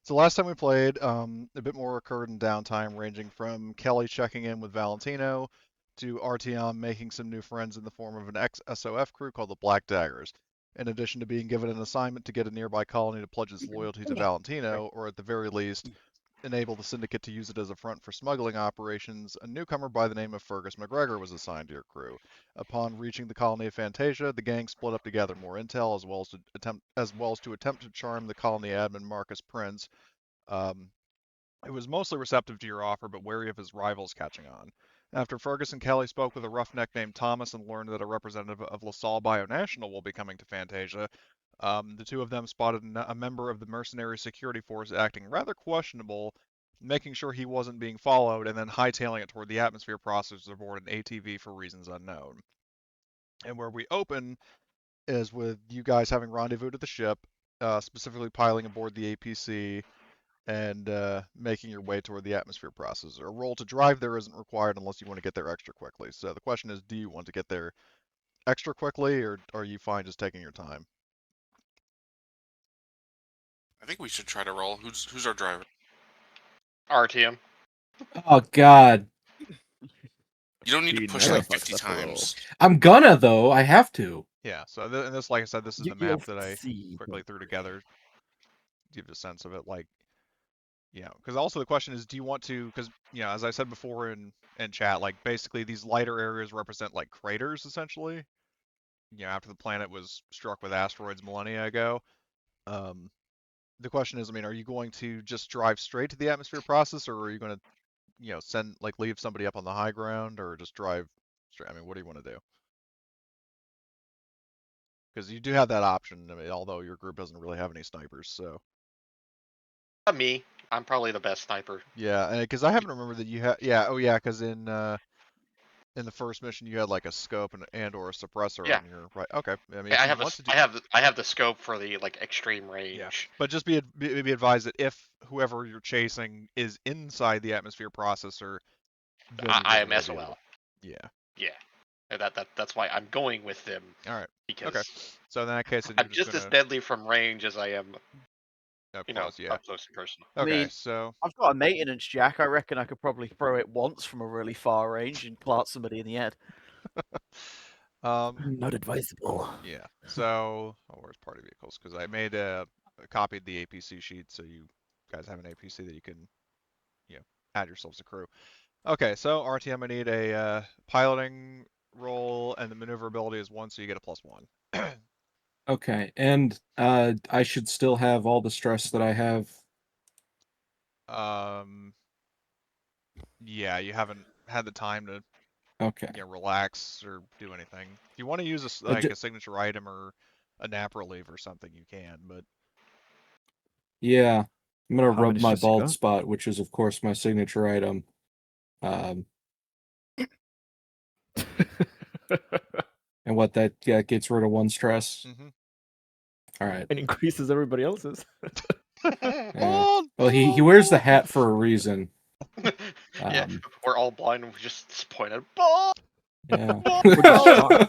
So last time we played, a bit more occurred in downtime, ranging from Kelly checking in with Valentino to Artyom making some new friends in the form of an ex-SOF crew called the Black Daggers, in addition to being given an assignment to get a nearby colony to pledge its loyalty to Valentino, or at the very least, enable the Syndicate to use it as a front for smuggling operations. A newcomer by the name of Fergus McGregor was assigned to your crew. Upon reaching the colony of Fantasia, the gang split up to gather more intel, as well as to attempt to charm the colony admin Marcus Prince, um, who was mostly receptive to your offer, but wary of his rivals catching on. After Fergus and Kelly spoke with a roughneck named Thomas and learned that a representative of LaSalle Bionational will be coming to Fantasia, the two of them spotted a member of the mercenary security force acting rather questionable, making sure he wasn't being followed, and then hightailing it toward the atmosphere processor aboard an ATV for reasons unknown. And where we open is with you guys having rendezvoused at the ship, specifically piling aboard the APC and making your way toward the atmosphere processor. A roll to drive there isn't required unless you want to get there extra quickly. So the question is, do you want to get there extra quickly, or are you fine just taking your time? I think we should try to roll. Who's our driver? RTM. Oh God, You don't need to He push never like fucks 50 up a roll. times. I'm gonna though. I have to. Yeah. So and this, like I said, this is the You'll map that I see. quickly threw together to give you a sense of it. Like, because also the question is, do you want to? Because as I said before in chat, like basically these lighter areas represent like craters essentially. After the planet was struck with asteroids millennia ago. Um, the question is, I mean, are you going to just drive straight to the atmosphere process, or are you going to, leave somebody up on the high ground, or just drive straight? I mean, what do you want to do? Because you do have that option. I mean, although your group doesn't really have any snipers, so. Not me. I'm probably the best sniper. Yeah, because I haven't remembered that you had. Yeah, oh yeah, because in the first mission you had like a scope and/or a suppressor Yeah. on your right. Okay, I mean, I if you have want to do. I have the scope for the extreme range. Yeah, but just be advised that if whoever you're chasing is inside the atmosphere processor, then you're I just am really SOL. Yeah. Yeah. And that's why I'm going with them. All right. Because Okay. So in that case, then I'm you're just just as gonna deadly from range as I am, close. Yeah. up close and personal. I Okay. mean, So I've got a maintenance jack. I reckon I could probably throw it once from a really far range and plant somebody in the head. Not advisable. yeah. So where's party vehicles? Because I made copied the APC sheet, so you guys have an APC that you can add yourselves a crew. Okay. So RTM, I need a piloting roll, and the maneuverability is 1, so you get a +1. Okay, and I should still have all the stress that I have. Yeah, you haven't had the time to Okay. relax or do anything. If you want to use a a signature item or a nap relief or something, you can. But yeah, I'm gonna How rub many my stress you bald got? spot, which is of course my signature item. And what that gets rid of 1 stress. All right. It increases everybody else's. Well, he wears the hat for a reason. Yeah, we're all blind and we just point at ball. Yeah.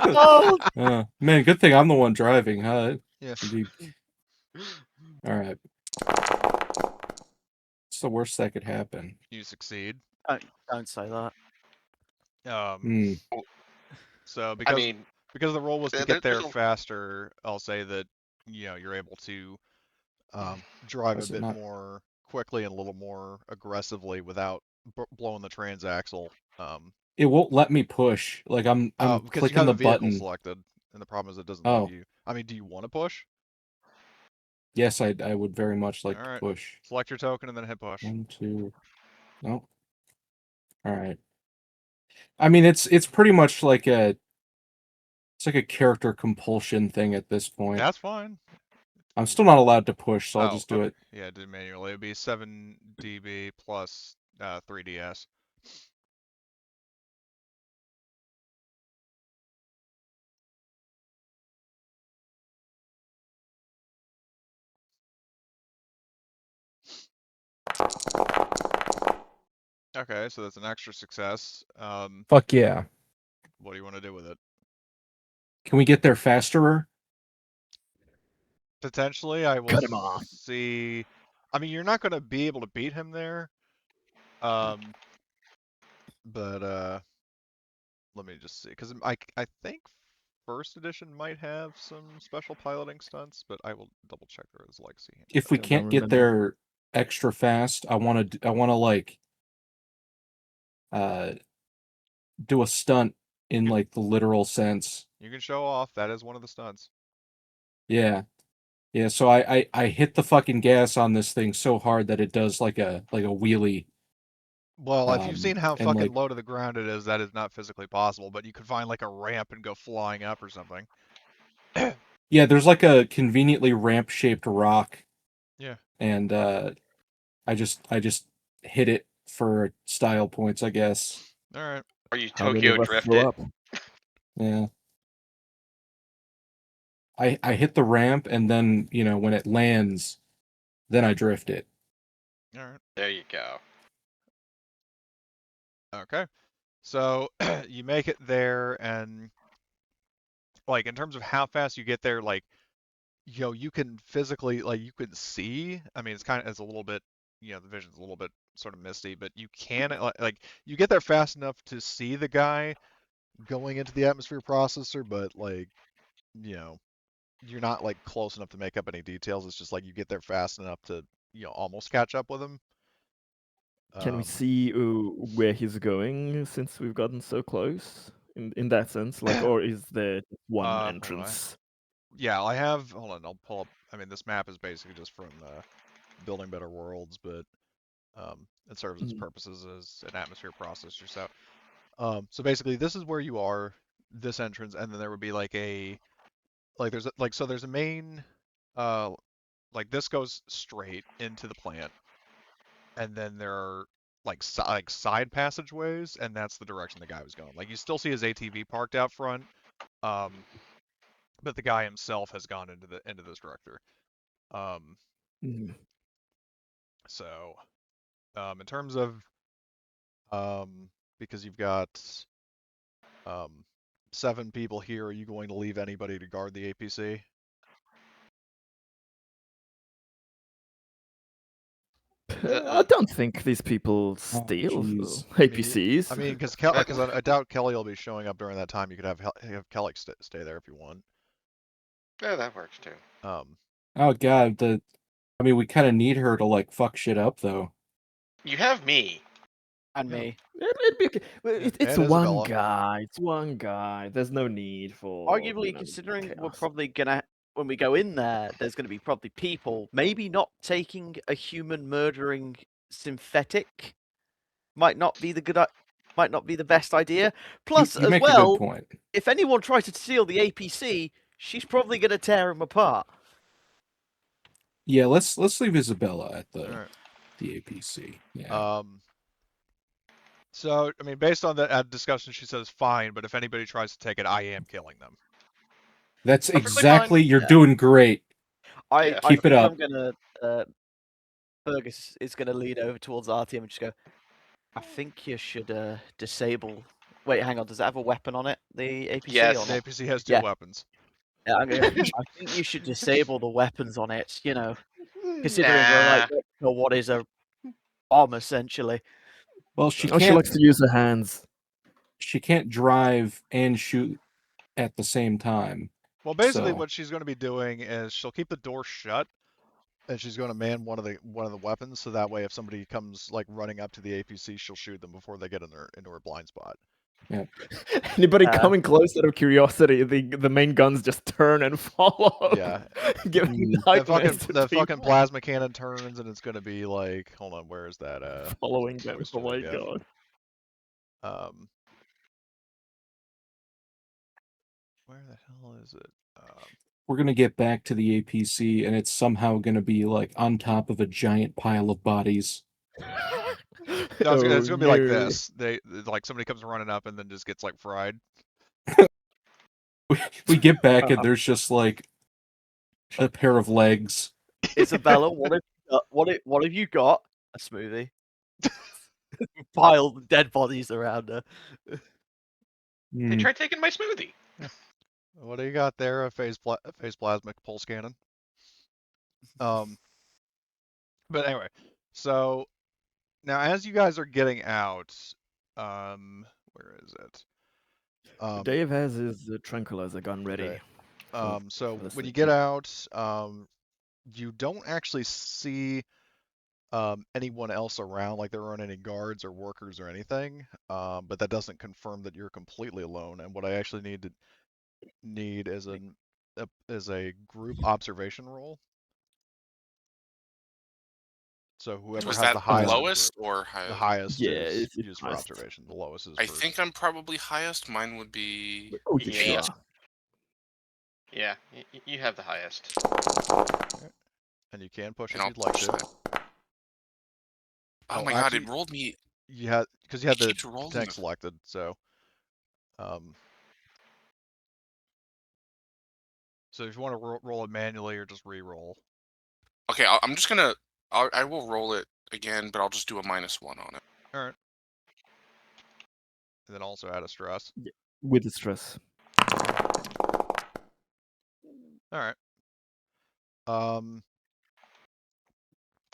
Bald! Man, good thing I'm the one driving, huh? Yeah. All right. What's the worst that could happen? You succeed. Don't say that. So because the roll was to get there there's faster, I'll say that you're able to drive a bit more quickly and a little more aggressively without blowing the transaxle. It won't let me push. Like I'm because clicking you have the vehicle button selected, and the problem is it doesn't let you. I mean, do you want to push? Yes, I would very much like to push. Select your token and then hit push. 1, 2. No. All right. I mean, it's pretty much like a character compulsion thing at this point. That's fine. I'm still not allowed to push, so I'll just do it. Yeah, do it manually. It'd be 7 dB plus 3 DS. Okay, so that's an extra success. Fuck yeah. What do you want to do with it? Can we get there faster? Potentially, I will Cut him off. see. I mean, you're not going to be able to beat him there. But let me just see, because I think first edition might have some special piloting stunts, but I will double check there is legacy. If we I don't can't get remember. there extra fast, I want to like do a stunt in like the literal sense. You can show off. That is one of the stunts. Yeah. Yeah, so I hit the fucking gas on this thing so hard that it does like a wheelie. Well, if you've seen how and, fucking like- low to the ground it is, that is not physically possible, but you could find like a ramp and go flying up or something. Yeah, there's like a conveniently ramp-shaped rock, Yeah. and I just hit it for style points, I guess. All right. Are you How many Tokyo of us Drift blow it? up? Yeah. I hit the ramp, and then, you know, when it lands, then I drift it. All right. There you go. Okay. So you make it there, and like in terms of how fast you get there, like you can physically you can see. I mean, it's a little bit, the vision's a little bit sort of misty, but you can like you get there fast enough to see the guy going into the atmosphere processor, but like you know you're not like close enough to make up any details. It's just like you get there fast enough to almost catch up with him. Can we see where he's going since we've gotten so close? In that sense, like, or is there one Hold on. entrance? Yeah, I have. Hold on, I'll pull up. I mean, this map is basically just from Building Better Worlds, but it serves its purposes as an atmosphere processor. So basically, this is where you are, this entrance, and then there would be like there's a main, like this goes straight into the plant, and then there are like side passageways, and that's the direction the guy was going. Like you still see his ATV parked out front, um, but the guy himself has gone into this director. Mm. So, in terms of, because you've got 7 people here, are you going to leave anybody to guard the APC? I don't think these people steal jeez. APCs. I mean, because I doubt Kelly will be showing up during that time. You could have Kelly stay there if you want. Yeah, that works too. Oh god, I mean, we kind of need her to like fuck shit up though. You have me. And Yeah. me. It'd be okay. It's and one Isabella. guy. It's one guy. There's no need for Arguably, considering we're chaos. probably gonna, when we go in there, there's gonna be probably people maybe not taking a human murdering synthetic. Might not be the best idea. Plus, You as make a well, good point. if anyone tries to steal the APC, she's probably gonna tear him apart. Yeah, let's leave Isabella at All right. the APC. Yeah. So, I mean, based on the discussion, she says fine, but if anybody tries to take it, I am killing them. That's Perfectly exactly, fine. you're Yeah. doing great. Yeah. I Keep it think up. I'm gonna Fergus is gonna lean over towards RTM and just go, I think you should disable. Wait, hang on. Does it have a weapon on it? The APC Yes. or The not? APC has 2 Yeah. weapons. Yeah, I'm gonna go, I think you should disable the weapons on it. Considering we're right Nah. next to what is a bomb essentially. Well, she Oh, she can't likes to use her hands. drive and shoot at the same time. Well, basically, So- what she's going to be doing is she'll keep the door shut, and she's going to man one of the weapons, so that way, if somebody comes like running up to the APC, she'll shoot them before they get into her blind spot. Anybody coming close out of curiosity, the main guns just turn and follow. Yeah. Giving The nightmares to fucking people plasma cannon turns, and it's going to be like, hold on, where is that? following them. voice Oh to the my gift. god. Where the hell is it? We're gonna get back to the APC, and it's somehow gonna be like on top of a giant pile of bodies. No, it's going to be like no. this. Like somebody comes running up and then just gets like fried. We get back, and there's just like a pair of legs. Isabella, what have you got? A smoothie. Piled dead bodies around her. They tried taking my smoothie. What do you got there? A phase plasmic pulse cannon. But But anyway, so now as you guys are getting out, where is it? Dave has his tranquilizer gun ready. Okay. for So the when you sneak get peek. out, you don't actually see anyone else around, like there aren't any guards or workers or anything. But that doesn't confirm that you're completely alone. And what I actually need is a group observation roll. So whoever Was has that the the highest in the lowest group. or The highest? highest Yeah, is it's used for highest. observation. The lowest is I for. think I'm probably highest. Mine would be Oh, you Yeah. sure? Yeah, you have the highest. Okay. And you can push and if I'll you'd like push to. that. Oh Oh, my god, actually, it rolled me. you had because you It had the keeps rolling tank the selected, so um, so if you want to roll it manually or just re-roll. Okay, I'm just gonna. I will roll it again, but I'll just do a -1 on it. All right. And then also add a stress. With the stress. All right.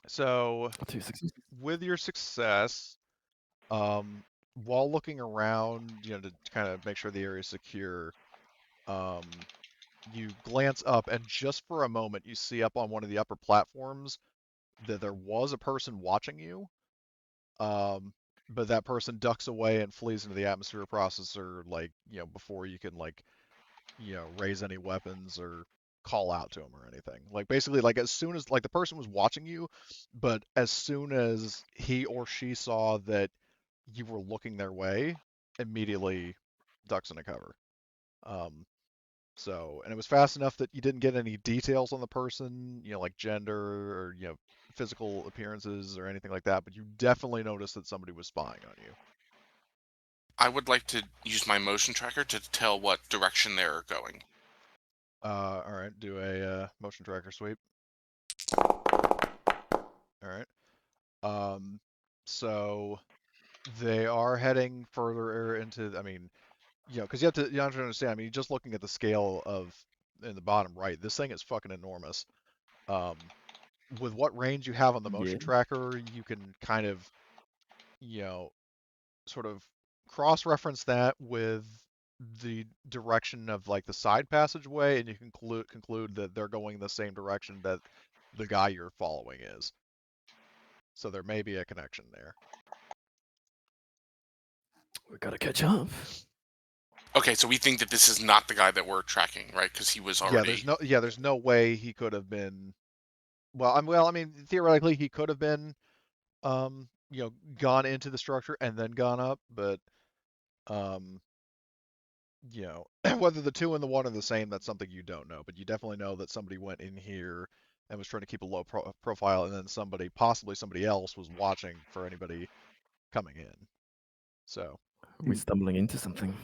So 2 successes. with your success, while looking around, to kind of make sure the area is secure, you glance up and just for a moment you see up on one of the upper platforms that there was a person watching you. But that person ducks away and flees into the atmosphere processor, like, before you can, like, raise any weapons or call out to him or anything. Like, basically, like, as soon as, like, the person was watching you, but as soon as he or she saw that you were looking their way, immediately ducks into cover. And it was fast enough that you didn't get any details on the person, like gender or, physical appearances or anything like that, but you definitely noticed that somebody was spying on you. I would like to use my motion tracker to tell what direction they're going. All right, do a motion tracker sweep. All right. So they are heading further into, I mean, because you have to understand, I mean, just looking at the scale in the bottom right, this thing is fucking enormous. With what range you have on the motion Yeah. tracker, you can kind of, sort of cross-reference that with the direction of like the side passageway, and you can conclude that they're going the same direction that the guy you're following is. So there may be a connection there. We gotta catch up. Okay, so we think that this is not the guy that we're tracking, right? Because he was already. There's no way he could have been. Well, I mean, theoretically, he could have been, gone into the structure and then gone up, but, um, whether the two and the one are the same, that's something you don't know. But you definitely know that somebody went in here and was trying to keep a low profile, and then possibly somebody else, was watching for anybody coming in. So. We're stumbling into something.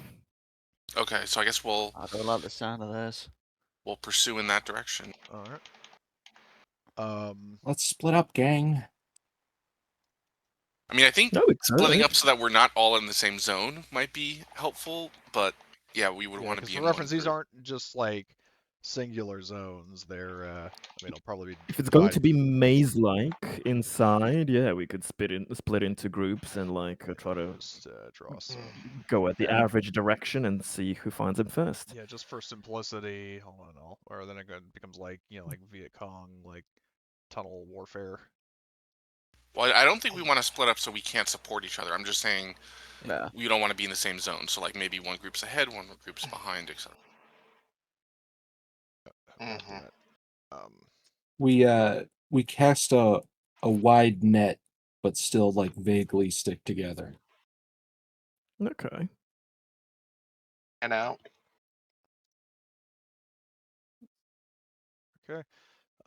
Okay, so I guess I don't like the sound of this. we'll pursue in that direction. All right. Let's split up, gang. I mean, I think No, it's splitting good. up so that we're not all in the same zone might be helpful, but yeah, we would Yeah, want to because be for in one reference, these group. aren't just like singular zones. They're, I mean, it'll probably be If it's going divided to be into. maze-like inside, yeah, we could split into groups and like try to Just draw some. go at the average direction and see who finds him first. Yeah, just for simplicity. Hold on, or then it becomes like, like Viet Cong, like tunnel warfare. Well, I don't think we want to split up so we can't support each other. I'm just saying Yeah. we don't want to be in the same zone. So like maybe one group's ahead, one group's behind, etc. We cast a wide net, but still like vaguely stick together. Okay. And out. Okay.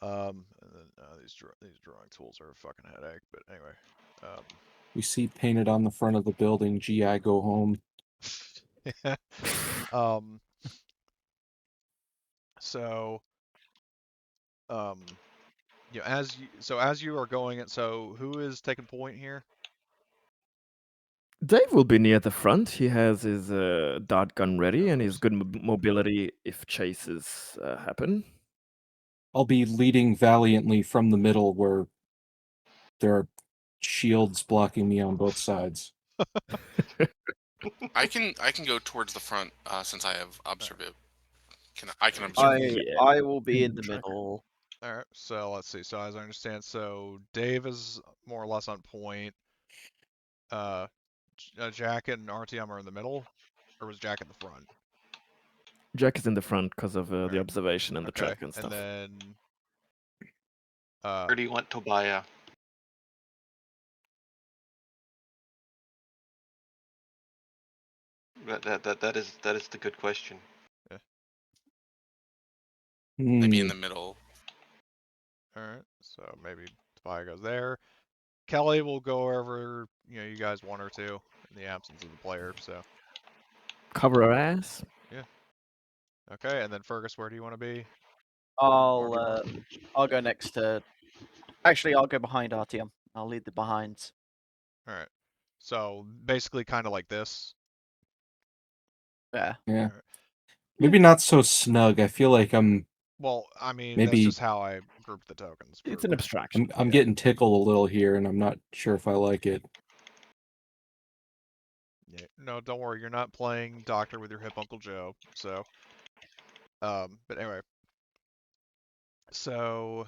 And then these drawing tools are a fucking headache. But anyway. We see painted on the front of the building, "GI Go Home." So, as you are going, so who is taking point here? Dave will be near the front. He has his dart gun ready and his good mobility if chases happen. I'll be leading valiantly from the middle where there are shields blocking me on both sides. I can go towards the front since I have observe. I can observe. I will be in the Tracker. middle. All right, so let's see. So as I understand, so Dave is more or less on point. Jack and RTM are in the middle, or was Jack in the front? Jack is in the front because of the Right. observation and the Okay, track and stuff. and then Where do you want Tobiah? That is the good question. Maybe in the middle. all right, so maybe Tobiah goes there. Kelly will go wherever you guys want her to in the absence of the player. So Cover our ass. okay, and then Fergus, where do you want to be? I'll go next to. Actually, I'll go behind RTM. I'll lead the behinds. All right, so basically kind of like this. Yeah. Yeah. All right. Maybe not so snug. I feel like I'm Well, I mean, Maybe- that's just how I grouped the tokens. It's an abstraction. I'm getting tickled a little here, and I'm not sure if I like it. Yeah, no, don't worry. You're not playing doctor with your hip Uncle Joe. So, but anyway. So,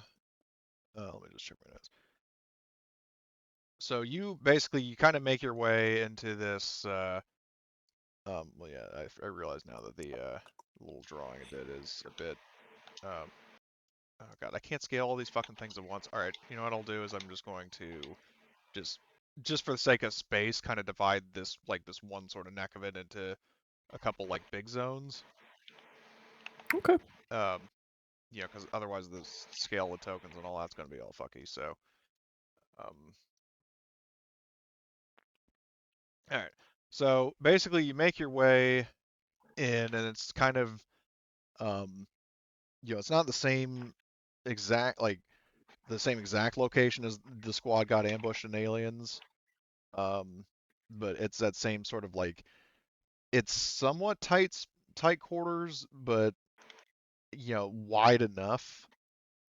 let me just check my notes. So you kind of make your way into this. Well, yeah, I realize now that the little drawing I did is a bit. Oh God, I can't scale all these fucking things at once. All right, you know what I'll do is I'm just going to just for the sake of space, kind of divide this this one sort of neck of it into a couple big zones. Okay. Yeah, because otherwise the scale of tokens and all that's going to be all fucky. So, all right. So basically, you make your way in, and it's kind of, it's not the same exact location as the squad got ambushed in Aliens, but it's that same sort of it's somewhat tight quarters, but wide enough,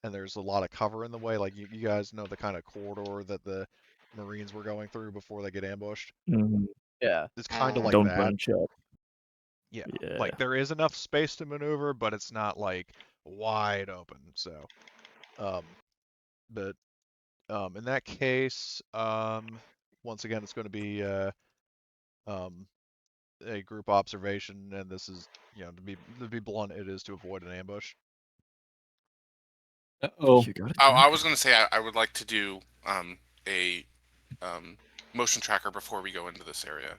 and there's a lot of cover in the way. Like you guys know the kind of corridor that the Marines were going through before they get ambushed. Mhm. Yeah. It's kind of like Don't that. bunch up. Yeah. Yeah. Like there is enough space to maneuver, but it's not wide open. So, but in that case, once again, it's going to be a group observation, and this is to be blunt, it is to avoid an ambush. Oh, You got it. I was gonna say I would like to do a motion tracker before we go into this area.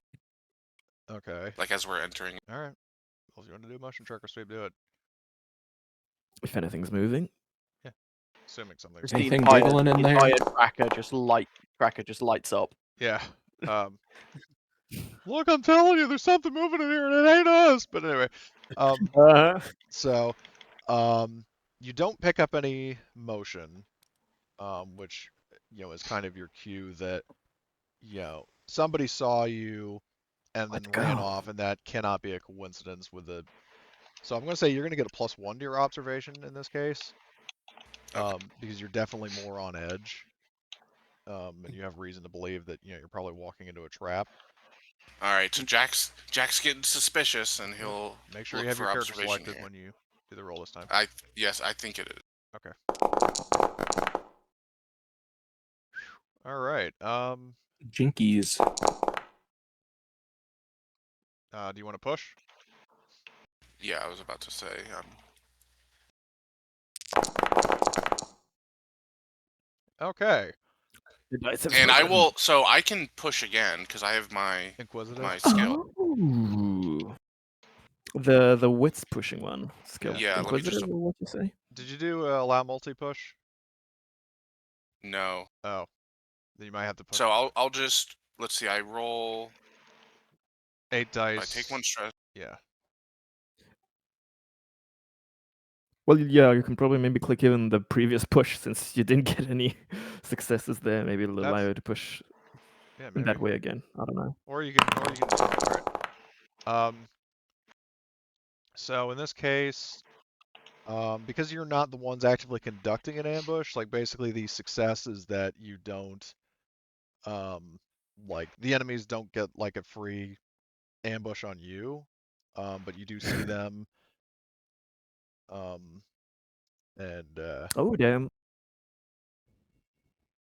Okay. Like as we're entering. All right. Well, if you want to do motion tracker sweep, do it. If anything's moving. Yeah. Assuming something. Just Anything the entire, jiggling in there? tracker just lights up. Yeah. Look, I'm telling you, there's something moving in here, and it ain't us. But anyway, so, you don't pick up any motion, which is kind of your cue that somebody saw you and then ran off, and that cannot be a coincidence with the. So I'm going to say you're going to get a +1 to your observation in this case, because you're definitely more on edge, and you have reason to believe that you're probably walking into a trap. All right, so Jack's getting suspicious, and he'll make sure look you have for your character observation selected here. when you do the roll this time. Yes, I think it is. Okay. All right. Jinkies. Do you want to push? Yeah, I was about to say. Okay. And I will. So I can push again because I have my Inquisitive. skill. Ooh. The wits pushing one skill. Yeah, let me just- Inquisitive, or what you say? Did you do allow multi-push? No. Oh. Then you might have to push. So I'll just let's see. I roll 8 dice. I take 1 stress. Yeah. Well, yeah, you can probably maybe click even the previous push since you didn't get any successes there. Maybe it'll allow you to push in that way again. I don't know. Or you can. All right. So in this case, Because you're not the ones actively conducting an ambush, like basically the success is that you don't, like the enemies don't get like a free ambush on you, but you do see them, and Oh damn.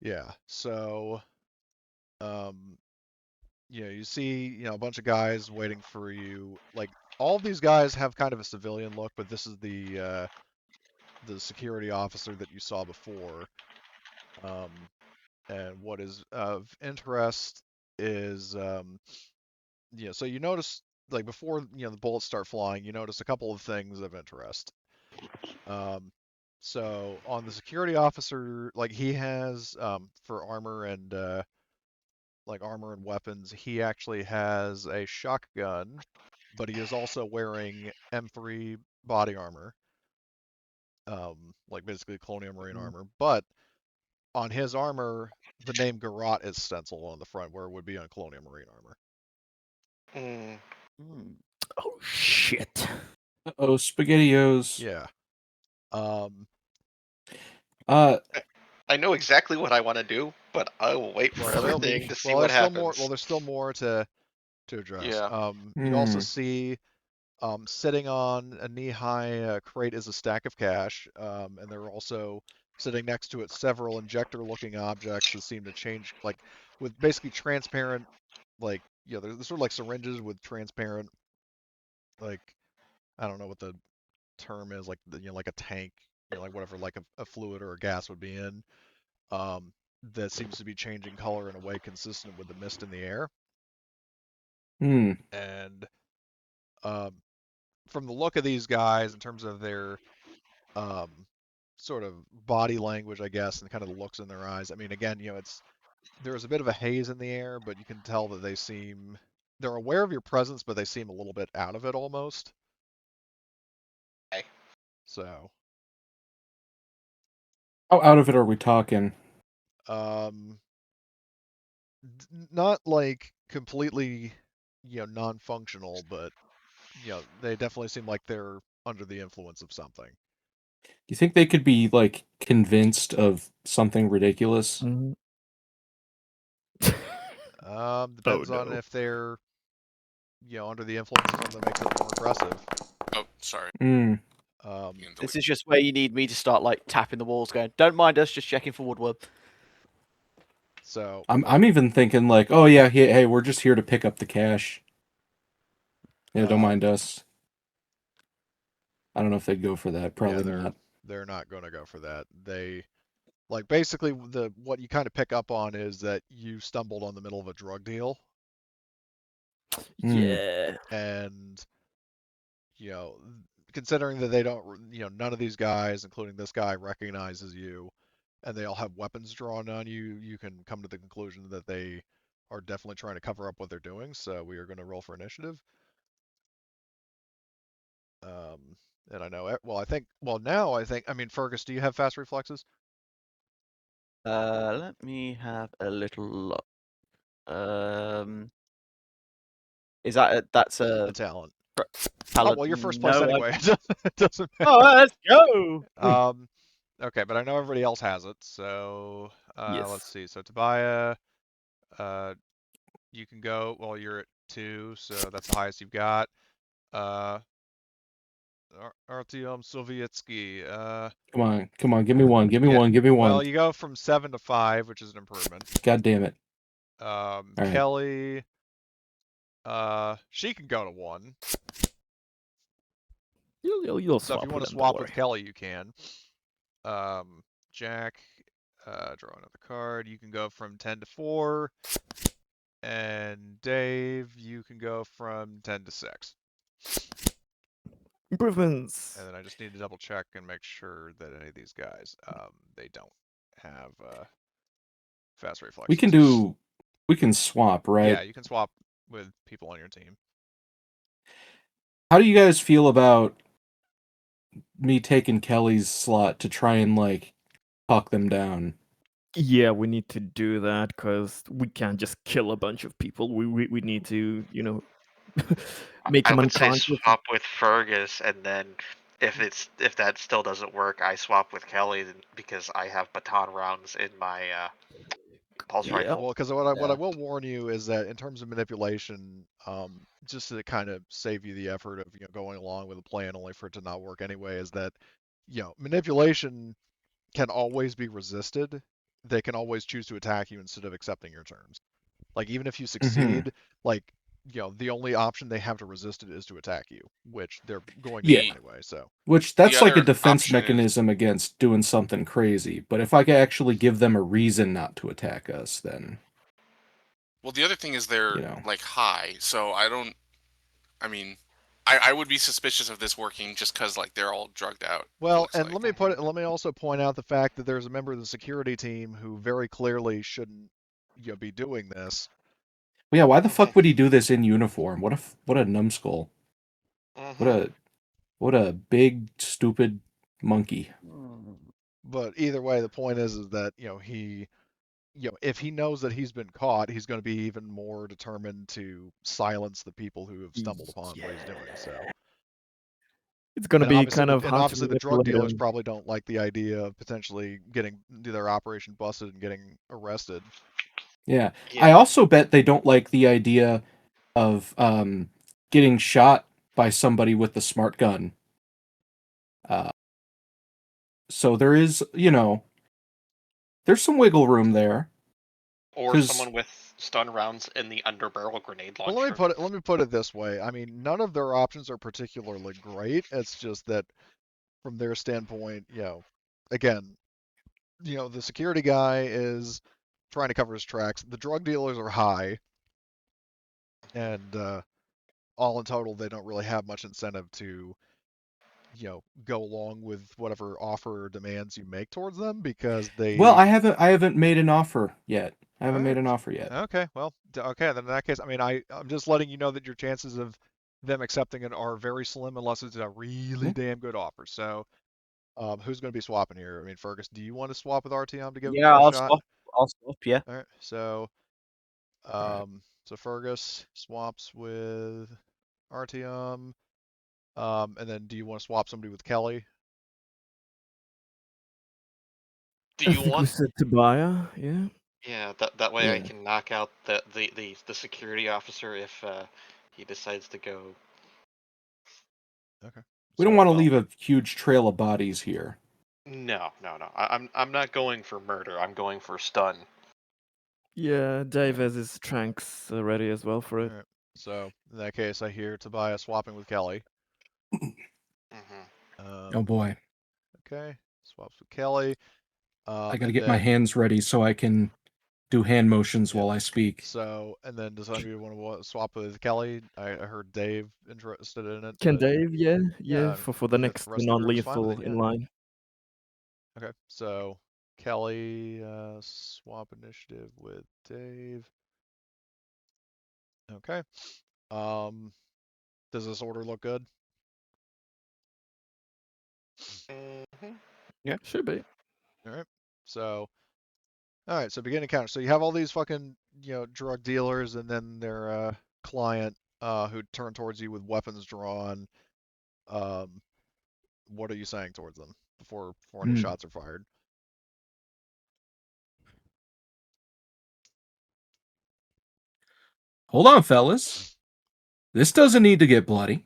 yeah, so, you see, a bunch of guys waiting for you. Like all of these guys have kind of a civilian look, but this is the security officer that you saw before. And what is of interest is, so you notice, like before, the bullets start flying, you notice a couple of things of interest. So on the security officer, like he has, for armor and weapons, he actually has a shotgun, but he is also wearing M3 body armor, like basically Colonial Marine armor. But on his armor, the name Garrote is stenciled on the front, where it would be on Colonial Marine armor. Oh shit. Oh, SpaghettiOs. Yeah. I know exactly what I want to do, but I will wait for everything to see what happens. There's still more to address. Yeah. You also see, sitting on a knee-high crate is a stack of cash, and there are also sitting next to it several injector-looking objects that seem to change, like with basically transparent, like there's sort of like syringes with transparent, like I don't know what the term is, like like a tank, like whatever, like a fluid or a gas would be in, that seems to be changing color in a way consistent with the mist in the air. And from the look of these guys, in terms of their sort of body language, I guess, and kind of the looks in their eyes, I mean, again, there's a bit of a haze in the air, but you can tell that they're aware of your presence, but they seem a little bit out of it almost. Okay. So. How out of it are we talking? Not like completely, non-functional, but they definitely seem like they're under the influence of something. Do you think they could be like convinced of something ridiculous? Depends on if they're, under the influence of something that makes it more aggressive. Oh, sorry. This is just where you need me to start like tapping the walls, going, "Don't mind us, just checking for woodwork." So I'm even thinking like, oh yeah, hey, we're just here to pick up the cash. Yeah, don't mind us. I don't know if they'd go for that. Probably not. They're not going to go for that. They, like, basically what you kind of pick up on is that you stumbled on the middle of a drug deal. Yeah. And considering that they don't, none of these guys, including this guy, recognizes you, and they all have weapons drawn on you, you can come to the conclusion that they are definitely trying to cover up what they're doing. So we are going to roll for initiative. And I know, now I think, I mean, Fergus, do you have fast reflexes? Let me have a little look. Is that's a talent? Talent. Oh, well, you're first place anyway. It doesn't matter. Oh, let's go. Okay, but I know everybody else has it, so Yes. let's see. So Tobiah, you can go. Well, you're at 2, so that's the highest you've got. Artyom Sovietsky. Come on, give me one. Well, you go from 7 to 5, which is an improvement. God damn it. Kelly, she can go to 1. You'll So if you want to swap with Kelly, you can. Jack, draw another card. You can go from 10 to 4. And Dave, you can go from 10 to 6. Improvements. And then I just need to double check and make sure that any of these guys, they don't have fast reflexes. We can swap, right? Yeah, you can swap with people on your team. How do you guys feel about me taking Kelly's slot to try and like talk them down? Yeah, we need to do that because we can't just kill a bunch of people. We need to, make them unconscious. I would say swap with Fergus, and then if that still doesn't work, I swap with Kelly because I have baton rounds in my pulse Yeah. rifle. Well, because what I will warn you is that in terms of manipulation, just to kind of save you the effort of going along with a plan only for it to not work anyway, is that manipulation can always be resisted. They can always choose to attack you instead of accepting your terms. Like even if you succeed, like the only option they have to resist it is to attack you, which they're going to Yeah. do anyway. So Which that's The like a other defense option is- mechanism against doing something crazy. But if I could actually give them a reason not to attack us, then Well, the other thing is they're You know. like high, so I mean, I would be suspicious of this working just because like they're all drugged out. well, looks and like. let me also point out the fact that there's a member of the security team who very clearly shouldn't be doing this. Well, yeah, why the fuck would he do this in uniform? What a numbskull. What a big stupid monkey. But either way, the point is that he if he knows that he's been caught, he's going to be even more determined to silence the people who have stumbled upon what he's doing. So It's gonna be kind of hard to obviously the drug manipulate dealers him. probably don't like the idea of potentially getting their operation busted and getting arrested. Yeah. I also bet they don't like the idea of getting shot by somebody with the smart gun. So there is, there's some wiggle room there. Or someone with stun rounds in the underbarrel grenade launcher. Well, let me put it this way. I mean, none of their options are particularly great. It's just that from their standpoint, again, the security guy is trying to cover his tracks. The drug dealers are high, and all in total, they don't really have much incentive to, go along with whatever offer or demands you make towards them because they. Well, I haven't made an offer yet. I haven't All right. made an offer yet. Okay, well, okay, then in that case, I mean, I'm just letting you know that your chances of them accepting it are very slim unless it's a really damn good offer. So, who's going to be swapping here? I mean, Fergus, do you want to swap with RTM to give him a shot? I'll swap. Yeah. All right, so, so Fergus swaps with RTM, and then do you want to swap somebody with Kelly? Do you I think we want? said Tobiah, yeah. Yeah, that way I can knock out the security officer if he decides to go. Okay. We don't want to leave a huge trail of bodies here. No. I'm not going for murder. I'm going for stun. Yeah, Dave has his tranks ready as well for it. All right. So in that case, I hear Tobias swapping with Kelly. Oh boy. Okay, swaps with Kelly. I got to get my hands ready so I can do hand motions while I speak. So, and then does anybody want to swap with Kelly? I heard Dave interested in it. Can but... Dave? Yeah, for the next non-lethal in line. Okay, so Kelly swap initiative with Dave. Okay. Does this order look good? Yeah, should be. All right. So, all right. So beginning encounter. So you have all these fucking drug dealers, and then their client who turn towards you with weapons drawn. What are you saying towards them before any shots are fired? Hold on, fellas. This doesn't need to get bloody.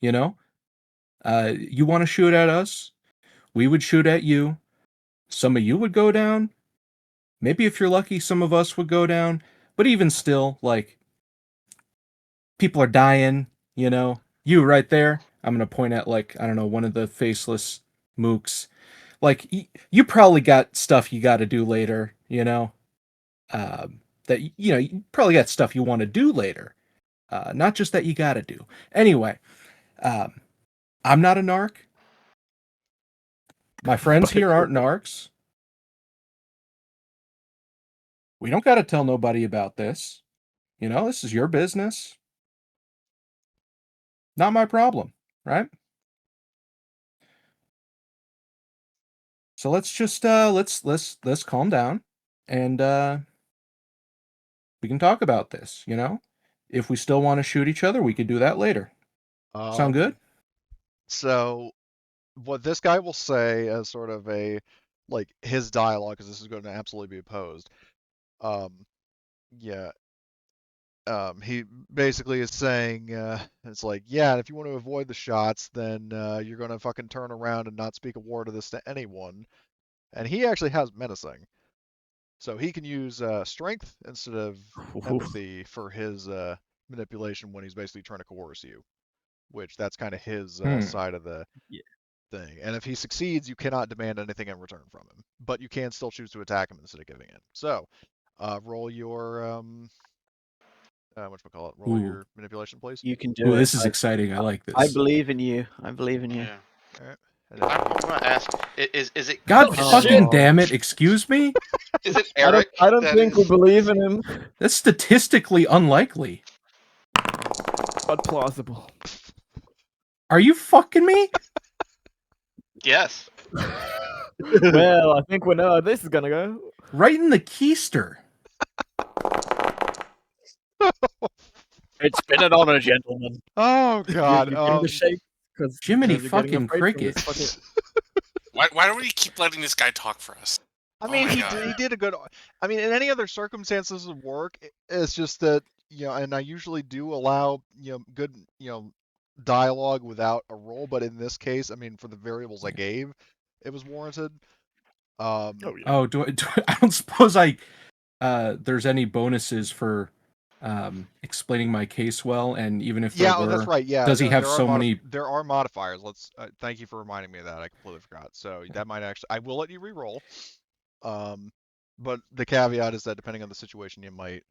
You want to shoot at us? We would shoot at you. Some of you would go down. Maybe if you're lucky, some of us would go down. But even still, like, people are dying, You right there. I'm going to point at, like, I don't know, one of the faceless mooks. Like, you probably got stuff you got to do later, that, you probably got stuff you want to do later. Not just that you got to do. Anyway, I'm not a narc. My friends here aren't narcs. We don't got to tell nobody about this. This is your business. Not my problem, right? So let's just let's calm down and we can talk about this, If we still want to shoot each other, we could do that later. Sound good? So what this guy will say as sort of a like his dialogue, because this is going to absolutely be opposed. Yeah. He basically is saying it's like, yeah, if you want to avoid the shots, then you're going to fucking turn around and not speak a word of this to anyone. And he actually has menacing. So he can use strength instead of empathy for his manipulation when he's basically trying to coerce you, which that's kind of his side of the Yeah. thing. And if he succeeds, you cannot demand anything in return from him, but you can still choose to attack him instead of giving in. So roll your whatchamacallit, roll Ooh. your manipulation, please. You can do Ooh, it. this is exciting. I like I this. believe in you. I believe in you. Yeah. All right. I want to ask: is it? God Oh, fucking shit. damn it! Excuse me. Is it I don't. Eric? I don't that think we is- believe in him, That's statistically unlikely. but plausible. Are you fucking me? Yes. Well, I think we know how this is gonna go. Right in the keister. It's been an honor, gentlemen. Oh God. You're getting the shape because Jiminy you're getting fucking afraid from cricket. this fucking. Why don't we keep letting this guy talk for us? I Oh mean, my he God. did a good. I mean, in any other circumstances of work, it's just that and I usually do allow good dialogue without a roll, but in this case, I mean, for the variables I gave, it was warranted. Oh yeah. Oh, I don't suppose there's any bonuses for explaining my case well, and even if there Yeah, oh, that's were, right. Yeah, does he no, have so many? there are modifiers. Let's thank you for reminding me of that. I completely forgot. So that might actually, I will let you re-roll. But the caveat is that depending on the situation, you might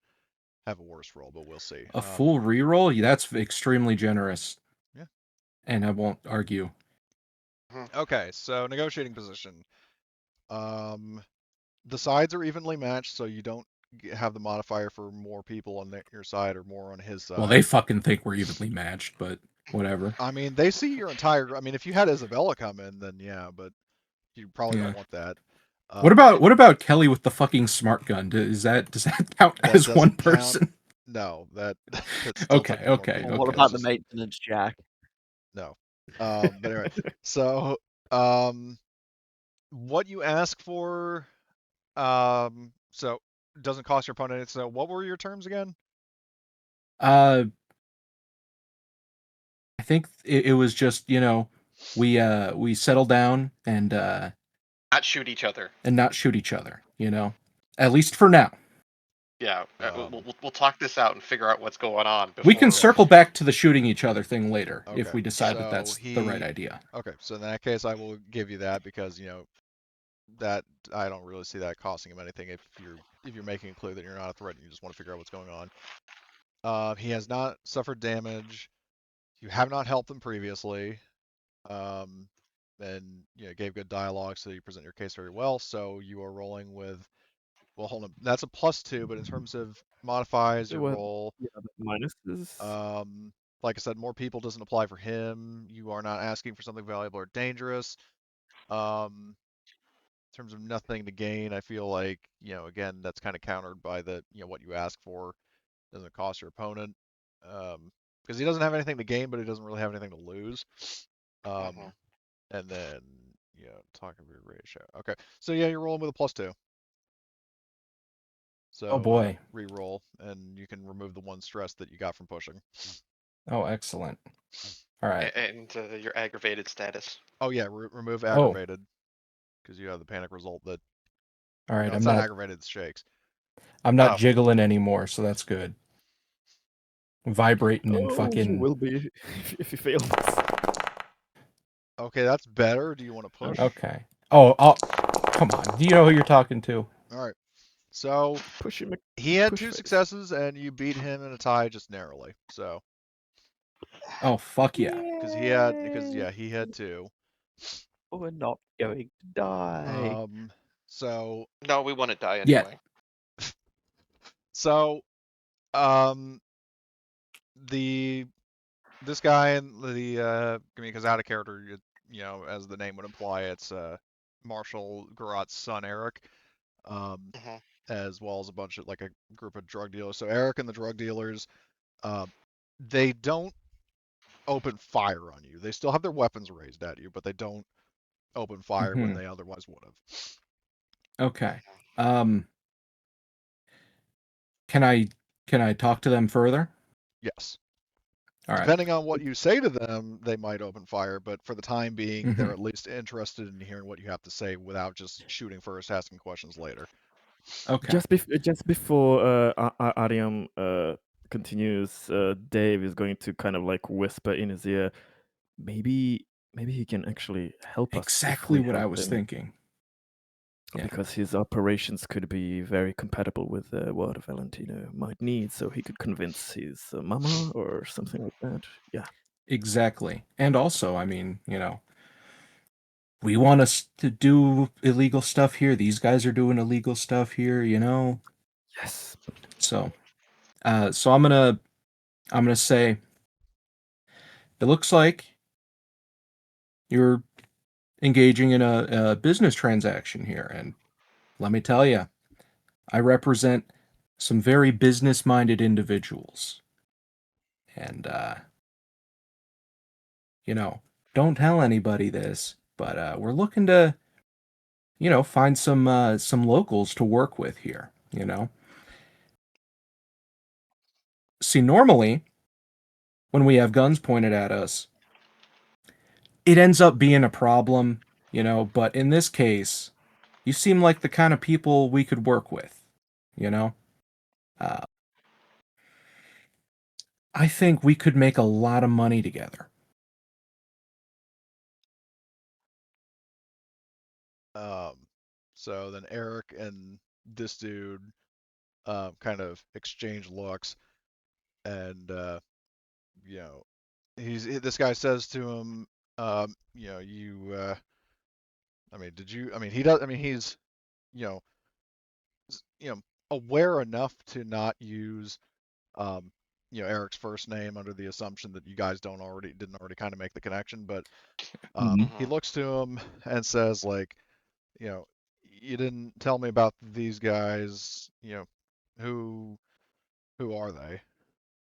have a worse roll, but we'll see. A full reroll? Yeah, that's extremely generous. Yeah. And I won't argue. Okay, so negotiating position. The sides are evenly matched, so you don't have the modifier for more people on your side or more on his side. Well, they fucking think we're evenly matched, but whatever. I mean, they see your entire. I mean, if you had Isabella come in, then yeah, but you probably Yeah. don't want that. What about Kelly with the fucking smart gun? Does that count that as one doesn't person? count? No, that's still Okay, technically more okay, people. Well, what okay. about It's the just maintenance jack? no. But anyway, so what you ask for, so doesn't cost your opponent anything. So what were your terms again? I think it was just we settle down and Not shoot each other. not shoot each other. At least for now. Yeah. We'll talk this out and figure out what's going on. Before, We can circle back to the shooting each other thing later if Okay, we decide so that that's the right idea. Okay, so in that case, I will give you that because that I don't really see that costing him anything if you're making it clear that you're not a threat and you just want to figure out what's going on. He has not suffered damage. You have not helped him previously. And gave good dialogue, so you present your case very well. So you are rolling with. Well, hold on. That's a +2, but in terms of modifies your roll, Yeah, the minuses. like I said, more people doesn't apply for him. You are not asking for something valuable or dangerous. In terms of nothing to gain, I feel like, again, that's kind of countered by the, what you ask for doesn't cost your opponent. Because he doesn't have anything to gain, but he doesn't really have anything to lose. And then, talk of your ratio. Okay, so yeah, you're rolling with a +2. So, Oh boy. re-roll, and you can remove the one stress that you got from pushing. Oh, excellent. All right. And your aggravated status. Oh yeah, remove aggravated, because you have the panic result that. All right, No, it's not aggravated, it's shakes. I'm not jiggling anymore, so that's good. Vibrating and You fucking. will be if you fail this. Okay, that's better. Do you want to push? Okay. Oh, come on. Do you know who you're talking to? All right. So Push him. he had Push 2 face. successes, and you beat him in a tie just narrowly. So. Oh fuck yeah. Because he had 2. We're not going to die. So. No, we want to die anyway. So, this guy and because out of character, as the name would imply, it's Marshal Garrote's son Eric, as well as a bunch of a group of drug dealers. So Eric and the drug dealers, they don't open fire on you. They still have their weapons raised at you, but they don't open fire when Mhm. they otherwise would have. Okay. Can I talk to them further? Yes. All right. Depending on what you say to them, they might open fire, but for the time being, they're Mhm. at least interested in hearing what you have to say without just shooting first, asking questions later. Okay. Just before Ariam continues, Dave is going to kind of like whisper in his ear, maybe he can actually help us. Exactly if we what I help was him, thinking. Yeah. because his operations could be very compatible with what Valentino might need, so he could convince his mama or something like that. Yeah. Exactly. And also, I mean, we want us to do illegal stuff here. These guys are doing illegal stuff here, Yes. So, so I'm gonna say, it looks like you're engaging in a business transaction here, and let me tell you, I represent some very business-minded individuals, and don't tell anybody this, but we're looking to, find some locals to work with here. See, normally when we have guns pointed at us, it ends up being a problem, but in this case, you seem like the kind of people we could work with, you know? Uh, I think we could make a lot of money together. So then Eric and this dude kind of exchange looks, and this guy says to him, I mean, did you? I mean, he does. I mean, he's you know aware enough to not use um, Eric's first name under the assumption that you guys didn't already kind of make the connection, but he looks to him and says like, you didn't tell me about these guys, who are they?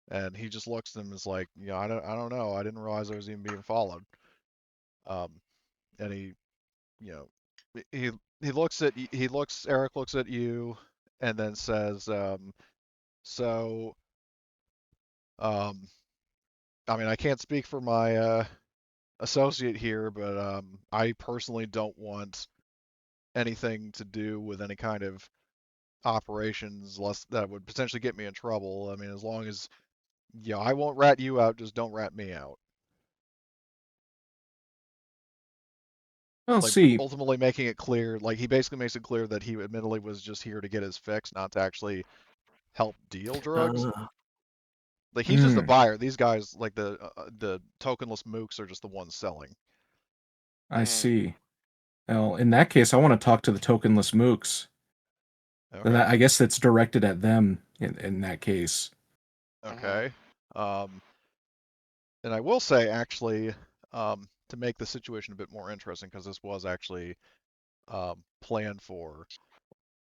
And he just looks at them and is like, I don't know. I didn't realize I was even being followed. Um, and you know, he Eric looks at you and then says, so, um, I mean, I can't speak for my associate here, but I personally don't want anything to do with any kind of operations less that would potentially get me in trouble. I mean, as long as I won't rat you out, just don't rat me out. Well, Like see, ultimately making it clear, like he basically makes it clear that he admittedly was just here to get his fix, not to actually help deal drugs. Like he's just a mm, buyer. These guys, like the tokenless mooks, are just the ones selling. I see. Well, in that case, I want to talk to the tokenless mooks. Okay. I guess that's directed at them in that case. Okay. And I will say actually, to make the situation a bit more interesting, because this was actually planned for,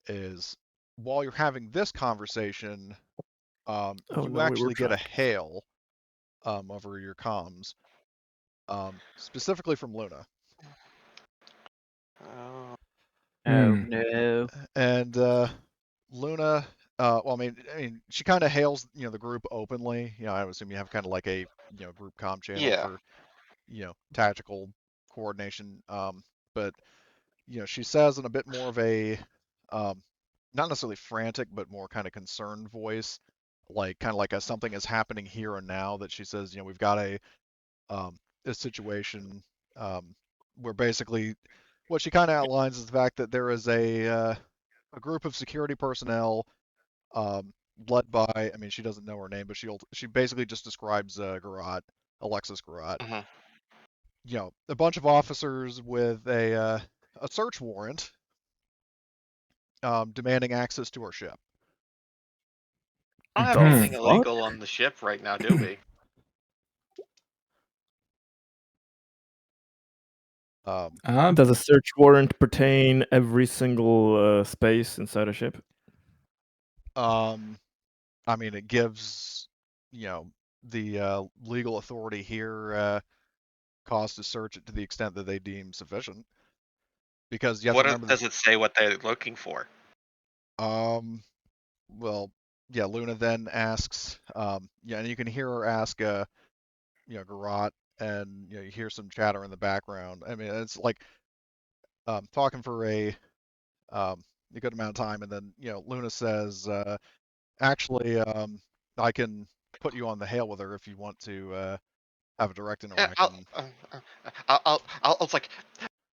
is while you're having this conversation, Oh you no, we were actually get a tracked. hail over your comms, specifically from Luna. Oh. Oh Hmm. no. And Luna, well, I mean, she kind of hails, the group openly. I would assume you have kind of like a, group comm channel Yeah. for, tactical coordination. But she says in a bit more of a, not necessarily frantic, but more kind of concerned voice, like kind of like something is happening here and now. That she says, we've got a situation where basically what she kind of outlines is the fact that there is a group of security personnel um, led by, I mean, she doesn't know her name, but she basically just describes Garrote, Alexis Garrote. A bunch of officers with a search warrant demanding access to our ship. I don't have The anything fuck? illegal on the ship right now, do we? Does a search warrant pertain every single space inside a ship? I mean, it gives, the legal authority here cause to search it to the extent that they deem sufficient. Because you have to remember Does it say what they're looking for? well, yeah, Luna then asks, yeah, and you can hear her ask, Garrote, and you hear some chatter in the background. I mean, it's like talking for a good amount of time, and then Luna says, actually, I can put you on the hail with her if you want to have a direct Yeah, interaction. I'll like,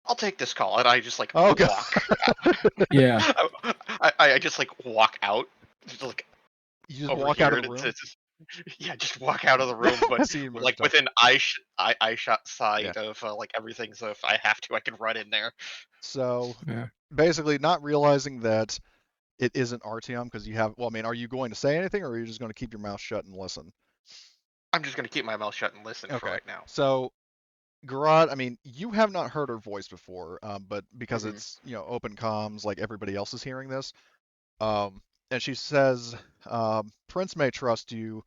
I'll take this call, and I just like Oh, God. walk. Yeah. I just like walk out, just like You just over walk out here, of the and room. yeah, just walk out of the room, but So you like moved up. within eye shot Yeah. sight of like everything. So if I have to, I can run in there. So Yeah. basically, not realizing that it isn't Artyom because you have. Well, I mean, are you going to say anything, or are you just going to keep your mouth shut and listen? I'm just gonna keep my mouth shut and listen for Okay. right now. So Garrote, I mean, you have not heard her voice before, but because Mhm. it's open comms, like everybody else is hearing this, and she says, Prince may trust you,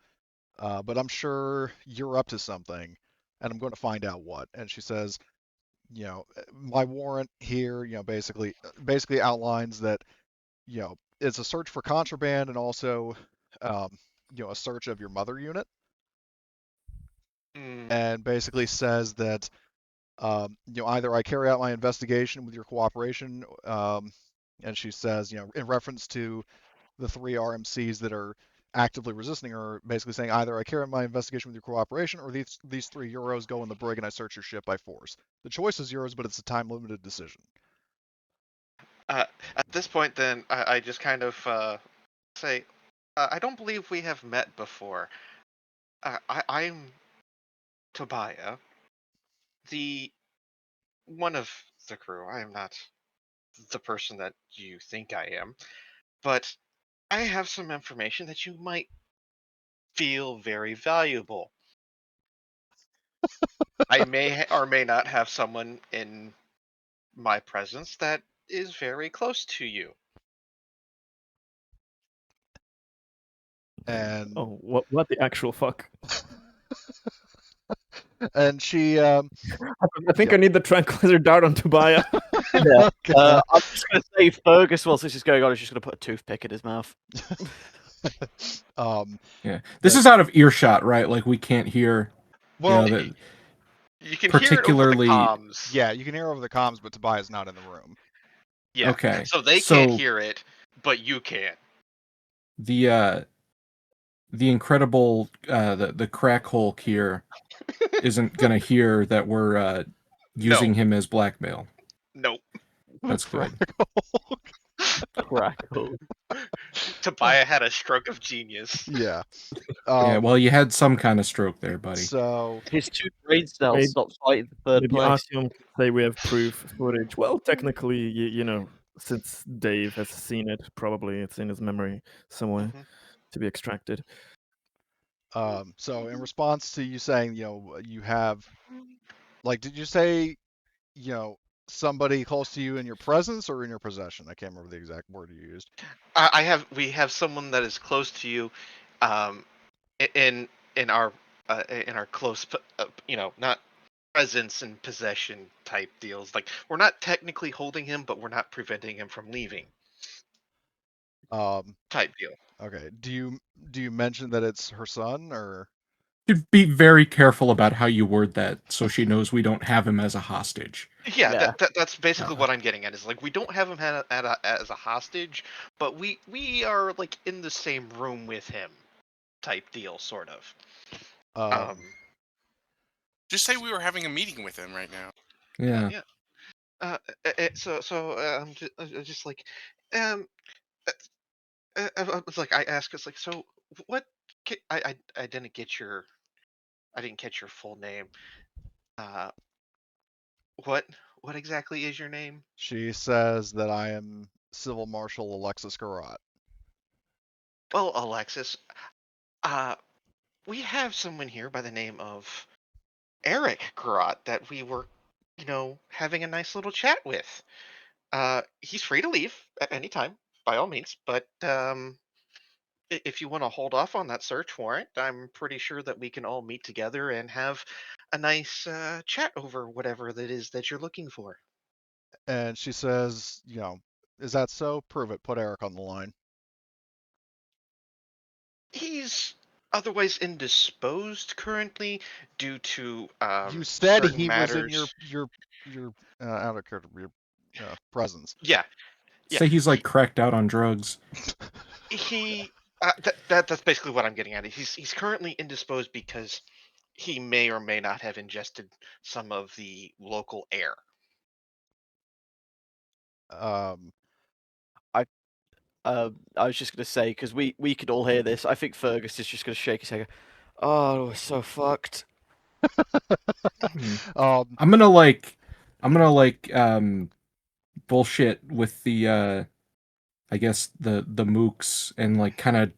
but I'm sure you're up to something, and I'm going to find out what. And she says, my warrant here, basically outlines that, it's a search for contraband and also, um, a search of your mother unit, Mm, and basically says that, either I carry out my investigation with your cooperation, and she says, in reference to the three RMCs that are actively resisting her, basically saying either I carry out my investigation with your cooperation, or these 3 euros go in the brig and I search your ship by force. The choice is yours, but it's a time limited decision. at this point, then I just kind of say, I don't believe we have met before. I'm Tobiah, the one of the crew. I am not the person that you think I am, but I have some information that you might feel very valuable. I may or may not have someone in my presence that is very close to you. And Oh, what the actual fuck? and she, I think yep. I need the tranquilizer dart on Tobiah. Yeah. Okay. I'm just going to say Fergus, whilst this is going on, is just going to put a toothpick in his mouth. Yeah. This is out of earshot, right? Like we can't hear. Well, that You can hear it over the particularly. comms. yeah, you can hear over the comms, but Tobias not in the room. Yeah. Okay. So they can't So hear it, but you can. the incredible the crack Hulk here isn't gonna hear that we're No. using him as blackmail. Nope. That's good. Crackle. Tobiah had a stroke of genius. Yeah. Yeah, well, you had some kind of stroke there, buddy. So His 2 brain cells Maybe- stopped fighting for third Maybe place. Artyom can say we have proof footage. Well, technically, you know, since Dave has seen it, probably it's in his memory somewhere Mhm. to be extracted. so in response to you saying, you have, like, did you say, somebody close to you in your presence or in your possession? I can't remember the exact word you used. We have someone that is close to you, um, in our close, not presence and possession type deals. Like we're not technically holding him, but we're not preventing him from leaving. Um, Type deal. okay. Do you mention that it's her son or? You'd be very careful about how you word that so she knows we don't have him as a hostage. Yeah, Yeah. that's basically what I'm getting at. Is like we don't have him as a hostage, but we are like in the same room with him, type deal, sort of. Um, Just say we were having a meeting with him right now. Yeah. yeah. I'm just like, um, I was like, I ask us like, so what? I didn't get I didn't catch your full name. Uh, what what exactly is your name? She says that I am Civil Marshal Alexis Garrote. Well, Alexis, uh, we have someone here by the name of Eric Garrote that we were, having a nice little chat with. He's free to leave at any time, by all means, but if you want to hold off on that search warrant, I'm pretty sure that we can all meet together and have a nice chat over whatever that is that you're looking for. And she says, is that so? Prove it. Put Eric on the line. He's otherwise indisposed currently due to You said certain he was in matters. your out of character, your presence. Yeah, yeah. Say he's like cracked out on drugs. He that's basically what I'm getting at. He's currently indisposed because he may or may not have ingested some of the local air. Um, I was just gonna say because we could all hear this. I think Fergus is just gonna shake his head. Oh, we're so fucked. um, I'm gonna like bullshit with the I guess the mooks and like kind of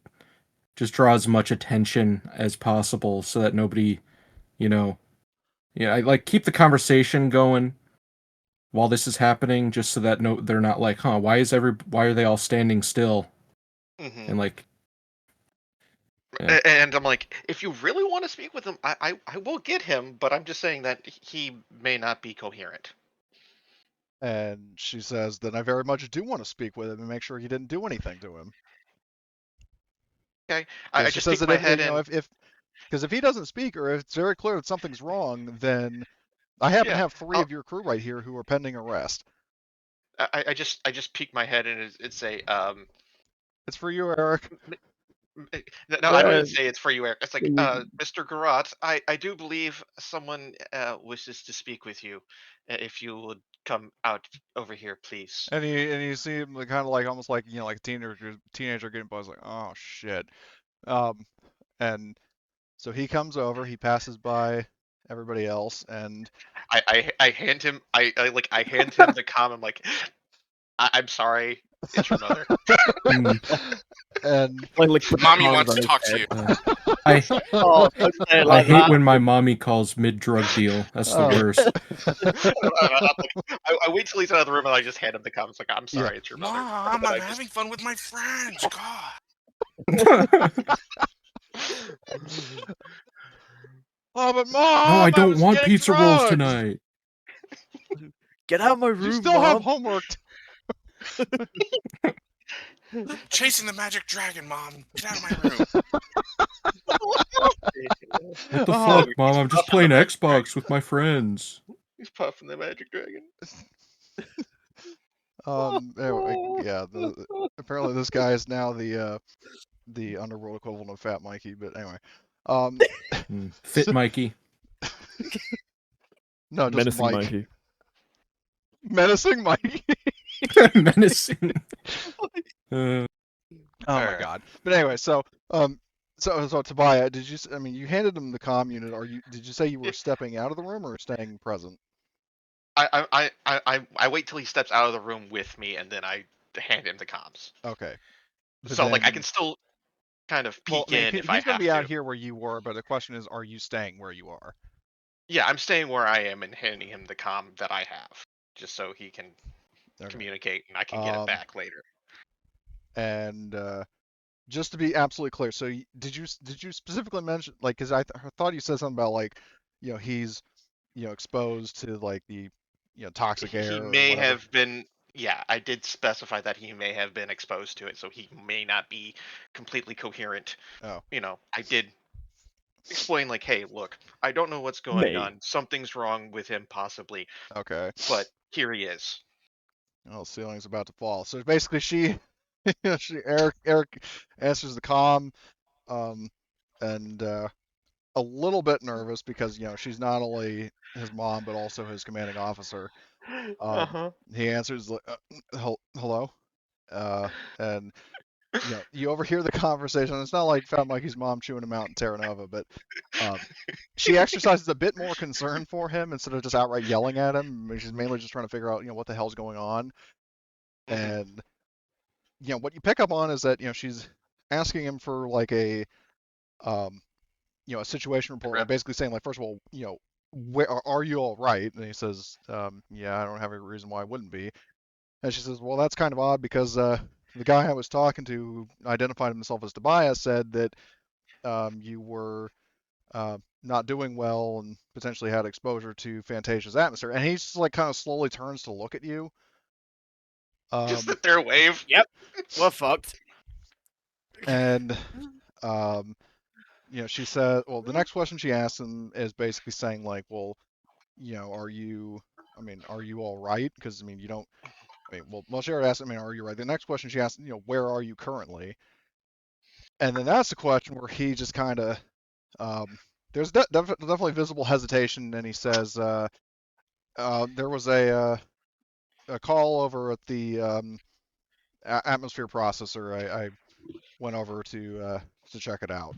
just draw as much attention as possible so that nobody, you know, I like keep the conversation going while this is happening just so that they're not like, "Huh, why are they all standing still?" Hmm. And like yeah. And I'm like, if you really want to speak with him, I will get him, but I'm just saying that he may not be coherent. and she says, then I very much do want to speak with him and make sure he didn't do anything to him. Okay, I Because she just says peek that my head in. if because if he doesn't speak or if it's very clear that something's wrong, then I happen to Yeah, have 3 of your crew right here who are pending arrest. I just peek my head in and say, It's for you, Eric. no, I don't even say it's for you, Eric. It's like, Yeah. Mr. Garrote, I do believe someone wishes to speak with you. If you would come out over here, please. And you see him kind of like almost like like a teenager getting buzzed like, oh shit. Um, and so he comes over, he passes by everybody else, and I hand him I hand him the comm. I'm like, I'm sorry, it's your mother. Mm, and Like put the Mommy palms wants on to his talk to head. you. I Oh, don't say it I like hate that. when my mommy calls mid drug deal. That's the oh worst. I wait till he's out of the room and I just hand him the comm. It's like, I'm yeah. sorry, it's your mother. Mom, But I'm I just having fun with my friends. God. Oh, but No, I mom, I don't was want getting pizza rolls drugs. tonight. Get out of my You room, still have Mom. homework. Chasing the magic dragon, Mom. Get out of my room. What the Oh, fuck, Mom? I'm just puffing the playing magic Xbox with my friends. He's puffing the magic dragon. anyway, yeah. Apparently this guy is now the underworld equivalent of Fat Mikey. But anyway, um, Fit Mikey. no, just Menacing Mike. Mikey. Menacing Mikey. Menacing. Oh my Alright. god. But anyway, so Tobiah, I mean, you handed him the comm unit. Did you say you were stepping out of the room or staying present? I wait till he steps out of the room with me and then I hand him the comms. Okay. But So like I then, can still kind of well, peek I mean, in if I he's going to have be out to. here where you were, but the question is, are you staying where you are? Yeah, I'm staying where I am and handing him the comm that I have, just so he can Okay. communicate and I can get it back later. And just to be absolutely clear, so did you specifically mention, like, because I thought you said something about like, he's exposed to like the toxic He air or may whatever. have been. Yeah, I did specify that he may have been exposed to it, so he may not be completely coherent. Oh, I did explain like, hey, look, I don't know what's going May. on. Something's wrong with him, possibly, okay. but here he is. Well, the ceiling's about to fall. So basically, Eric answers the comm, and a little bit nervous because she's not only his mom but also his commanding officer. Uh-huh. He answers like, hello, and you overhear the conversation. It's not like Fat Mikey's mom chewing him out in Terra Nova, but she exercises a bit more concern for him instead of just outright yelling at him. I mean, she's mainly just trying to figure out what the hell's going on. Mhm. And what you pick up on is that she's asking him for like um a situation report, like Rep. basically saying like, first of all, where are you all right? And he says, yeah, I don't have a reason why I wouldn't be. And she says, well, that's kind of odd because the guy I was talking to, who identified himself as Tobias, said that you were not doing well and potentially had exposure to Fantasia's atmosphere. And he just like kind of slowly turns to look at you. Just sit there, wave. Yep, we're fucked. And she said, well, the next question she asked him is basically saying like, well, are you all right? Because you don't. Well, she already asked. Are you right? The next question she asked, where are you currently? And then that's the question where he just kind of, there's definitely visible hesitation, and he says, there was a call over at the atmosphere processor. I went over to check it out.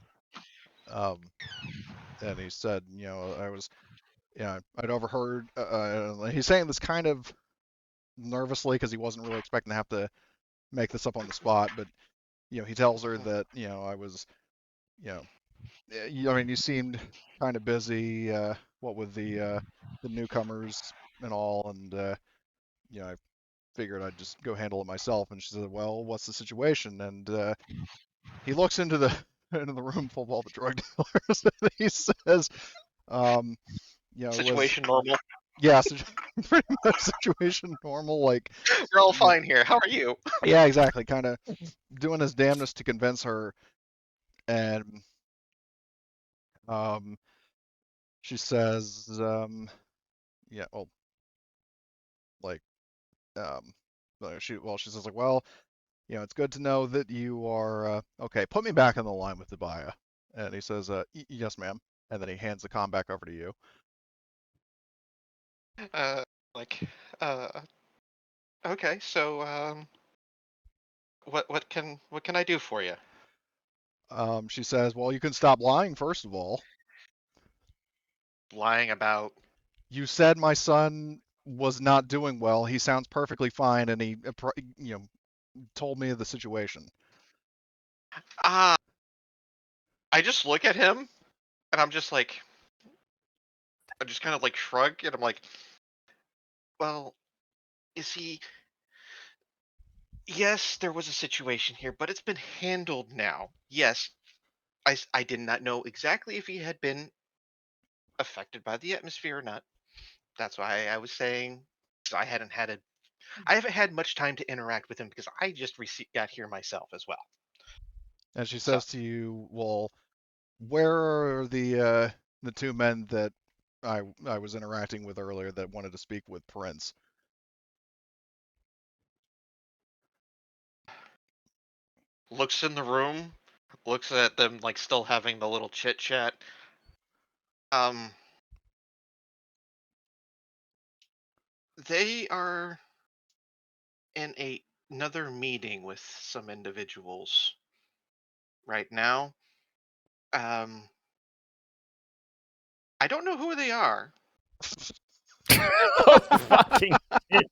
And he said, I was, I'd overheard. He's saying this kind of nervously because he wasn't really expecting to have to make this up on the spot, but he tells her that I was, you seemed kind of busy, what with the newcomers and all, and I figured I'd just go handle it myself. And she said, well, what's the situation? And he looks into the into the room full of all the drug dealers, and he says, Situation normal. Yeah, pretty much situation normal. Like, we're all fine here. How are you? Yeah, exactly. Kind of doing his damnedest to convince her, and she says, yeah, well, like, she says like, well, it's good to know that you are okay. Put me back on the line with Tobiah, and he says, yes, ma'am, and then he hands the comm back over to you. Okay, so what can I do for you? She says, well, you can stop lying first of all. Lying about? You said my son was not doing well. He sounds perfectly fine, and he told me of the situation. I just look at him, and I'm just like, I just kind of like shrug, and I'm like, well, is he? Yes, there was a situation here, but it's been handled now. Yes, I did not know exactly if he had been affected by the atmosphere or not. That's why I was saying I haven't had much time to interact with him because I just got here myself as well. And she says to you, well, where are the two men that I was interacting with earlier that wanted to speak with Prince? Looks in the room, looks at them like still having the little chit chat. They are in another meeting with some individuals right now. I don't know who they are. Oh, fucking shit.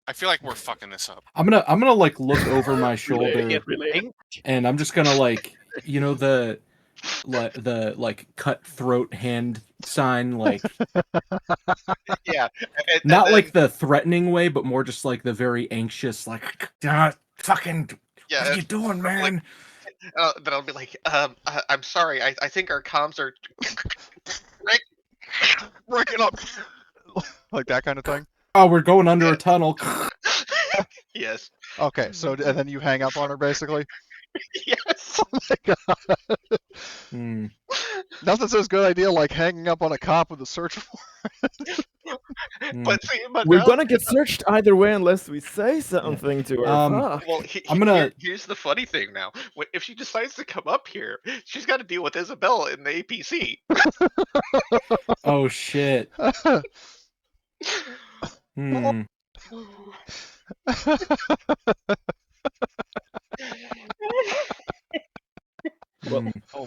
I feel like we're fucking this up. I'm gonna like look over my shoulder, Really? and I'm just gonna like, the like cutthroat hand sign, like Yeah, not like the threatening way, but more just like the very anxious, like, fucking, yeah, what are you doing, man? then I'll be like, I'm sorry. I think our comms are breaking up, like that kind of thing. Oh, we're going under a tunnel. Yes. Okay, so and then you hang up on her basically. Yes. Oh my god. Nothing says good idea like hanging up on a cop with a search warrant. But we're now, gonna get searched either way unless we say something to her. Well, I'm gonna. Here's the funny thing now. If she decides to come up here, she's got to deal with Isabella in the APC. Oh shit. Well,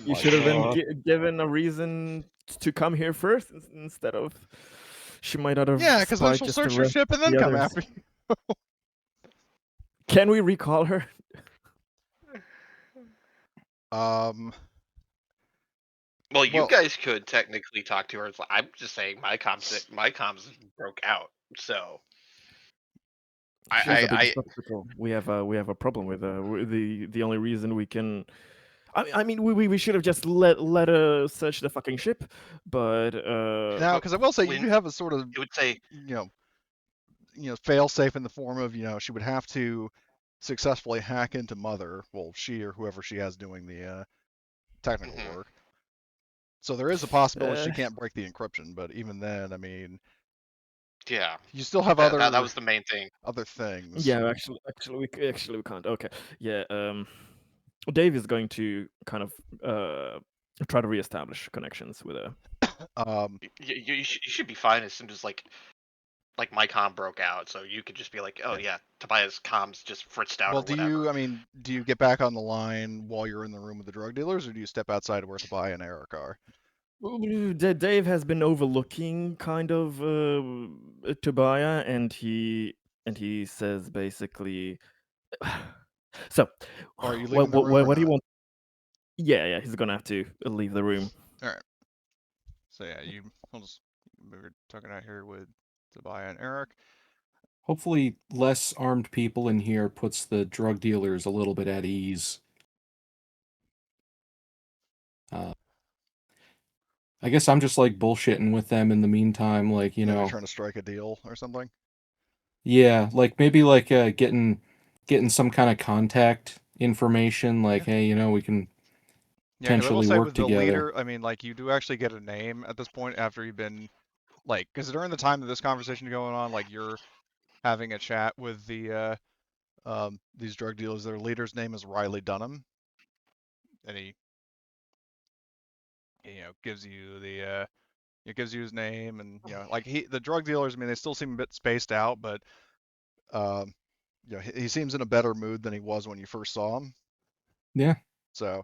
you should have been given a reason to come here first instead of she might not have. Yeah, because then she'll search your ship and then come after you. Can we recall her? Well, you guys could technically talk to her. I'm just saying my comms broke out. So She's a big I obstacle. We have a problem with her. The only reason we can. I mean, we should have just let her search the fucking ship, but Now, but because I will say you Flint, do have a sort of it would say, fail safe in the form of she would have to successfully hack into Mother, well, she or whoever she has doing the technical mhm, work. So there is a possibility uh, she can't break the encryption, but even then, I mean, yeah, you still have that other was the main thing. things. yeah, actually we can't. Okay, yeah. Dave is going to kind of try to reestablish connections with her. Um, You should be fine as soon as like my comm broke out, so you could just be like, oh yeah. yeah, Tobias comms just fritzed out Well, or whatever. do you get back on the line while you're in the room with the drug dealers, or do you step outside where Tobias and Eric are? Dave has been overlooking kind of Tobiah, and he says basically. So, Or are you leaving the room or what do you not? want? Yeah, he's gonna have to leave the room. All right. So yeah, we'll just we're talking out here with Tobias and Eric. Hopefully, less armed people in here puts the drug dealers a little bit at ease. I guess I'm just like bullshitting with them in the meantime, like, Maybe trying to strike a deal or something. yeah, like maybe like getting some kind of contact information, like, Yeah. hey, we can Yeah, because I will potentially say work with the together. leader, I mean, like you do actually get a name at this point after you've been because during the time that this conversation is going on, like you're having a chat with these drug dealers. Their leader's name is Riley Dunham, and he gives you it gives you his name, and like the drug dealers. I mean, they still seem a bit spaced out, but um, he seems in a better mood than he was when you first saw him. Yeah. So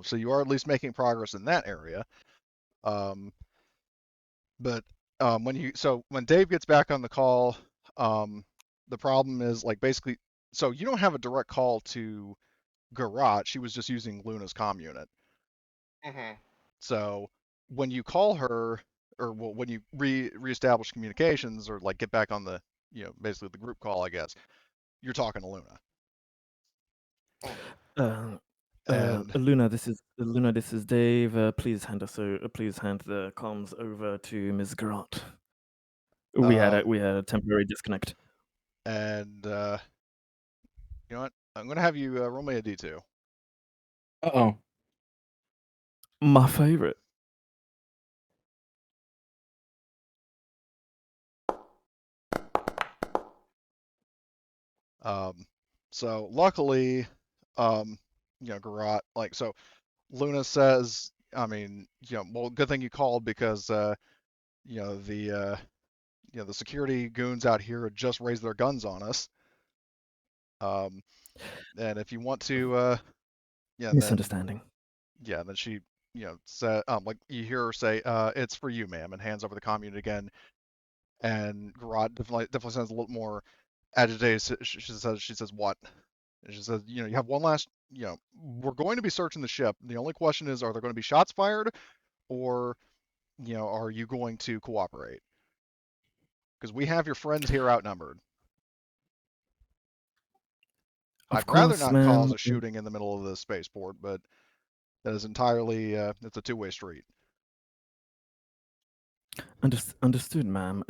so you are at least making progress in that area. Um, but when Dave gets back on the call, the problem is like basically, so you don't have a direct call to Garrote. She was just using Luna's comm unit. Hmm. So when you call her, or well, when you reestablish communications, or like get back on the, basically the group call, I guess, you're talking to Luna. Uh, And Luna, this is Dave. Please hand the comms over to Ms. Garrote. um, We had a temporary disconnect. and you know what? I'm gonna have you roll me a d2. Uh-oh. My favorite. Um, so luckily, Garrote, like, so Luna says, I mean, well, good thing you called because, the, the security goons out here had just raised their guns on us. Um, and if you want to, yeah, Misunderstanding. then she, said, like you hear her say, it's for you, ma'am, and hands over the comm unit again. And Garrote definitely sounds a little more agitated. She says, what? And she says, you have one last, we're going to be searching the ship. The only question is, are there going to be shots fired, or, are you going to cooperate? Because we have your friends here outnumbered. Of I'd rather course, not cause ma'am. a shooting in the middle of the spaceport, but that is entirely, it's a two-way street. Understood, ma'am.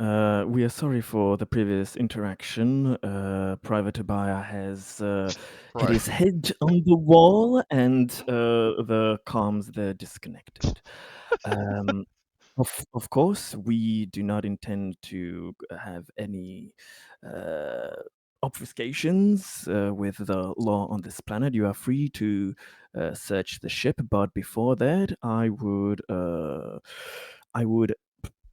We are sorry for the previous interaction. Private Tobiah has had his head on the wall, and the comms they're disconnected. Um, of course, we do not intend to have any obfuscations with the law on this planet. You are free to search the ship, but before that, I would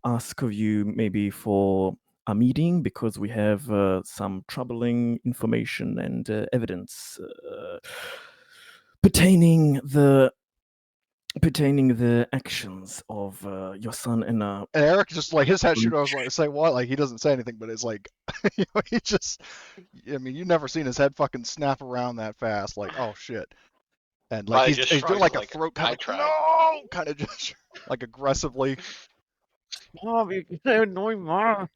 ask of you maybe for a meeting because we have some troubling information and evidence pertaining the actions of your son and And Eric just like his head shooter. I was like, say what? Like he doesn't say anything, but it's like, he just. I mean, you've never seen his head fucking snap around that fast. Like, oh shit. And like I he's just doing shrugs like a like throat kind I of tried. no kind of gesture, like aggressively. Mom, you're gonna annoy Mom.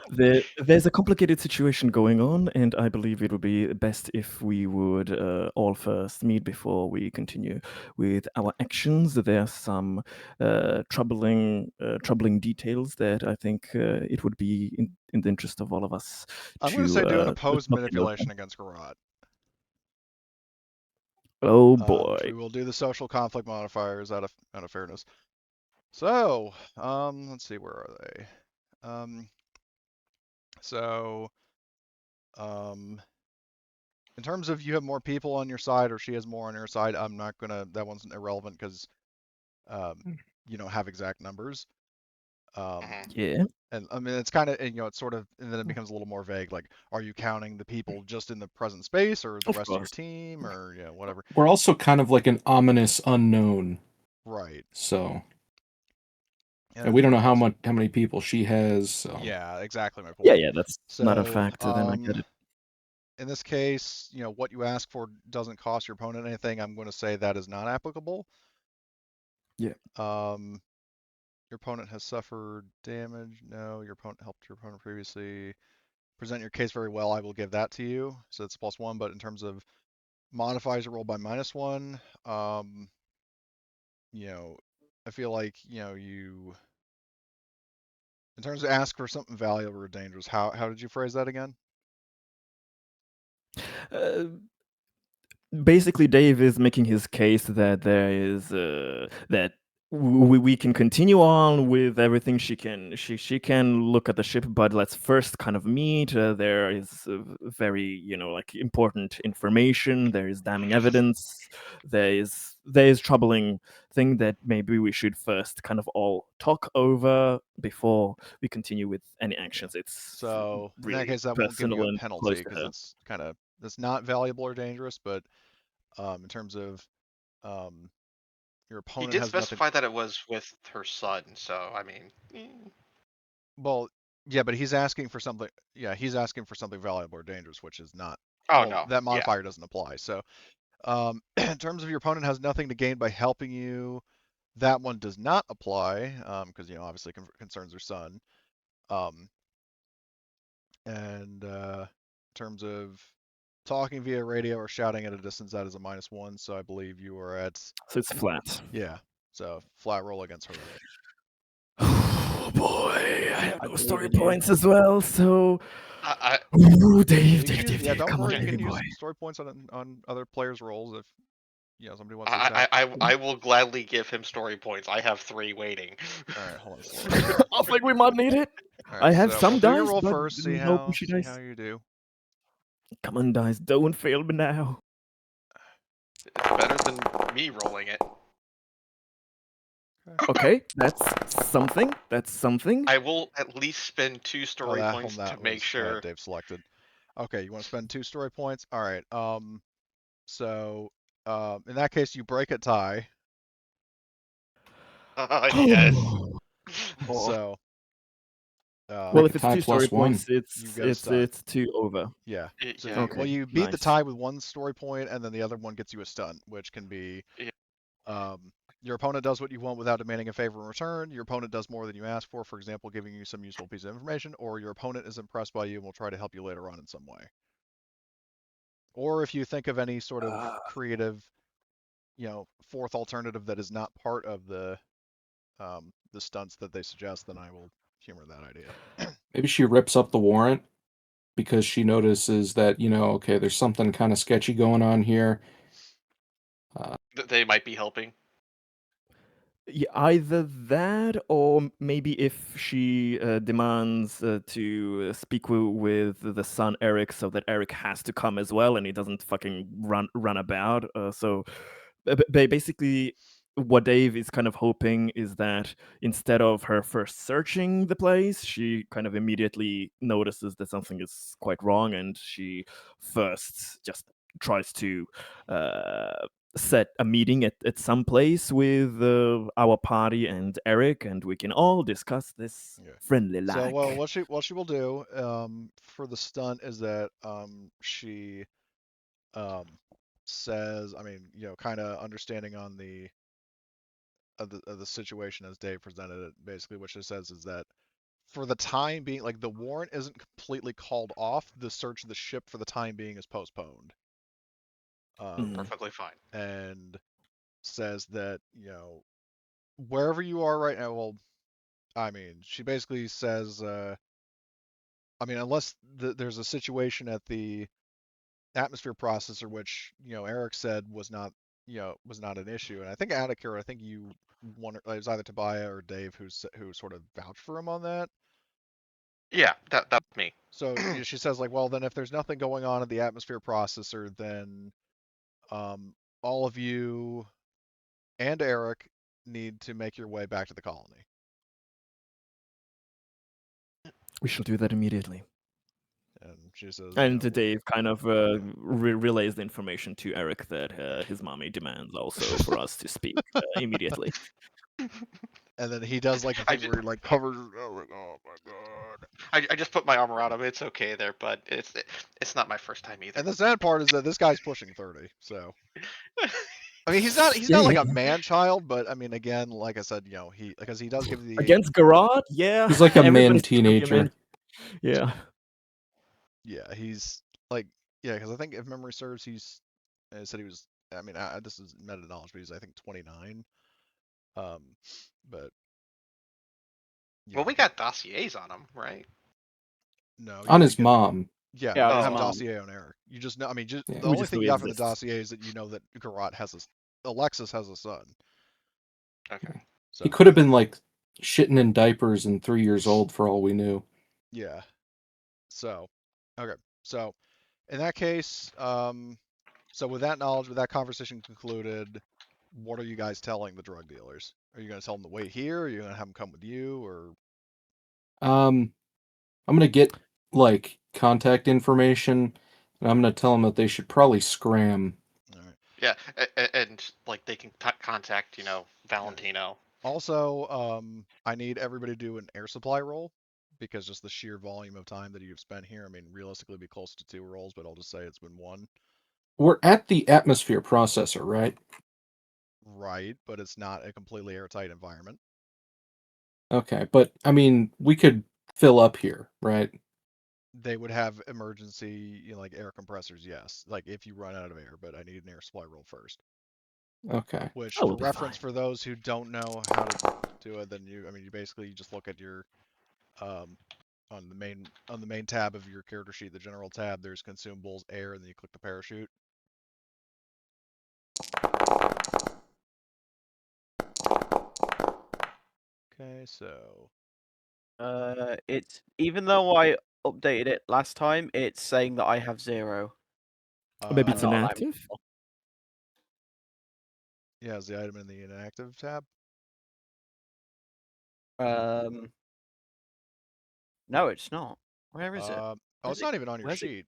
There's a complicated situation going on, and I believe it would be best if we would all first meet before we continue with our actions. There's some troubling details that I think it would be in the interest of all of us I'm going to to say do an look opposed into. manipulation against Garrote. Oh Which boy. we will do the social conflict modifiers out of fairness. So, let's see, where are they? So, in terms of you have more people on your side or she has more on her side, I'm not gonna. That one's irrelevant because you don't have exact numbers. Yeah. And I mean, it's kind of, it's sort of, and then it becomes a little more vague. Like, are you counting the people just in the present space, or the Of rest of your course. team, or whatever? We're also kind of like an ominous unknown. Right. So, and we don't know And how many people she has. So. yeah, exactly my Yeah, point. yeah, that's not a So, factor. Then I get it. in this case, what you ask for doesn't cost your opponent anything. I'm going to say that is not applicable. Yeah. Your opponent has suffered damage. No, your opponent helped your opponent previously. Present your case very well. I will give that to you. So it's +1. But in terms of modifiers, you roll by -1. I feel like you. In terms of ask for something valuable or dangerous, how did you phrase that again? Uh, Basically, Dave is making his case that there is that we can continue on with everything. She can look at the ship, but let's first kind of meet. There is very like important information. There is damning evidence. There is troubling thing that maybe we should first kind of all talk over before we continue with any actions. It's So in that really case, that won't give you personal a and penalty close to because her. it's not valuable or dangerous, but in terms of your He opponent did has nothing. specify that it was with her son, so I mean. Well, yeah, but he's asking for something. Yeah, he's asking for something valuable or dangerous, which is not. Oh Well, no. that Yeah. modifier doesn't apply. So, in terms of your opponent has nothing to gain by helping you, that one does not apply because obviously concerns their son. Um, and in terms of talking via radio or shouting at a distance, that is a -1. So I believe you are at So it's flat. yeah. So flat roll against her. Oh boy, I have I no believe story in you. points as well. So, I ooh, I Dave, believe Dave, you. Dave, Yeah, Dave, don't come on, worry. You baby can use boy. story points on other players' rolls if somebody wants to I, attack. I I I will gladly give him story points. I have 3 waiting. All right, hold on just a little bit. I think we might need it. All I right, have so we'll some do your dice, roll but first. See no how pushy see how dice. you do. Come on, dice, don't fail me now. It's better than me rolling it. Okay, that's something. That's something. I will at least spend 2 Oh, story that hold points on, to that make was I had sure. Dave selected. Okay, you want to spend 2 story points? All right. So in that case, you break a tie. Yes. Oh. So Well, Break a if it's tie 2 story +1. points, you it's get a it's stun. it's 2 over. Yeah. So Yeah. well, Okay, you beat the nice. tie with 1 story point, and then the other one gets you a stun, which can be Yeah. your opponent does what you want without demanding a favor in return. Your opponent does more than you ask for example, giving you some useful piece of information, or your opponent is impressed by you and will try to help you later on in some way. Or if you think of any sort of creative, fourth alternative that is not part of the stunts that they suggest, then I will humor that idea. Maybe she rips up the warrant because she notices that, okay, there's something kind of sketchy going on here. They might be helping. Yeah, either that, or maybe if she demands to speak with the son Eric, so that Eric has to come as well, and he doesn't fucking run about. So basically, what Dave is kind of hoping is that instead of her first searching the place, she kind of immediately notices that something is quite wrong, and she first just tries to set a meeting at some place with our party and Eric, and we can all discuss this Yeah. friendly So, well, like. what she will do for the stunt is that she um, says, I mean, kind of understanding on the the situation as Dave presented it. Basically, what she says is that for the time being, like the warrant isn't completely called off. The search of the ship for the time being is postponed. Perfectly fine. And says that wherever you are right now. Well, I mean, she basically says, I mean, unless there's a situation at the atmosphere processor, which Eric said was not an issue, and I think Attica, I think you it was either Tobiah or Dave who sort of vouched for him on that. Yeah, that's me. So she says like, well, then if there's nothing going on at the atmosphere processor, then all of you and Eric need to make your way back to the colony. We shall do that immediately. And she says, And Dave kind of relays the information to Eric that his mommy demands also for us to speak immediately. And then he does like a thing where he like covers. Oh my god! I just put my arm around him. It's okay there, but it's not my first time either. And the sad part is that this guy's pushing 30, so. I mean, he's not like a man child, but I mean, again, like I said, because he does give the against Garrote, yeah, he's like a man teenager. Yeah. Yeah, he's like, yeah, because I think if memory serves, I said he was. I mean, this is meta knowledge, but he's I think 29. But. Well, we got dossiers on him, right? No. On his mom. Yeah, Yeah, you his have a mom. dossier on Eric. You just know. I mean, the We only just thing know you he got from the exists. dossier is that you know that Garrote has Alexis has a son. Okay. So He could have been like shitting in diapers and 3 years old for all we knew. yeah. So, okay. So, in that case, so with that knowledge, with that conversation concluded, what are you guys telling the drug dealers? Are you going to tell them to wait here? Or are you going to have them come with you? Or I'm gonna get like contact information, and I'm gonna tell them that they should probably scram. all right. Yeah, and like they can contact Valentino. Also, I need everybody to do an air supply roll because just the sheer volume of time that you've spent here. I mean, realistically, it'd be close to 2 rolls, but I'll just say it's been 1. We're at the atmosphere processor, right? Right, but it's not a completely airtight environment. Okay, but I mean, we could fill up here, right? They would have emergency, like air compressors, yes. Like if you run out of air, but I need an air supply roll first. Okay. Which, Oh, for we'll be reference, fine. for those who don't know how to do it, then you basically just look at your, on the main tab of your character sheet, the general tab. There's consumables, air, and then you click the parachute. Okay, so It's even though I updated it last time, it's saying that I have 0. Maybe uh, it's not allowed. inactive. yeah, is the item in the inactive tab? No, it's not. Where is it? Oh, it's not even on your Where's it? sheet.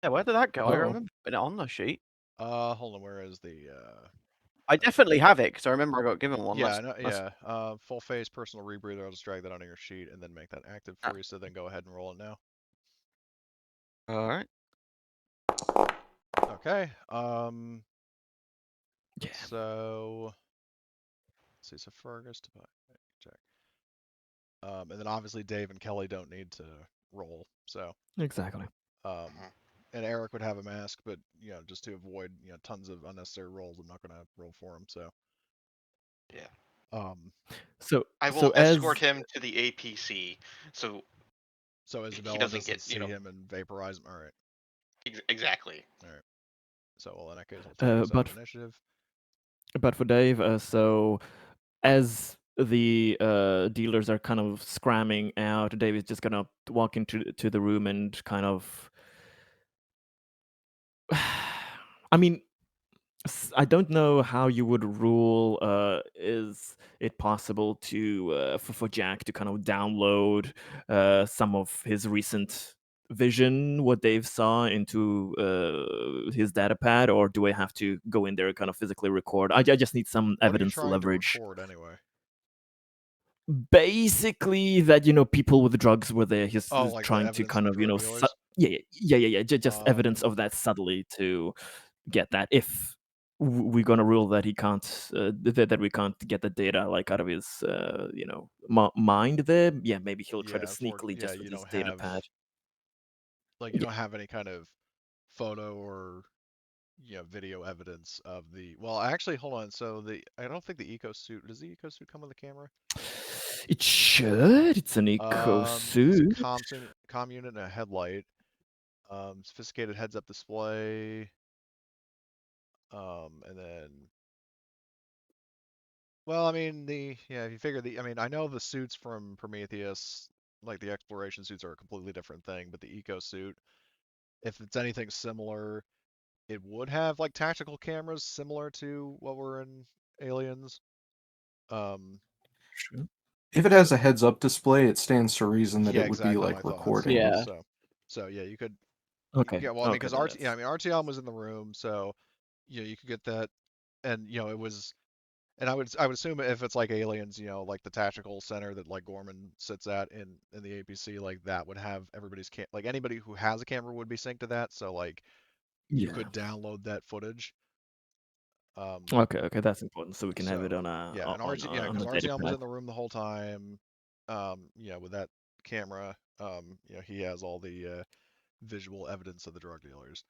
Yeah, where did that go? I Uh-oh. remember putting it on the sheet. Hold on, where is the I definitely have it because I remember I got given one. yeah, full face personal rebreather. I'll just drag that onto your sheet and then make that active for you. So then go ahead and roll it now. All right. Okay. Yeah. So let's see. So Fergus to check. And then obviously Dave and Kelly don't need to roll. So Exactly. and Eric would have a mask, but just to avoid tons of unnecessary rolls, I'm not gonna roll for him. So Yeah. So I will as escort him to the APC, so Isabella doesn't doesn't get, see him and vaporize him. All right. exactly. All right. So well, in that case, I'll take this out of initiative. but for Dave, so as the dealers are kind of scramming out, Dave is just gonna walk into the room and kind of. I mean, I don't know how you would rule. Is it possible to for Jack to kind of download some of his recent vision, what Dave saw, into his data pad, or do I have to go in there and kind of physically record? I just need some What are you evidence trying leverage. to record anyway? Basically, that people with the drugs were there. He's Oh, like the trying to evidence kind of of the drug dealers? yeah. Just evidence of that subtly to get that if we're gonna rule that he can't that we can't get the data like out of his mind there. Yeah, maybe he'll try to sneakily just with you his don't data have pad. you don't have any kind of photo or video evidence of the. Well, actually, hold on. So I don't think the eco suit does the eco suit come with a camera? It should. It's an eco It's a suit. comm unit and a headlight. Sophisticated heads-up display. And then, well, I mean if you figure I mean, I know the suits from Prometheus, like the exploration suits, are a completely different thing, but the eco suit, if it's anything similar, it would have like tactical cameras similar to what were in Aliens. Um, Sure. If it has a heads-up display, it stands to reason that yeah, it would be exactly my like thoughts. recording. Yeah. So yeah, you could. Okay. Yeah, well, I mean, Okay, because then I that's mean, RTOM was in the room, so you could get that, and it was. And I would assume if it's like Aliens, like the tactical center that like Gorman sits at in the APC, like that would have everybody's like anybody who has a camera would be synced to that, so like you yeah. could download that footage. Um, Okay, that's important. So we can have it so on a yeah, and on because the data RTM was pad. in the room the whole time, with that camera, he has all the visual evidence of the drug dealers.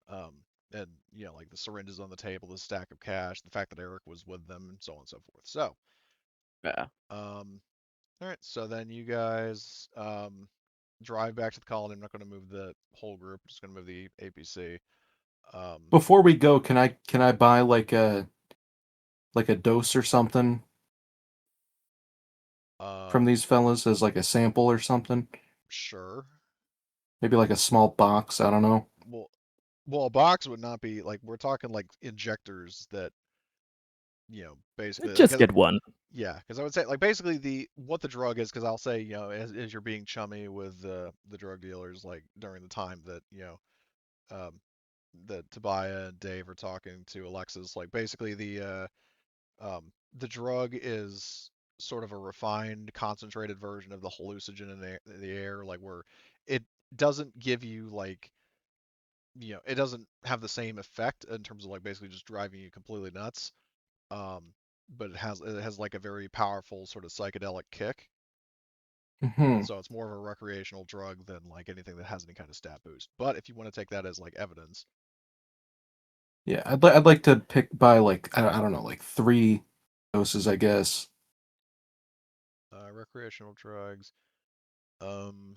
Um, and like the syringes on the table, the stack of cash, the fact that Eric was with them, and so on and so forth. So, Yeah. all right, so then you guys drive back to the colony. I'm not going to move the whole group. I'm just going to move the APC. Um, Before we go, can I buy like a dose or something from um, these fellas as like a sample or something? sure. Maybe like a small box. I don't know. Well, a box would not be like we're talking like injectors that basically like Just get one. yeah, because I would say like basically the what the drug is because I'll say as you're being chummy with the drug dealers like during the time that um, that Tobiah and Dave are talking to Alexis, like basically the drug is sort of a refined, concentrated version of the hallucinogen in the air, like where it doesn't give you like it doesn't have the same effect in terms of like basically just driving you completely nuts. Um, but it has like a very powerful sort of psychedelic kick. Hmm. So it's more of a recreational drug than like anything that has any kind of stat boost. But if you want to take that as like evidence, Yeah, I'd like to buy like I don't know, like 3 doses, I guess. recreational drugs. Um,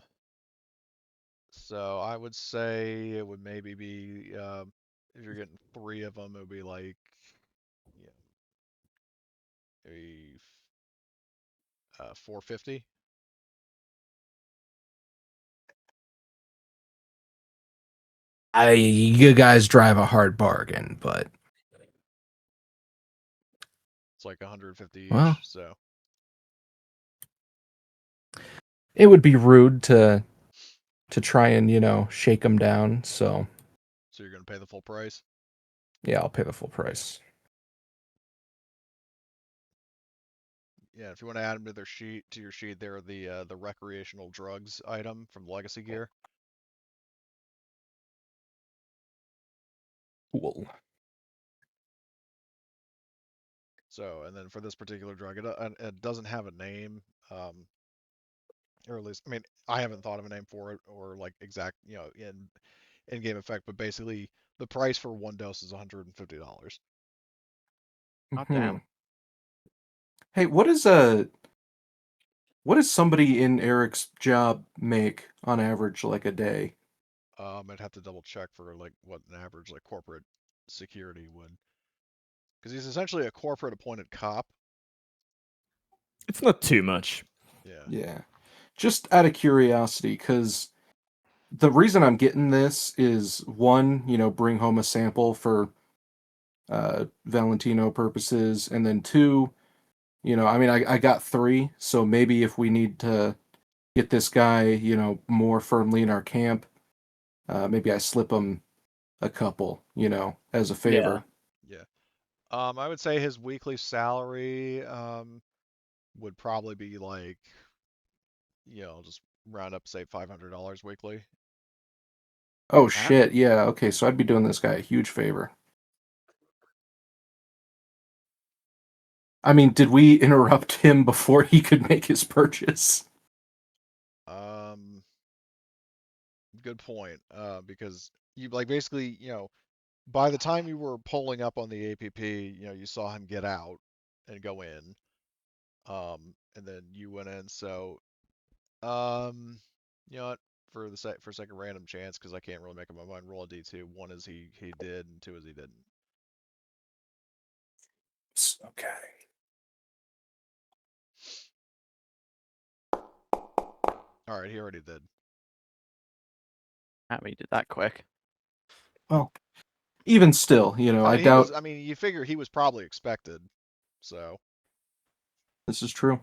so I would say it would maybe be if you're getting three of them, it would be like yeah, maybe 450. You guys drive a hard bargain, but It's like 150 well, each. So it would be rude to try and shake them down. So you're gonna pay the full price. yeah, I'll pay the full price. Yeah, if you want to add them to your sheet, they're the recreational drugs item from Legacy Gear. Cool. So, and then for this particular drug, it doesn't have a name, or at least, I mean, I haven't thought of a name for it or like exact, in game effect, but basically the price for one dose is $150. Oh Hmm. damn. Hey, what does somebody in Eric's job make on average like a day? I'd have to double check for like what an average like corporate security would, because he's essentially a corporate appointed cop. It's not too much. Yeah. Yeah. Just out of curiosity, because the reason I'm getting this is one, bring home a sample for Valentino purposes, and then two, I mean, I got 3, so maybe if we need to get this guy, more firmly in our camp, maybe I slip him a couple, as a Yeah. favor. Yeah. I would say his weekly salary would probably be like, just round up, say $500 weekly. Oh Huh? shit, yeah, okay, so I'd be doing this guy a huge favor. I mean, did we interrupt him before he could make his purchase? Good point. Because you like basically, by the time you were pulling up on the APP, you saw him get out and go in. And then you went in. So, you know what? For a second random chance, because I can't really make up my mind. Roll a d2. One is he did, and two is he didn't. Okay. All right, he already did. How he did that quick? Well, even still, I He doubt was. I mean, you figure he was probably expected. So, this is true.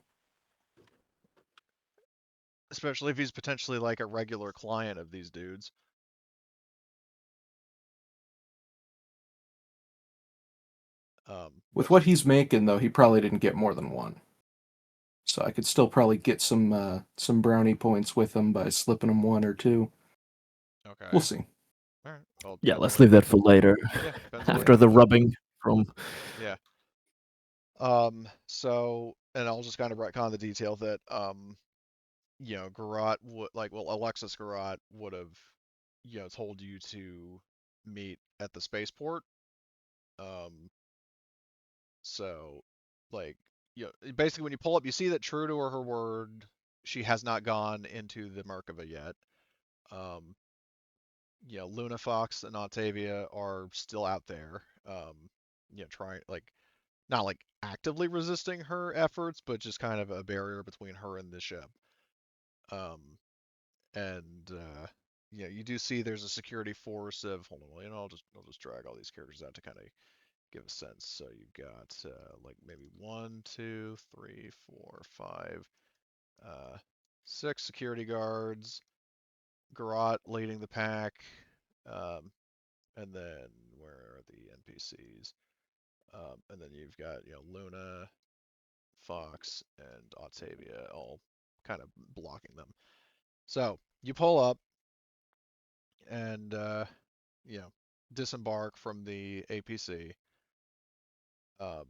especially if he's potentially like a regular client of these dudes. With what he's making, though, he probably didn't get more than one. So I could still probably get some brownie points with him by slipping him one or two. Okay. We'll see. All right. Well, Yeah, let's leave that for later. Yeah, depends on what After you the wanna do. rubbing from. Yeah. So, and I'll just kind of retcon the detail that, Garrote would Alexis Garrote would have, told you to meet at the spaceport. Um, so, like, basically when you pull up, you see that true to her word, she has not gone into the Merkava yet. Um, Luna Fox and Octavia are still out there. Trying not like actively resisting her efforts, but just kind of a barrier between her and the ship. Um, and you do see there's a security force of hold on, I'll just drag all these characters out to kind of give a sense. So you've got like maybe 1, 2, 3, 4, 5, 6 security guards, Garrote leading the pack, um, and then where are the NPCs? And then you've got Luna, Fox, and Octavia all kind of blocking them. So you pull up and disembark from the APC. Um,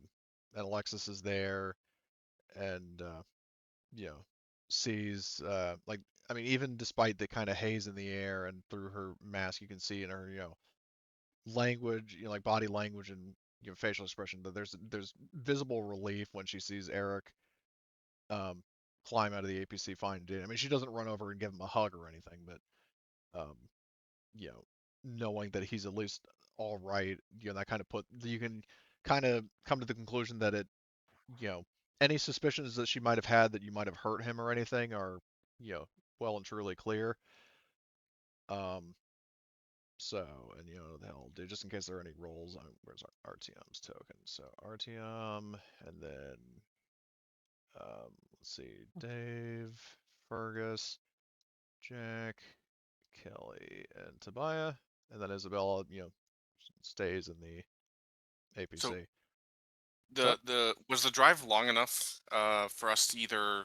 and Alexis is there and sees I mean even despite the kind of haze in the air and through her mask you can see in her language, like body language and facial expression that there's visible relief when she sees Eric um, climb out of the APC fine dude. I mean, she doesn't run over and give him a hug or anything, but you know, knowing that he's at least all right, that kind of you can kind of come to the conclusion that you know, any suspicions that she might have had that you might have hurt him or anything are, well and truly clear. Um, so, and they'll do just in case there are any rolls. Where's our RTM's token? So RTM, and then let's see, Dave, Fergus, Jack, Kelly, and Tobiah, and then Isabella, stays in the APC. So the was the drive long enough for us to either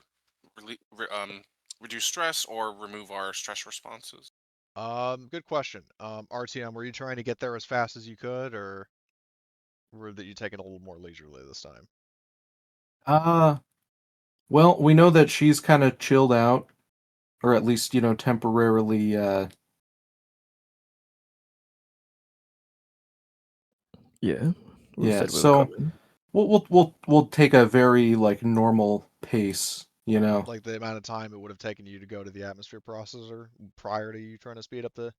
reduce stress or remove our stress responses? Good question. RTM, were you trying to get there as fast as you could, or were that you taking a little more leisurely this time? Well, we know that she's kind of chilled out, or at least, temporarily, Yeah. We yeah, said we'll so come in. we'll take a very, like, normal pace, Like the amount of time it would have taken you to go to the atmosphere processor prior to you trying to speed up the.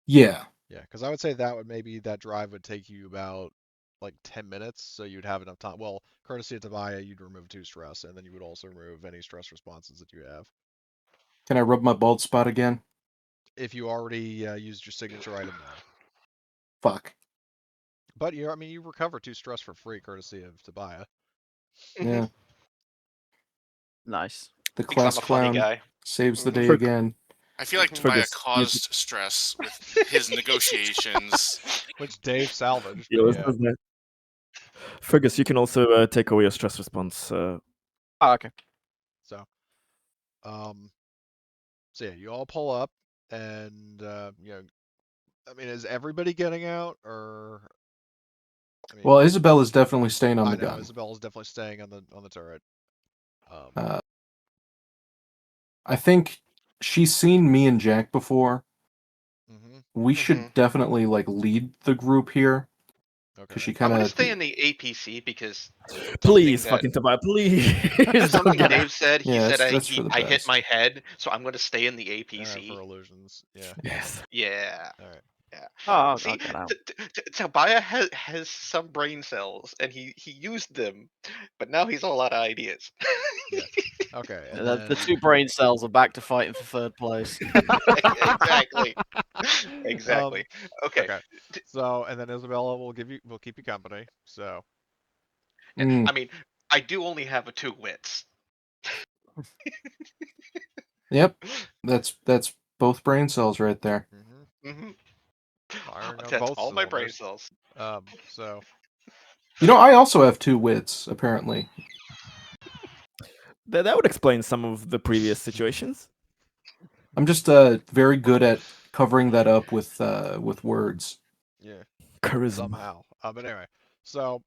Yeah. Yeah, because I would say that drive would take you about like 10 minutes, so you'd have enough time. Well, courtesy of Tobiah, you'd remove 2 stress, and then you would also remove any stress responses that you have. Can I rub my bald spot again? If you already used your signature item, no. Fuck. But you recover 2 stress for free, courtesy of Tobiah. Yeah. Nice. The Because class I'm a funny clown guy. saves the Mhm. day For- again. I feel like Mhm. Tobiah Fergus, caused stress with his negotiations. Which Dave salvaged, yeah, but let's yeah. do that. Fergus, you can also take away your stress response. Oh, okay. So, um, so yeah, you all pull up, and I mean, is everybody getting out, or I mean, Well, Isabel is definitely staying on I the know gun. Isabel is definitely staying on the turret. I think she's seen me and Jack before. Mm-hmm. We should definitely like lead the group here because Okay. she I'm kind gonna of. stay in the APC because Please, that fucking Tobias, please don't something get Dave said. He Yeah, said that's for the I hit best. my head, so I'm gonna stay in the All right, APC. for illusions. Yeah. Yes. Yeah. All right. Yeah. Oh, See, I'll get out. Tabaya has some brain cells, and he used them, but now he's all out of ideas. Yeah. Okay. And The then 2 brain cells are back to fighting for 3rd place. Exactly. Exactly. Okay. Okay. So and then Isabella will keep you company. So And Mm, I mean, I do only have a 2 wits. yep, that's both brain cells right there. mm-hmm. Firing on That's both all my brain cylinders. cells. So You know, I also have 2 wits apparently. That would explain some of the previous situations. I'm just very good at covering that up with words. yeah, Charisma. somehow. But anyway, so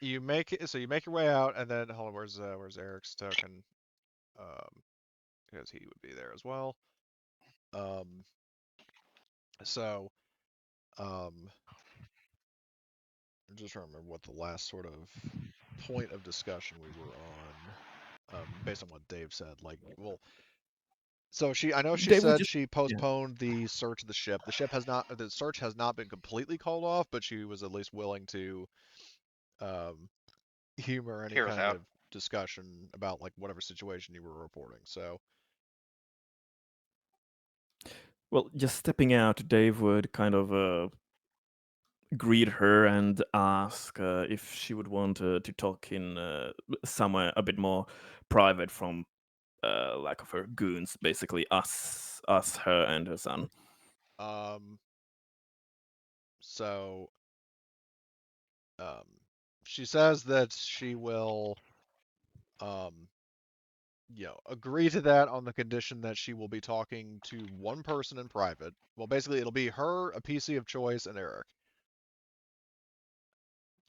you make your way out, and then hold on, where's Eric's token? Because he would be there as well. Um, so I'm just trying to remember what the last sort of point of discussion we were on, based on what Dave said. Like, well, so I know she They would said just she postponed the search of the ship. The search has not been completely called off, but she was at least willing to um, humor any Hear us kind out. of discussion about like whatever situation you were reporting. So, Well, just stepping out, Dave would kind of greet her and ask if she would want to talk in somewhere a bit more private from lack of her goons, basically us, her, and her son. um, so um, she says that she will um, agree to that on the condition that she will be talking to one person in private. Well, basically, it'll be her, a PC of choice, and Eric.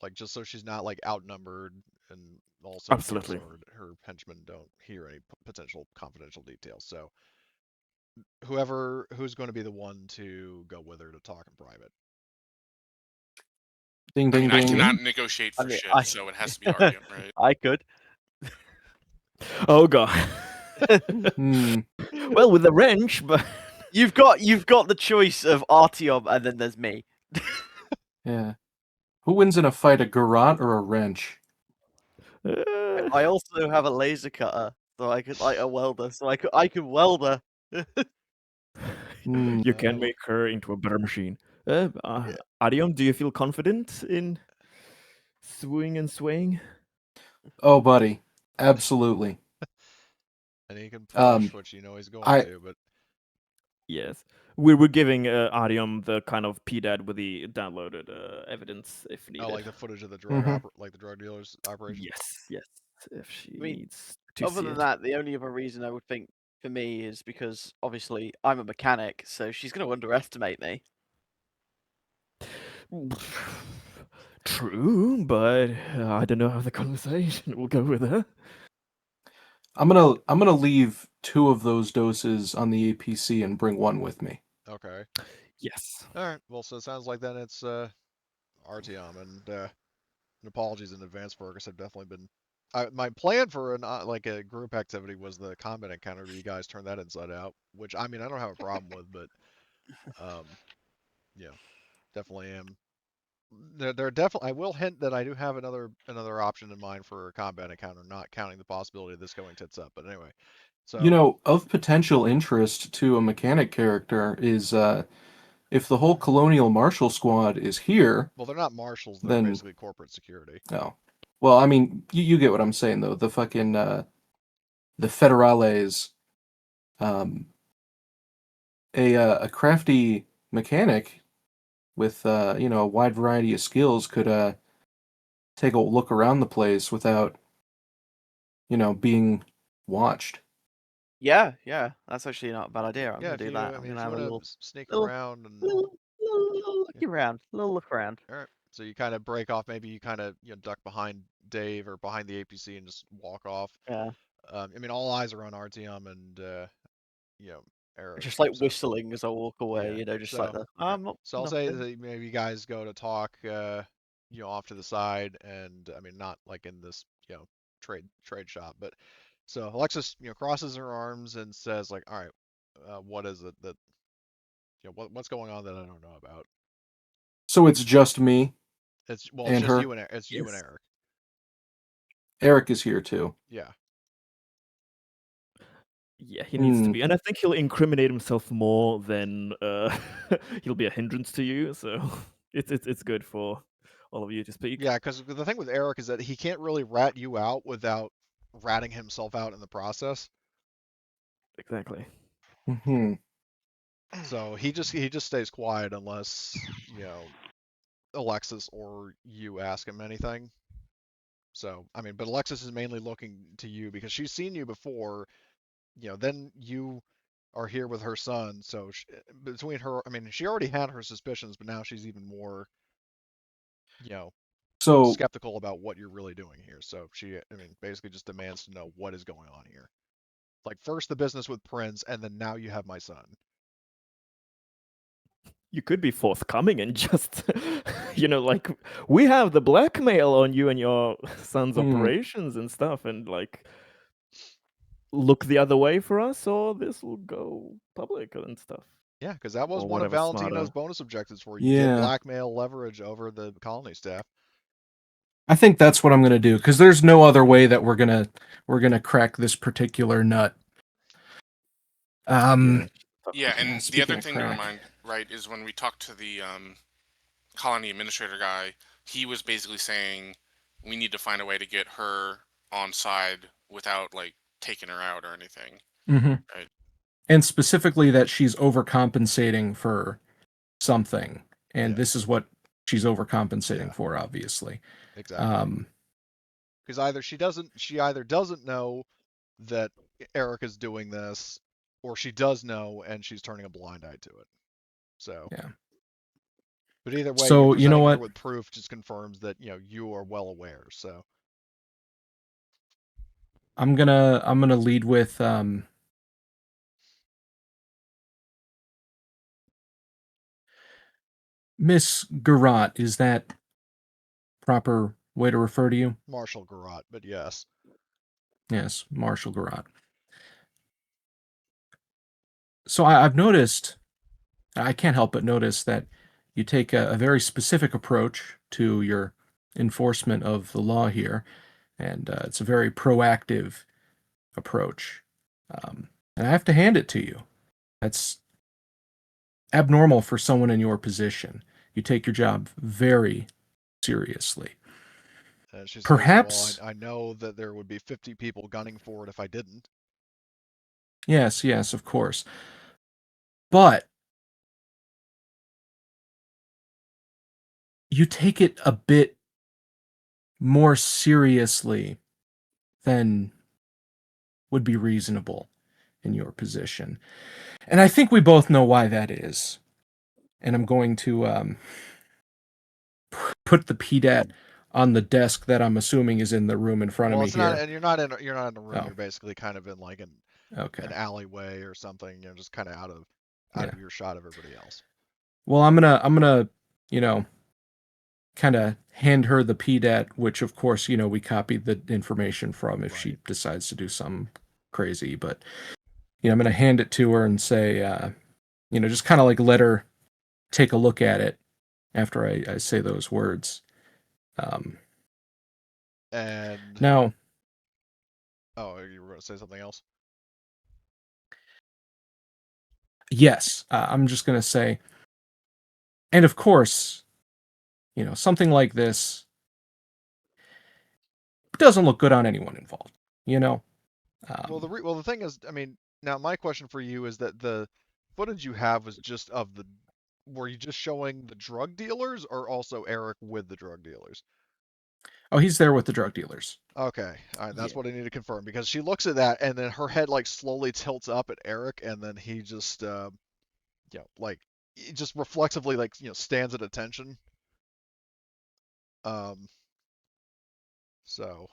Like, just so she's not like outnumbered, and also, Absolutely. so her henchmen don't hear any potential confidential details. So, who's going to be the one to go with her to talk in private? Ding I ding mean, I ding. cannot negotiate I for mean, shit, so it has to be Artyom, right? I could. Oh god. Hmm. Well, with a wrench, but You've got the choice of Artyom, and then there's me. Yeah. Who wins in a fight, a garrote or a wrench? I also have a laser cutter, so I could like a welder, so I could weld her. Hmm. you can make her into a better machine. Adium, do you feel confident in swooing and swaying? Oh, buddy, absolutely. And he can push, which he's going I to, but Yes. We're giving Adium the kind of PDAD with the downloaded evidence if needed. like the footage of the Mhm. like the drug dealer's operation. Yes. If she I mean, needs to Other see than it. that, the only other reason I would think for me is because obviously I'm a mechanic, so she's going to underestimate me. True, but I don't know how the conversation will go with her. I'm gonna leave 2 of those doses on the APC and bring 1 with me. Okay. Yes. All right. Well, so it sounds like then it's Artyom, and apologies in advance, Fergus. I've definitely been. My plan for like a group activity was the combat encounter. You guys turn that inside out, which I mean I don't have a problem with, but yeah, definitely am. There definitely. I will hint that I do have another option in mind for a combat encounter, not counting the possibility of this going tits up. But anyway, You so know, of potential interest to a mechanic character is if the whole Colonial Marshal Squad is here, well, they're not marshals. They're then basically corporate security. oh, well, I mean, you get what I'm saying though. The fucking the Federales, um, a crafty mechanic with a wide variety of skills could take a look around the place without being watched. Yeah, that's actually not a bad idea. I'm Yeah, going if to do you, that. I I'm mean, going if to you have a want little, to sneak little, around and little, little yeah. looky around, little look around. All right. So you kind of break off. Maybe you kind of duck behind Dave or behind the APC and just walk off. Yeah. I mean, all eyes are on Artyom and you know Eric. Just like So whistling as I walk away, yeah. just like the I'm not So I'll say nothing. that maybe you guys go to talk, off to the side, and I mean not like in this, trade shop, but so Alexis, crosses her arms and says like, all right, what is it that, what's going on that I don't know about? So it's just me It's and just her. you and it's you and Yes. Eric. Eric is here too. Yeah. Yeah, he needs to Hmm. be, and I think he'll incriminate himself more than he'll be a hindrance to you. So it's good for all of you to speak. Yeah, because the thing with Eric is that he can't really rat you out without ratting himself out in the process. Exactly. Hmm. So he just stays quiet unless, Alexis or you ask him anything. So, I mean, but Alexis is mainly looking to you because she's seen you before, then you are here with her son. So between her, I mean, she already had her suspicions, but now she's even more, you know, So skeptical about what you're really doing here. So I mean, basically just demands to know what is going on here. Like first the business with Prince, and then now you have my son. You could be forthcoming and just, like we have the blackmail on you and your son's hmm. operations and stuff, and like look the other way for us, or this will go public and stuff, Yeah, because that was or one of whatever Valentino's smarter. bonus objectives for you. Get Yeah. blackmail leverage over the colony staff. I think that's what I'm gonna do because there's no other way that we're gonna crack this particular nut. Yeah. Yeah, and the Speaking other of thing to crack, remind, right, is when we talked to the colony administrator guy, he was basically saying we need to find a way to get her on side without like taking her out or anything. hmm Right. and specifically that she's overcompensating for something, and Yeah, this is what she's overcompensating yeah, for, obviously. exactly. Um, Because she either doesn't know that Eric is doing this, or she does know and she's turning a blind eye to it. So, yeah. but either way, you So you know presenting her what? with proof just confirms that you are well aware. So, I'm gonna lead with Miss Garrote. Is that proper way to refer to you? Marshal Garrote, but yes. Yes, Marshal Garrote. So I've noticed, I can't help but notice that you take a very specific approach to your enforcement of the law here, and it's a very proactive approach. And I have to hand it to you. That's abnormal for someone in your position. You take your job very seriously. And she says, "Well, Perhaps, I know that there would be 50 people gunning for it if I didn't." yes, yes, of course. But you take it a bit more seriously than would be reasonable in your position. And I think we both know why that is. And I'm going to put the PDAT on the desk that I'm assuming is in the room in front of Well, me it's not, here. and you're not in a room. Oh, You're basically kind of in like an okay. alleyway or something. Just kind of out Yeah. of your shot of everybody else. Well, I'm gonna, you know, kind of hand her the PDAT, which of course, we copied the information from if she Right. decides to do something crazy. But I'm gonna hand it to her and say, just kind of like let her take a look at it after I say those words. Um, And Now, oh, you were going to say something else? yes, I'm just gonna say, and of course, something like this doesn't look good on anyone involved. You know, um, Well, the thing is, I mean, now my question for you is that the footage you have was just of the. Were you just showing the drug dealers, or also Eric with the drug dealers? oh, he's there with the drug dealers. Okay, all right, that's Yeah. what I need to confirm because she looks at that and then her head like slowly tilts up at Eric, and then he just, like, he just reflexively like stands at attention. Um, so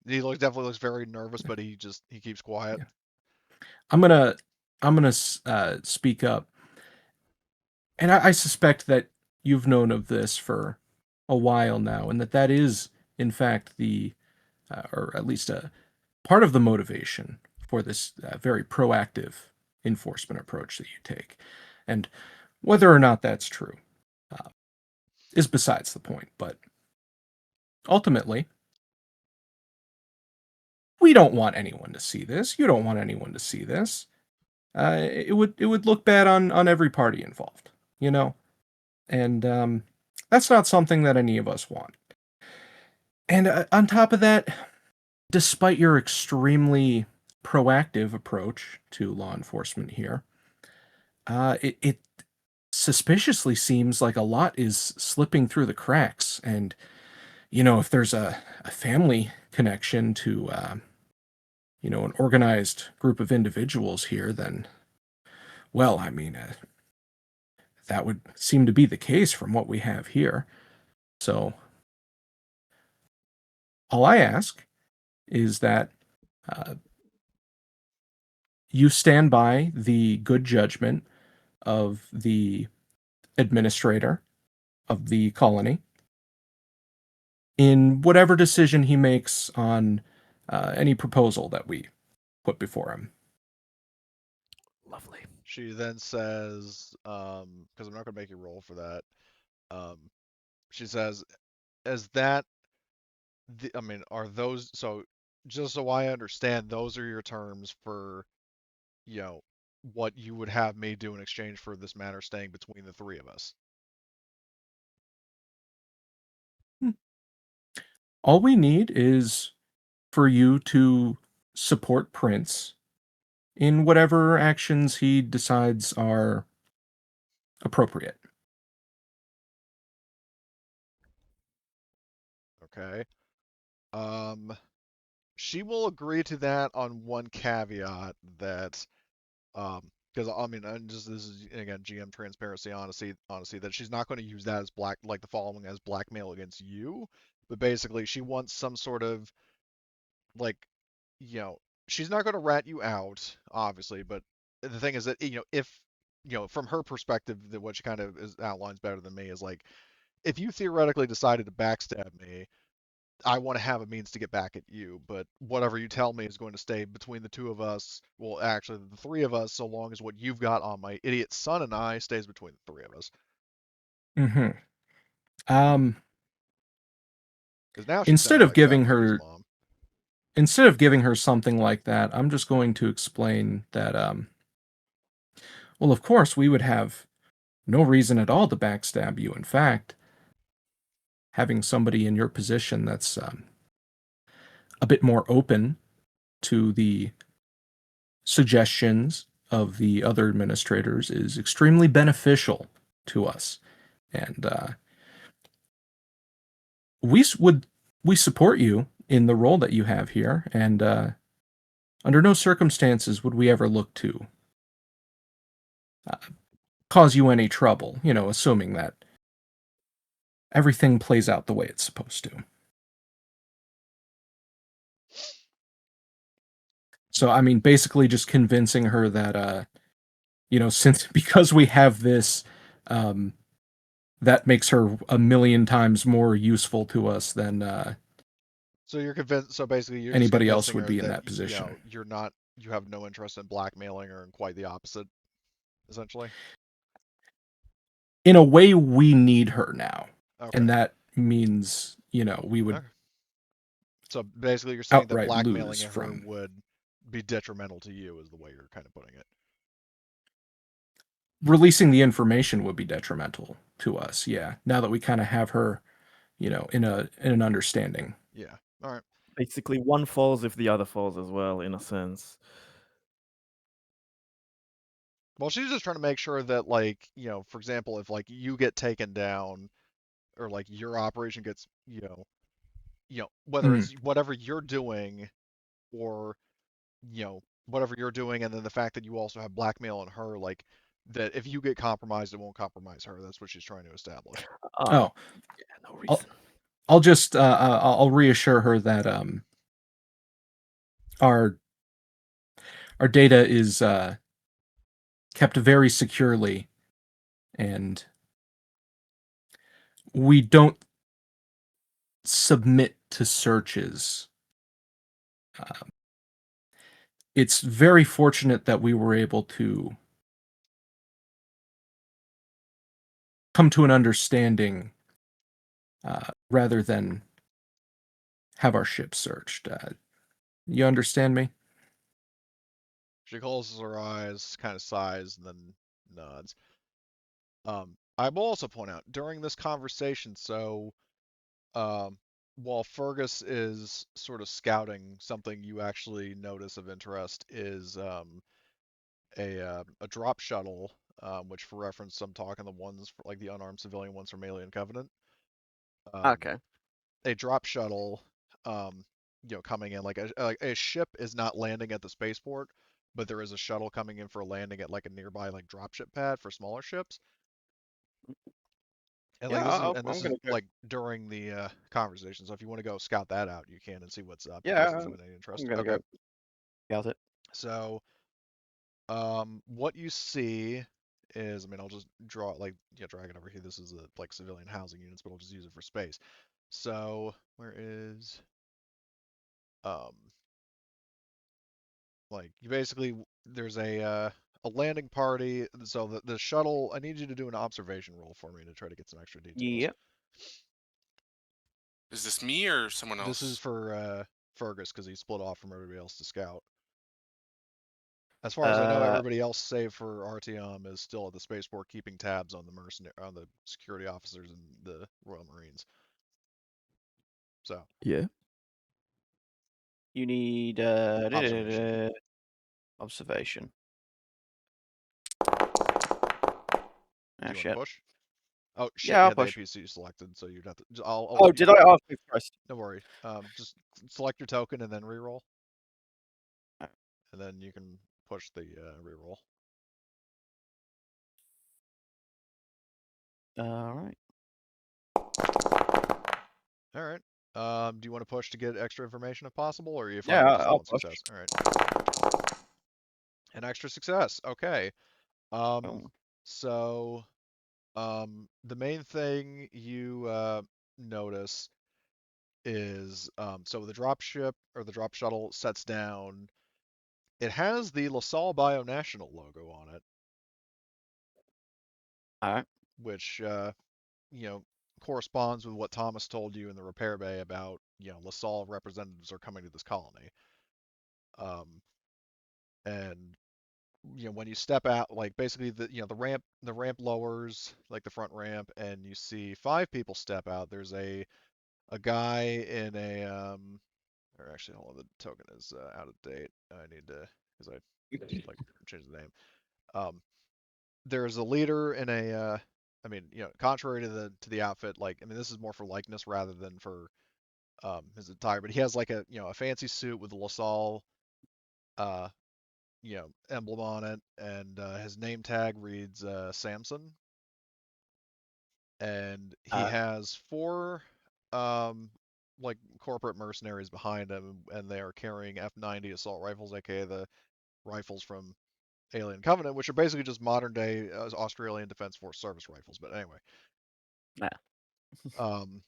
he definitely looks very nervous, but he keeps quiet. Yeah. I'm gonna speak up, and I suspect that you've known of this for a while now, and that is in fact the or at least a part of the motivation for this very proactive enforcement approach that you take. And whether or not that's true is besides the point. But ultimately, we don't want anyone to see this. You don't want anyone to see this. It would look bad on every party involved, you know, and that's not something that any of us want. And on top of that, despite your extremely proactive approach to law enforcement here, it suspiciously seems like a lot is slipping through the cracks. And, if there's a family connection to, an organized group of individuals here, then, well, I mean, that would seem to be the case from what we have here. So, all I ask is that uh, you stand by the good judgment of the administrator of the colony in whatever decision he makes on any proposal that we put before him. Lovely. She then says, because I'm not going to make you roll for that. She says, "Is that I mean, are those so? Just so I understand, those are your terms for, you know, what you would have me do in exchange for this matter staying between the three of us." All we need is for you to support Prince in whatever actions he decides are appropriate. Okay. Um, she will agree to that on one caveat that, because I mean, and just this is again GM transparency, honesty, that she's not going to use that as the following as blackmail against you, but basically she wants some sort of like, you know, she's not going to rat you out, obviously, but the thing is that, if, from her perspective, that what she kind of outlines better than me is like, if you theoretically decided to backstab me, I want to have a means to get back at you, but whatever you tell me is going to stay between the two of us. Well, actually, the three of us, so long as what you've got on my idiot son and I stays between the three of us. Mm-hmm. Um, Because now she's instead sounding of like Beth giving Moore's her mom. instead of giving her something like that, I'm just going to explain that well, of course, we would have no reason at all to backstab you. In fact, having somebody in your position that's a bit more open to the suggestions of the other administrators is extremely beneficial to us. And we support you in the role that you have here, and under no circumstances would we ever look to uh, cause you any trouble, assuming that everything plays out the way it's supposed to. So, I mean, basically just convincing her that, since because we have this, um, that makes her a million times more useful to us than So you're convinced. So basically, you're just anybody else convincing would her be in that that position. you have no interest in blackmailing her, and quite the opposite, essentially. In a way, we need her now. Okay. And that means, we would Okay. So basically, you're saying that outright blackmailing lose her from would be detrimental to you, is the way you're kind of putting it. releasing the information would be detrimental to us. Yeah. Now that we kind of have her, in an understanding. Yeah. All right. Basically, one falls if the other falls as well, in a sense. Well, she's just trying to make sure that, like, for example, if like you get taken down, or like your operation gets, whether Mm. it's whatever you're doing, or whatever you're doing, and then the fact that you also have blackmail on her, like, that if you get compromised, it won't compromise her. That's what she's trying to establish. Ah, Oh, yeah, no I'll, reason. I'll just I'll reassure her that our data is kept very securely, and we don't submit to searches. It's very fortunate that we were able to come to an understanding rather than have our ship searched. You understand me? She closes her eyes, kind of sighs, and then nods. I will also point out during this conversation, so um, while Fergus is sort of scouting, something you actually notice of interest is a drop shuttle, which for reference, I'm talking the ones for like the unarmed civilian ones from Alien Covenant. Um, Okay. a drop shuttle, coming in like a ship is not landing at the spaceport, but there is a shuttle coming in for a landing at like a nearby like dropship pad for smaller ships. And Yeah, like this is I'm this is gonna go. like during the conversation. So if you want to go scout that out, you can and see what's up in case Yeah, there's been any I'm interest. gonna Okay. go scout it. So what you see is, I mean, I'll just draw like drag it over here. This is like civilian housing units, but I'll just use it for space. So where is um like you basically there's a landing party. So the shuttle. I need you to do an observation roll for me to try to get some extra details. Yep. Is this me or someone This is else? for Fergus because he split off from everybody else to scout. As far as I know, Uh, everybody else save for Artyom is still at the spaceport keeping tabs on the security officers and the Royal Marines. So Yeah. you need observation. observation. Do Ah, you want to shit. push? Oh shit, Yeah, you I'll had the push. APC selected, so you'd have to. I'll Oh, let you did I? roll. Oh, Christ. No worry. Just select your token and then reroll, and then you can push the reroll. All right. All right. Do you want to push to get extra information if possible, or are you fine Yeah, with just I'll one push. success? All right. An extra success. Okay. Um. Oh, So the main thing you notice is so the drop ship or the drop shuttle sets down. It has the LaSalle Bionational logo on it, all right. which you know corresponds with what Thomas told you in the repair bay about LaSalle representatives are coming to this colony. Um, and when you step out, like basically the ramp lowers like the front ramp, and you see five people step out. There's a guy in a or actually hold on, the token is out of date. I need to because I like changed the name. Um, there's a leader in a I mean, contrary to the outfit, like I mean, this is more for likeness rather than for his attire, but he has like a fancy suit with the LaSalle uh emblem on it, and his name tag reads Samson, and he Uh, has four um like corporate mercenaries behind him, and they are carrying F90 assault rifles, aka the rifles from Alien Covenant, which are basically just modern day Australian Defence Force service rifles. But anyway, nah. um,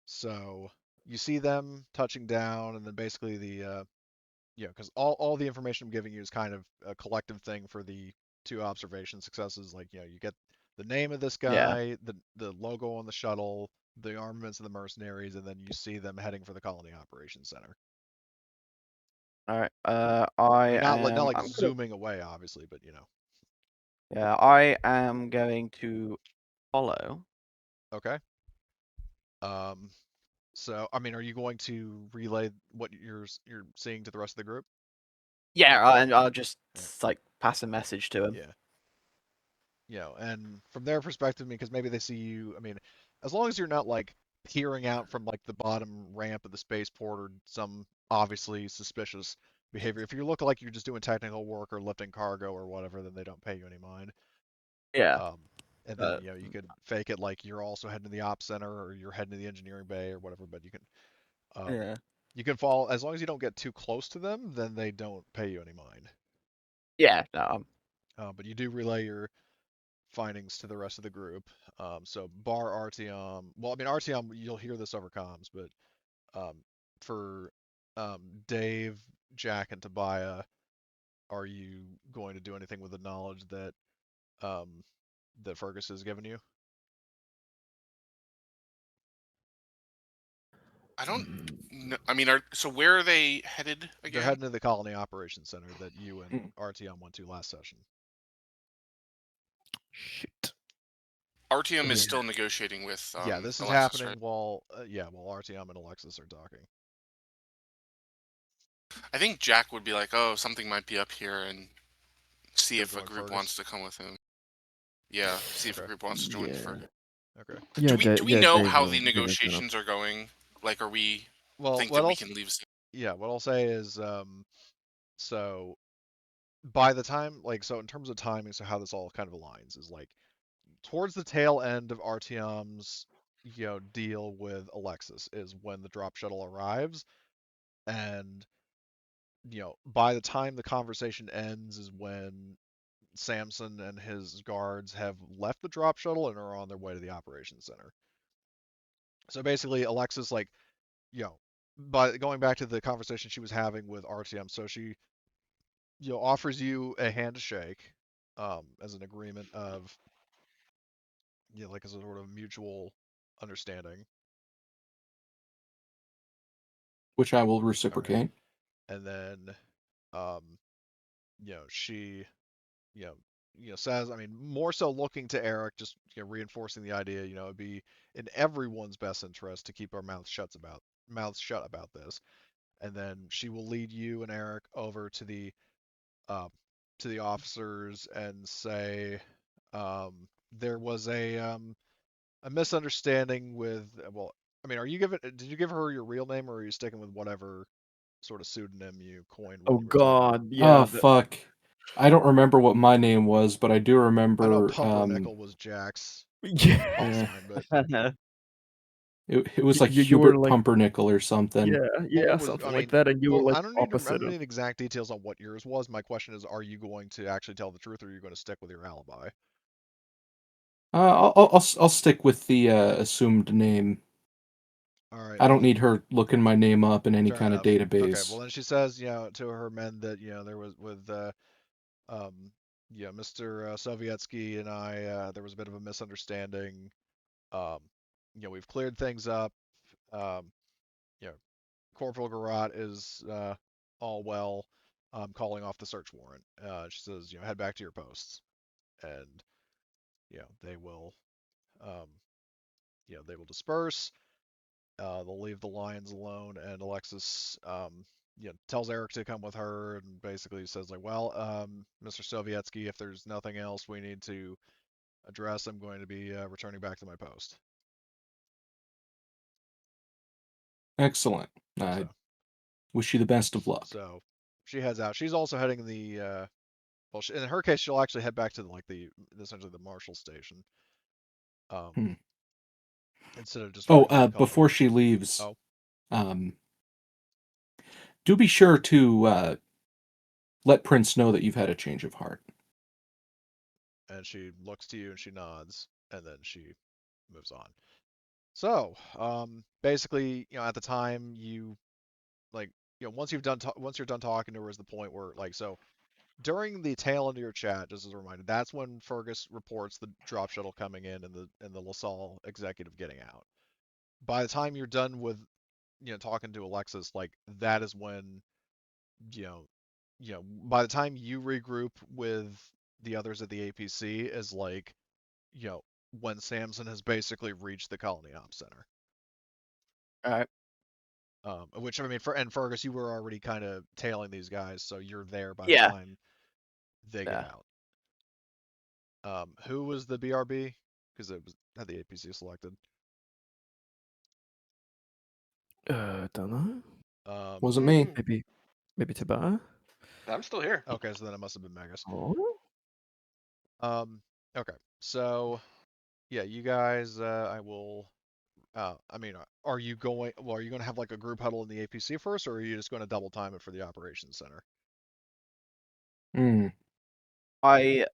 so you see them touching down, and then basically because all the information I'm giving you is kind of a collective thing for the two observation successes. Like you get the name of this Yeah. guy, the logo on the shuttle, the armaments of the mercenaries, and then you see them heading for the Colony Operations Center. All right. I mean, I not am. like zooming away, obviously, but Yeah, I am going to follow. okay. Um, so I mean, are you going to relay what you're seeing to the rest of the group? Yeah, and I'll just All right. like pass a message to him. Yeah. And from their perspective, because maybe they see you. I mean, as long as you're not like peering out from like the bottom ramp of the spaceport or some obviously suspicious behavior. If you look like you're just doing technical work or lifting cargo or whatever, then they don't pay you any mind. Yeah. Um, and then you could fake it like you're also heading to the ops center or you're heading to the engineering bay or whatever. But um, Yeah. you can fall as long as you don't get too close to them, then they don't pay you any mind. Yeah. No. But you do relay your findings to the rest of the group. So bar Artyom, well, I mean Artyom, you'll hear this over comms, but um, for Dave, Jack, and Tobiah, are you going to do anything with the knowledge that that Fergus has given you? I don't know. I mean, so where are they headed They're again? heading to the Colony Operations Center that you and Hmm. Artyom went to last session. Shit. Artyom is Yeah. still negotiating with Yeah, this is Alexis, happening right? while Artyom and Alexis are talking. I think Jack would be like, "Oh, something might be up here," and see They're if a going group Fergus. wants to come with him. Yeah, see if a Okay. group wants to join Yeah. Fergus. Okay. Yeah, Do we yeah, know Dave how will the give us enough. negotiations are going? Like, are we Well, think that we can leave soon? what I'll say is so by the time so in terms of timing, so how this all kind of aligns is like towards the tail end of Artyom's deal with Alexis is when the drop shuttle arrives, and by the time the conversation ends is when Samson and his guards have left the drop shuttle and are on their way to the operations center. So basically Alexis by going back to the conversation she was having with Artyom, so she offers you a handshake as an agreement of like as a sort of mutual understanding. Which I will Okay. reciprocate. And then um she says, I mean, more so looking to Eric, just reinforcing the idea, it'd be in everyone's best interest to keep our mouths shut about this. And then she will lead you and Eric over uh, to the officers and say there was a misunderstanding with well, I mean, did you give her your real name or are you sticking with whatever sort of pseudonym you coined when Oh you were talking? God, Oh yeah. fuck. I don't remember what my name was, but I do I know remember Pumpernickel was Jack's Yeah. call yeah, sign, but it was like You were Hubert like, Pumpernickel or something. yeah, well, yeah, what was something I like mean? that, and you were Well, like I opposite don't of. need exact details on what yours was. My question is, are you going to actually tell the truth, or are you going to stick with your alibi? I'll stick with the assumed name. All right. I don't Well, need her looking my name up in any fair kind of enough. Okay. Well, database. then she says, to her men that there was with um, Mr. Sovietsky and I, there was a bit of a misunderstanding. Um, we've cleared things up. Um, you know, Corporal Garrote is all well. Calling off the search warrant. She says, head back to your posts, and they will, um, they will disperse. They'll leave the lions alone, and Alexis, tells Eric to come with her, and basically says like, well, Mr. Sovietsky, if there's nothing else we need to address, I'm going to be returning back to my post. Excellent. I So, wish you the best of luck. so she heads out. She's also heading in her case, she'll actually head back to essentially the Marshal station, Hmm. instead of just Oh, waiting for the call to before she arrive. leaves, Oh, um, do be sure to let Prince know that you've had a change of heart. and she looks to you and she nods, and then she moves on. So, basically, at the time you like, once once you're done talking to her is the point where so during the tail end of your chat, just as a reminder, that's when Fergus reports the drop shuttle coming in and the LaSalle executive getting out. By the time you're done with, talking to Alexis, like that is when, you know, by the time you regroup with the others at the APC is like, you know, when Samson has basically reached the Colony Ops Center. All right. Which I mean, and Fergus, you were already kind of tailing these guys, so you're there by the Yeah. time they get Yeah. out. Who was the BRB? Because had the APC selected. Don't know. Wasn't me. Maybe Tobiah. I'm still here. Okay, so then it must have been Megas. Oh. Okay, so yeah, you guys, I will. I mean, are you going? Well, are you going to have like a group huddle in the APC first, or are you just going to double time it for the operations center? Hmm. I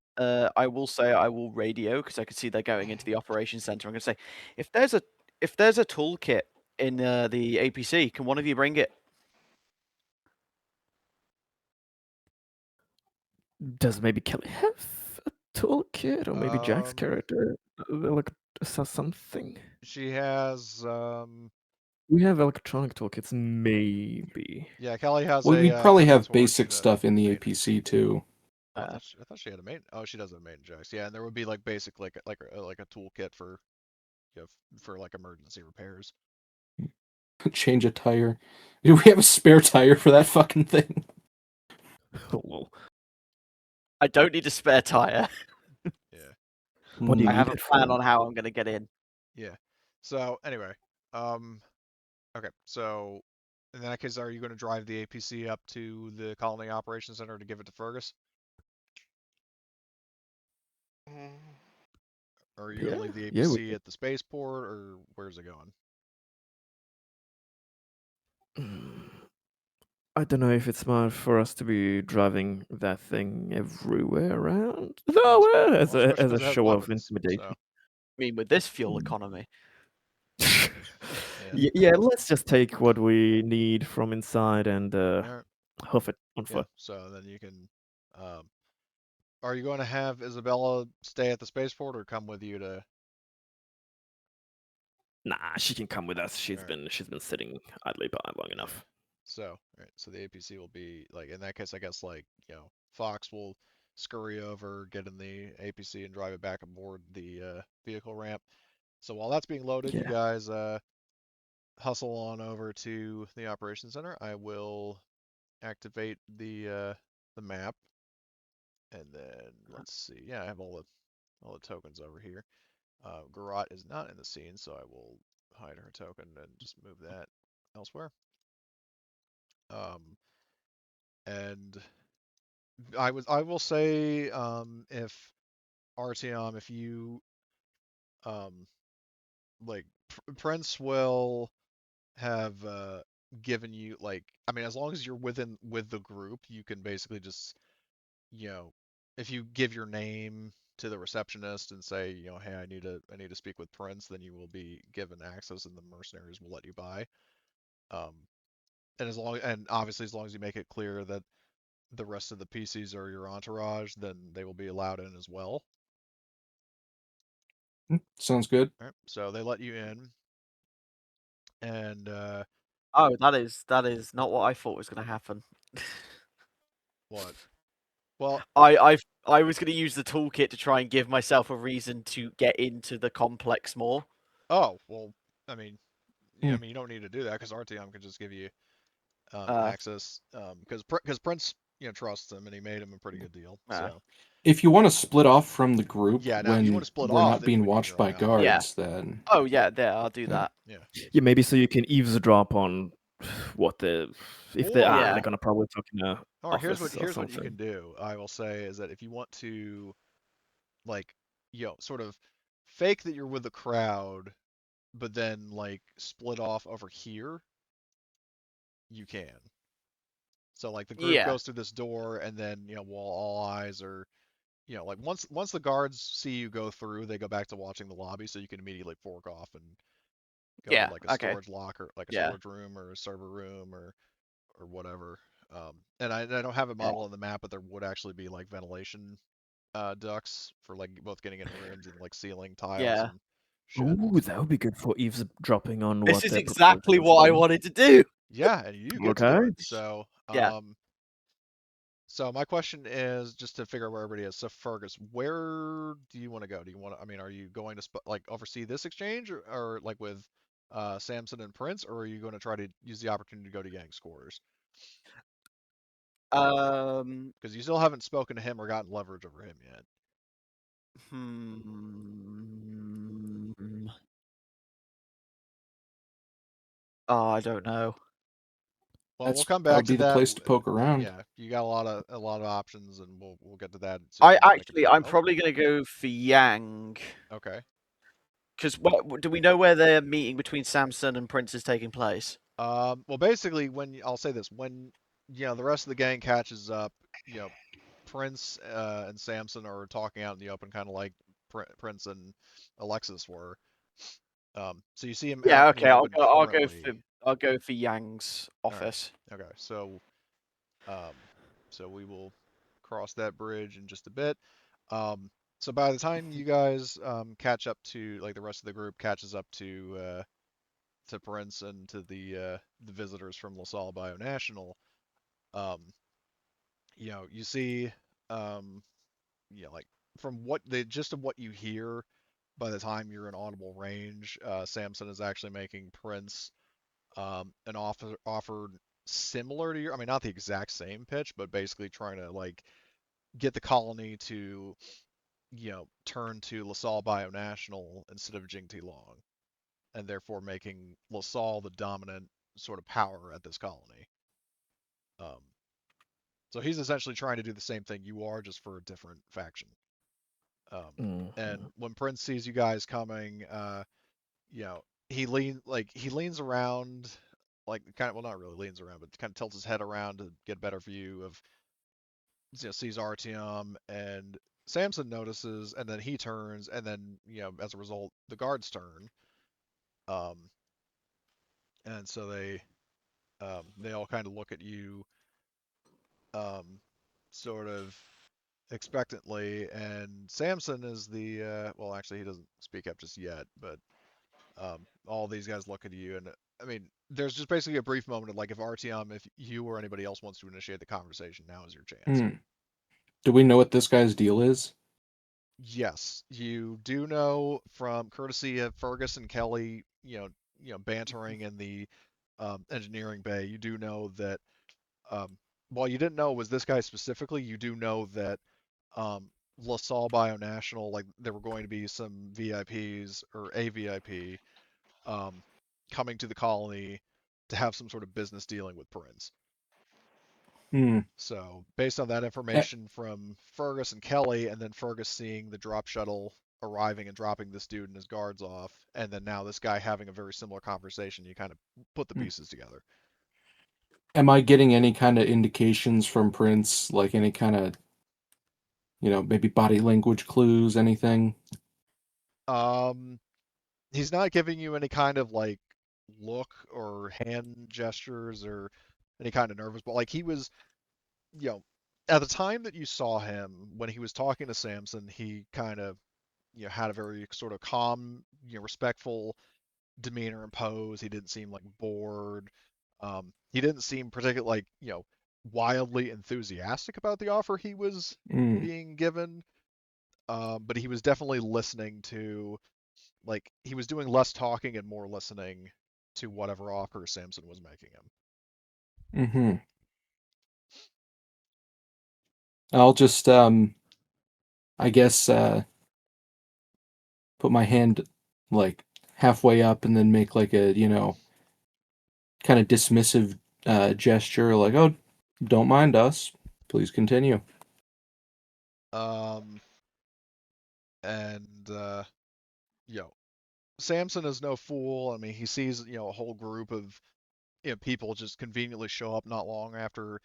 will say I will radio because I can see they're going into the operations center. I'm going to say if there's a toolkit in the APC, can one of you bring it? Does maybe Kelly have a toolkit, or maybe Jack's character? Like something. She has. We have electronic toolkits, maybe. Yeah, Kelly has Well, a we'd probably cutting have torch basic and a stuff in the main. APC too. Oh, I thought she had a main. Oh, she does have a main jacks. Yeah, and there would be like basic like a toolkit for, you know, for like emergency repairs. Change a tire. Do we have a spare tire for that fucking thing? Oh, well. I don't need a spare tire. Yeah. What do you I need have a it plan for? on how I'm going to get in. Yeah. So anyway, okay. So in that case, are you going to drive the APC up to the Colony Operations Center to give it to Fergus, Mm, or are you going to leave the Yeah, we APC at the spaceport, or where's it going? I don't know if it's smart for us to be driving that thing everywhere around. No, well, as Well, a especially as a because it has show of weapons. intimidation. So I mean, with this fuel Mm. economy. yeah. Yeah, let's just take what we need from inside and All right. hoof it on Yeah. foot. So then you can. Are you going to have Isabella stay at the spaceport or come with you to? Nah, she can come with us. She's Alright. been sitting idly by long Yeah. enough. So, alright. So the APC will be like in that case, I guess like Fox will scurry over, get in the APC, and drive it back aboard the vehicle ramp. So while that's being loaded, you Yeah. guys hustle on over to the operations center. I will activate the map, and then let's see. Yeah, I have all the tokens over here. Garrote is not in the scene, so I will hide her token and just move that elsewhere. And I will say if Artyom, if you um like Prince will have given you like, I mean, as long as you're with the group, you can basically just, you know, if you give your name to the receptionist and say, hey, I need to speak with Prince, then you will be given access, and the mercenaries will let you by. Um, and obviously as long as you make it clear that the rest of the PCs are your entourage, then they will be allowed in as well. Sounds good. All right, so they let you in, and Oh, that is not what I thought was going to happen. what? Well, I was going to use the toolkit to try and give myself a reason to get into the complex more. oh well, I mean, Hmm. you don't need to do that because RTM can just give you Uh, access, because Prince trusts him and he made him a pretty good deal. So If you want to split off from the group yeah, now if you want when to split we're off, not then you being would need watched your own by outfit. Yeah. guards, then oh yeah, there I'll do Yeah. that. Yeah. Yeah, maybe so you can eavesdrop on what if they're Or Yeah. gonna probably talk in a or here's office or what you can something. do. I will say is that if you want to like sort of fake that you're with the crowd, but then like split off over here, you can. So like the group Yeah. goes through this door, and then while all eyes are, like once the guards see you go through, they go back to watching the lobby, so you can immediately fork off and go to Yeah. like a Okay. storage locker, like a Yeah. storage room or a server room or whatever. And I don't have it Yeah. modeled on the map, but there would actually be like ventilation ducts for like both getting into rooms and like ceiling tiles Yeah. and shit. Ooh, that would be good for eavesdropping on This what is they're exactly proposing what I instead. wanted to do. Yeah, and you get to Okay. do it. So Yeah. So my question is just to figure out where everybody is. So Fergus, where do you want to go? Do you want to? I mean, are you going to like oversee this exchange, or like with Samson and Prince, or are you going to try to use the opportunity to go to Yang's quarters? Um. Because you still haven't spoken to him or gotten leverage over him yet. Oh, I don't know. Well, we'll that's come that back would to be the that. place to poke around. Yeah, you got a lot of options, and we'll get to that. So you can make a I'm decision. Oh, probably gonna go for Yang. okay. Because do we know where their meeting between Samson and Prince is taking place? Well, basically, I'll say this, when the rest of the gang catches up, Prince and Samson are talking out in the open, kind of like Prince and Alexis were. So you see him out Yeah, in the okay. I'll open go. currently. I'll go for Yang's All right. office. Okay. Um, so we will cross that bridge in just a bit. So by the time you guys catch up to, like, the rest of the group catches up to Prince and to the visitors from LaSalle Bionational, um, you see, um, like, from what the gist of what you hear, by the time you're in audible range, Samson is actually making Prince an offer similar to your, I mean, not the exact same pitch, but basically trying to, like, get the colony to, turn to LaSalle Bionational instead of Jingti Long, and therefore making LaSalle the dominant sort of power at this colony. Um, so he's essentially trying to do the same thing you are, just for a different faction. And Mhm. when Prince sees you guys coming, he leans around, like, kind of, well, not really leans around, but kind of tilts his head around to get a better view of, sees Artyom, and Samson notices, and then he turns, and then, as a result, the guards turn. Um, and so they all kind of look at you, um, sort of expectantly, and Samson is well, actually, he doesn't speak up just yet, but all these guys look at you, and I mean, there's just basically a brief moment of, like, if Artyom, if you or anybody else wants to initiate the conversation, now is your chance. Hmm. Do we know what this guy's deal is? Yes, you do know, from courtesy of Fergus and Kelly, bantering in the engineering bay. You do know that, um, while you didn't know it was this guy specifically, you do know that, um, LaSalle Bionational, like, there were going to be some VIPs, or a VIP, um, coming to the colony to have some sort of business dealing with Prince. Hmm. So, based on that Eh, information from Fergus and Kelly, and then Fergus seeing the drop shuttle arriving and dropping this dude and his guards off, and then now this guy having a very similar conversation, you kind of put the hmm. pieces together. Am I getting any kind of indications from Prince, like any kind of, maybe body language clues, anything? Um, he's not giving you any kind of, like, look or hand gestures or any kind of nervous, but, like, he was, you know, at the time that you saw him, when he was talking to Samson, he kind of, had a very sort of calm, respectful demeanor and pose. He didn't seem, like, bored. He didn't seem particularly, like, wildly enthusiastic about the offer he was Hmm. being given. But he was definitely listening to, like, he was doing less talking and more listening to whatever offer Samson was making him. Mm-hmm. I'll just, I guess, put my hand, like, halfway up and then make, like, a, kind of dismissive gesture, like, oh, don't mind us. Please continue. Um, and you know, Samson is no fool. I mean, he sees, a whole group of, people just conveniently show up not long after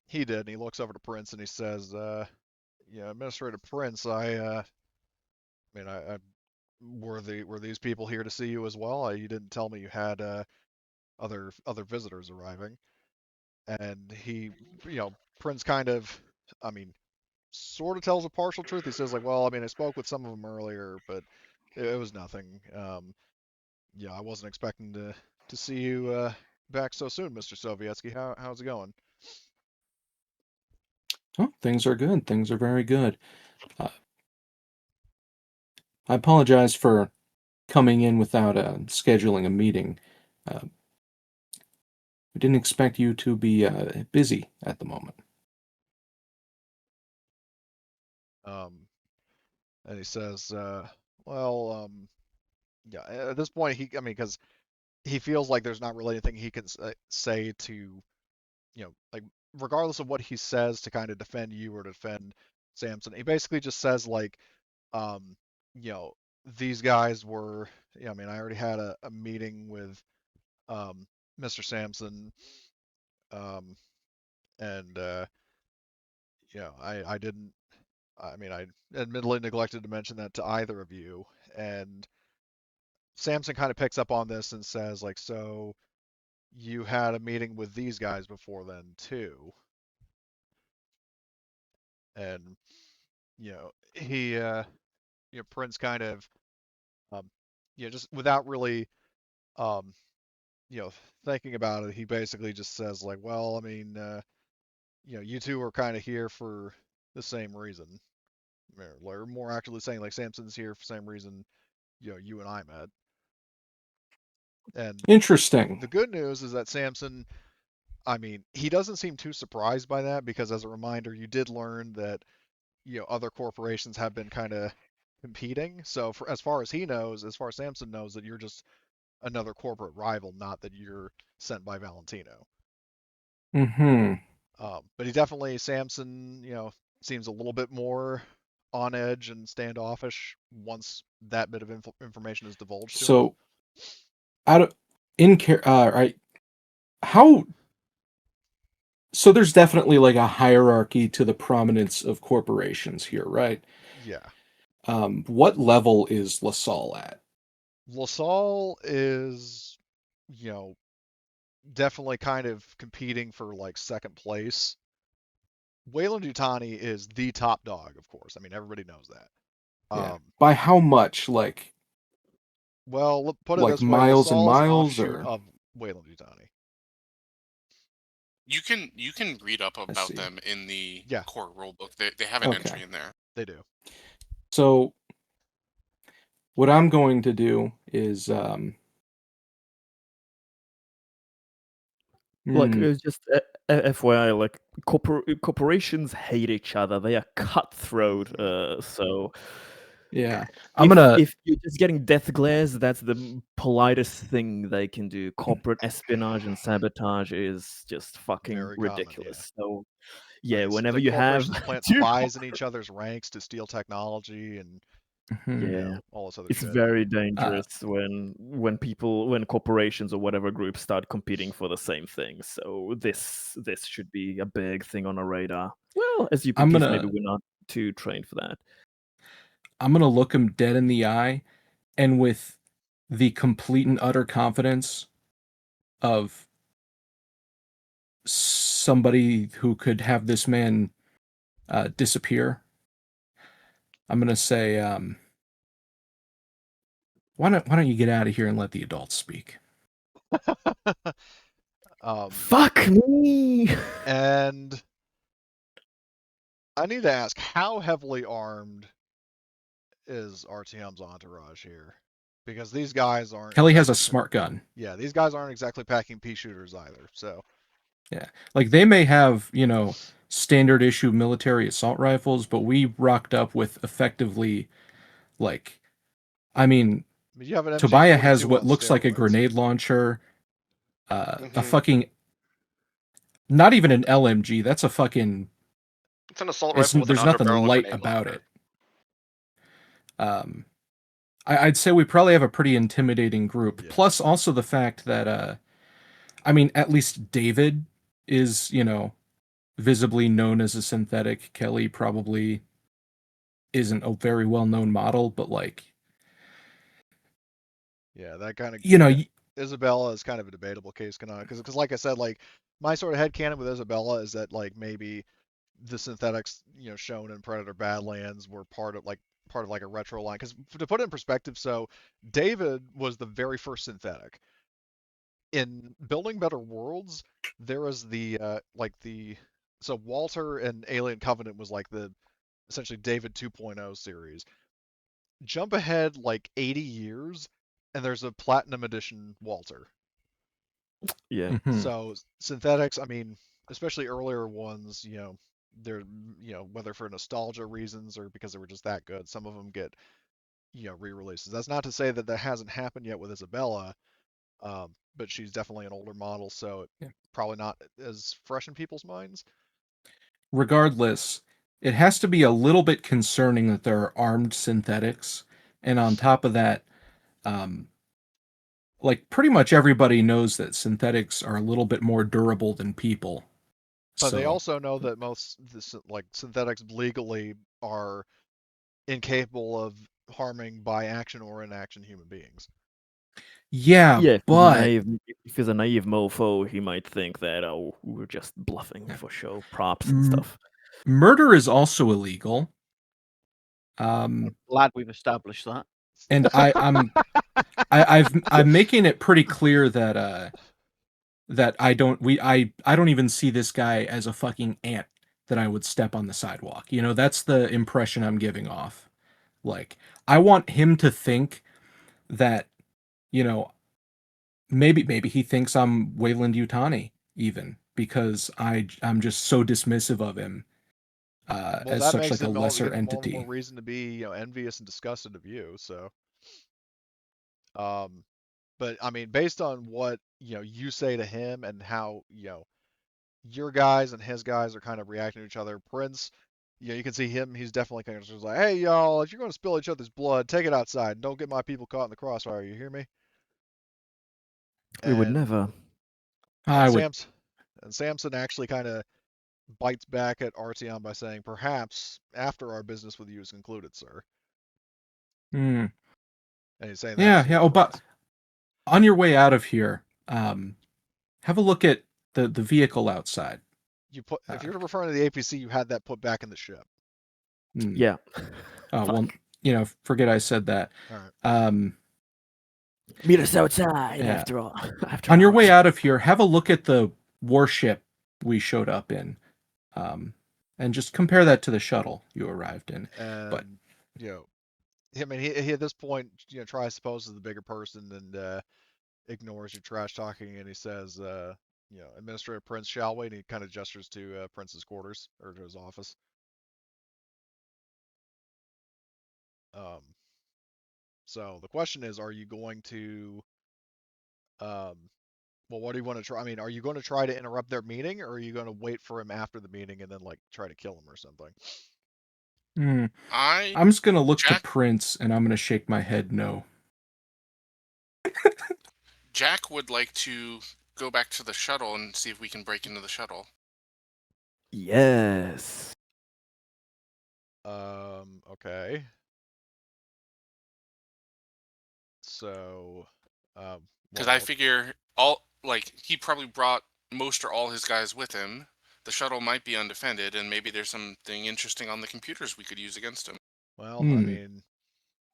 he did, and he looks over to Prince and he says, Administrator Prince, I mean, were these people here to see you as well? You didn't tell me you had other visitors arriving. And he, Prince kind of, I mean, sort of tells a partial truth. He says, like, well, I mean, I spoke with some of them earlier, but it was nothing. I wasn't expecting to see you back so soon, Mr. Sovietsky. How's it going? Oh, things are good. Things are very good. Uh, I apologize for coming in without scheduling a meeting. Uh, we didn't expect you to be busy at the moment. Um, and he says, well, yeah. At this point, I mean, because he feels like there's not really anything he can say to, like, regardless of what he says to kind of defend you or defend Samson. He basically just says, like, um, these guys were, I mean, I already had a meeting with Mr. Sampson, um, and I didn't. I mean, I admittedly neglected to mention that to either of you, and Samson kind of picks up on this and says, like, so you had a meeting with these guys before then too, and Prince kind of, um, just without really, um, you know, thinking about it, he basically just says like, well, I mean, you two are kind of here for the same reason, or more actually saying like Samson's here for the same reason, you and I met. And Interesting. the good news is that Samson, I mean, he doesn't seem too surprised by that because, as a reminder, you did learn that other corporations have been kind of competing. So, for as far as he knows, as far as Samson knows, that you're just another corporate rival, not that you're sent by Valentino. Mm-hmm. But he definitely, Samson, seems a little bit more on edge and standoffish once that bit of information is divulged to him. So, out of right, how? So there's definitely like a hierarchy to the prominence of corporations here, right? Yeah. What level is LaSalle at? LaSalle is, you know, definitely kind of competing for like second place. Weyland-Yutani is the top dog, of course. I mean, everybody knows that. Yeah. By how much? Well, put it Like this way: miles and LaSalle is an miles, offshoot or of Weyland-Yutani. You can read up I about see. them in the Yeah, core rulebook. They have an entry Okay. in there. they do. So what I'm going to do is Like, hmm, it's just FYI, like corporations hate each other. They are cutthroat. So yeah. I'm gonna if you're just getting death glares, that's the politest thing they can do. Corporate espionage and sabotage is just fucking Very common, yeah. ridiculous. So I yeah, mean, whenever the you have corporations plant two spies in each other's ranks to steal technology and mhm. yeah, all this other it's shit. very Uh, dangerous when corporations or whatever groups start competing for the same thing. So this should be a big thing on our radar. Well, as I'm UPPs, maybe gonna we're not too trained for that. I'm gonna look him dead in the eye, and with the complete and utter confidence of somebody who could have this man disappear, I'm gonna say, why don't you get out of here and let the adults speak? Fuck me. And I need to ask, how heavily armed is RTM's entourage here? Because these guys aren't Kelly has a exactly, smart gun. yeah, these guys aren't exactly packing pea shooters either. So, Yeah, like they may have standard issue military assault rifles, but we rocked up with effectively like, I mean, I mean, you have an Tobiah has MG42 what on looks like a steroids. grenade launcher, a Hmm. fucking not even an LMG. That's a fucking. It's an assault rifle with an There's nothing underbarrel light grenade about launcher. it. I'd say we probably have a pretty intimidating group. Yeah. Plus, also the fact that I mean, at least David is visibly known as a synthetic. Kelly probably isn't a very well known model, but like Yeah, that kind of, you know, Isabella is kind of a debatable case, because like I said, like my sort of headcanon with Isabella is that like maybe the synthetics, shown in Predator Badlands were part of like a retro line. Because to put it in perspective, so David was the very first synthetic in Building Better Worlds. There was so Walter and Alien Covenant was like the essentially David 2.0 series. Jump ahead like 80 years, and there's a Platinum Edition Walter. Yeah. mhm. So synthetics, I mean, especially earlier ones, they're, whether for nostalgia reasons or because they were just that good, some of them get, re-releases. That's not to say that that hasn't happened yet with Isabella, but she's definitely an older model, so Yeah. probably not as fresh in people's minds. Regardless, it has to be a little bit concerning that there are armed synthetics And on top of that, like pretty much everybody knows that synthetics are a little bit more durable than people. But they So also know that most like synthetics legally are incapable of harming by action or inaction human beings. yeah, Yeah, but if he's a naive mofo, he might think that, oh, we're just bluffing for show, props and m- stuff. murder is also illegal. Glad we've established that. And I'm making it pretty clear that that I don't even see this guy as a fucking ant that I would step on the sidewalk. You know, that's the impression I'm giving off. Like, I want him to think that, you know, maybe he thinks I'm Wayland Utani even because I'm just so dismissive of him Well, as that such makes like a him all lesser give him all the more entity. reason to be, envious and disgusted of you. So, but I mean, based on what you say to him and how your guys and his guys are kind of reacting to each other, Prince, you can see him. He's definitely kind of just like, hey y'all, if you're going to spill each other's blood, take it outside. Don't get my people caught in the crossfire. You hear me? We would And never. I would. Samson actually kind of bites back at Artyom by saying, "Perhaps after our business with you is concluded, sir." Hmm. And he's saying that Yeah, to yeah. Oh, but Prince. on your way out of here, have a look at the vehicle outside. If Uh, you're referring to the APC, you had that put back in the ship. hmm. Yeah. Oh well, Fuck. forget I said that. All right. Um, Meet us outside yeah. after all. After On your way hours. out of here, have a look at the warship we showed up in, and just compare that to the shuttle you arrived in. But And you know, I mean, he at this point, tries to pose as the bigger person and ignores your trash talking, and he says, Administrator Prince, shall we? And he kind of gestures to Prince's quarters or to his office. Um, so the question is, are you going to, um, well, what do you want to try? I mean, are you going to try to interrupt their meeting, or are you going to wait for him after the meeting and then like try to kill him or something? hmm, I I'm just gonna look to Jack Prince and I'm gonna shake my head no. Jack would like to go back to the shuttle and see if we can break into the shuttle. Yes. Okay. So, Because I well, figure all like he probably brought most or all his guys with him. The shuttle might be undefended, and maybe there's something interesting on the computers we could use against him. I Hmm. mean,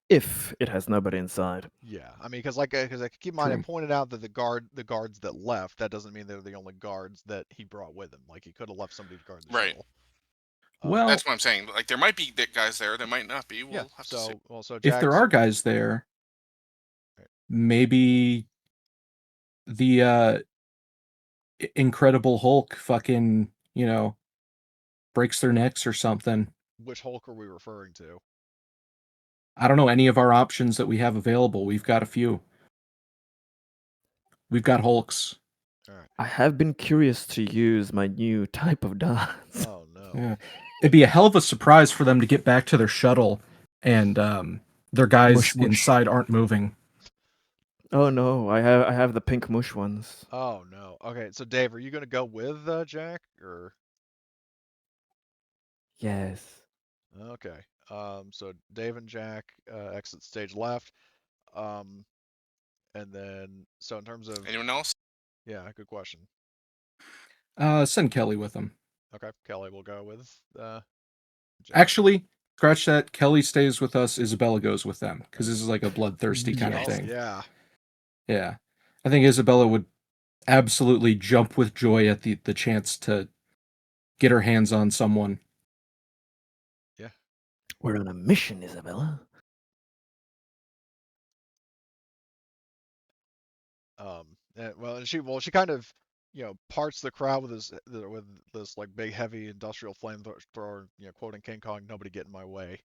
If it has nobody inside. yeah, I mean, because I keep in mind, I True. pointed out that the guards that left, that doesn't mean they're the only guards that he brought with him. Like he could have left somebody to guard the Right. shuttle. Well, That's what I'm saying. Like there might be guys there, there might not be. Yeah. We'll have to see. So if there Jack's are guys there, right. maybe the Incredible Hulk fucking, breaks their necks or something. Which Hulk are we referring to? I don't know any of our options that we have available. We've got a few. We've got Hulks. All right. I have been curious to use my new type of dance. Oh no. Yeah. It'd be a hell of a surprise for them to get back to their shuttle and their guys Mush mush. inside aren't moving. Oh no, I have the pink mush ones. Oh no. Okay. So Dave, are you gonna go with Jack or? Yes. Okay. So Dave and Jack exit stage left. Um, and then so in terms of Anyone else? yeah, good question. Send Kelly with them. Okay, Kelly will go with Jack. Actually, scratch that. Kelly stays with us. Isabella goes with them because this is like a bloodthirsty kind of Oh Yes. thing. yeah. Yeah, I think Isabella would absolutely jump with joy at the chance to get her hands on someone. Yeah. We're on a mission, Isabella. And she kind of parts the crowd with this like big heavy industrial flamethrower, quoting King Kong, "Nobody get in my way."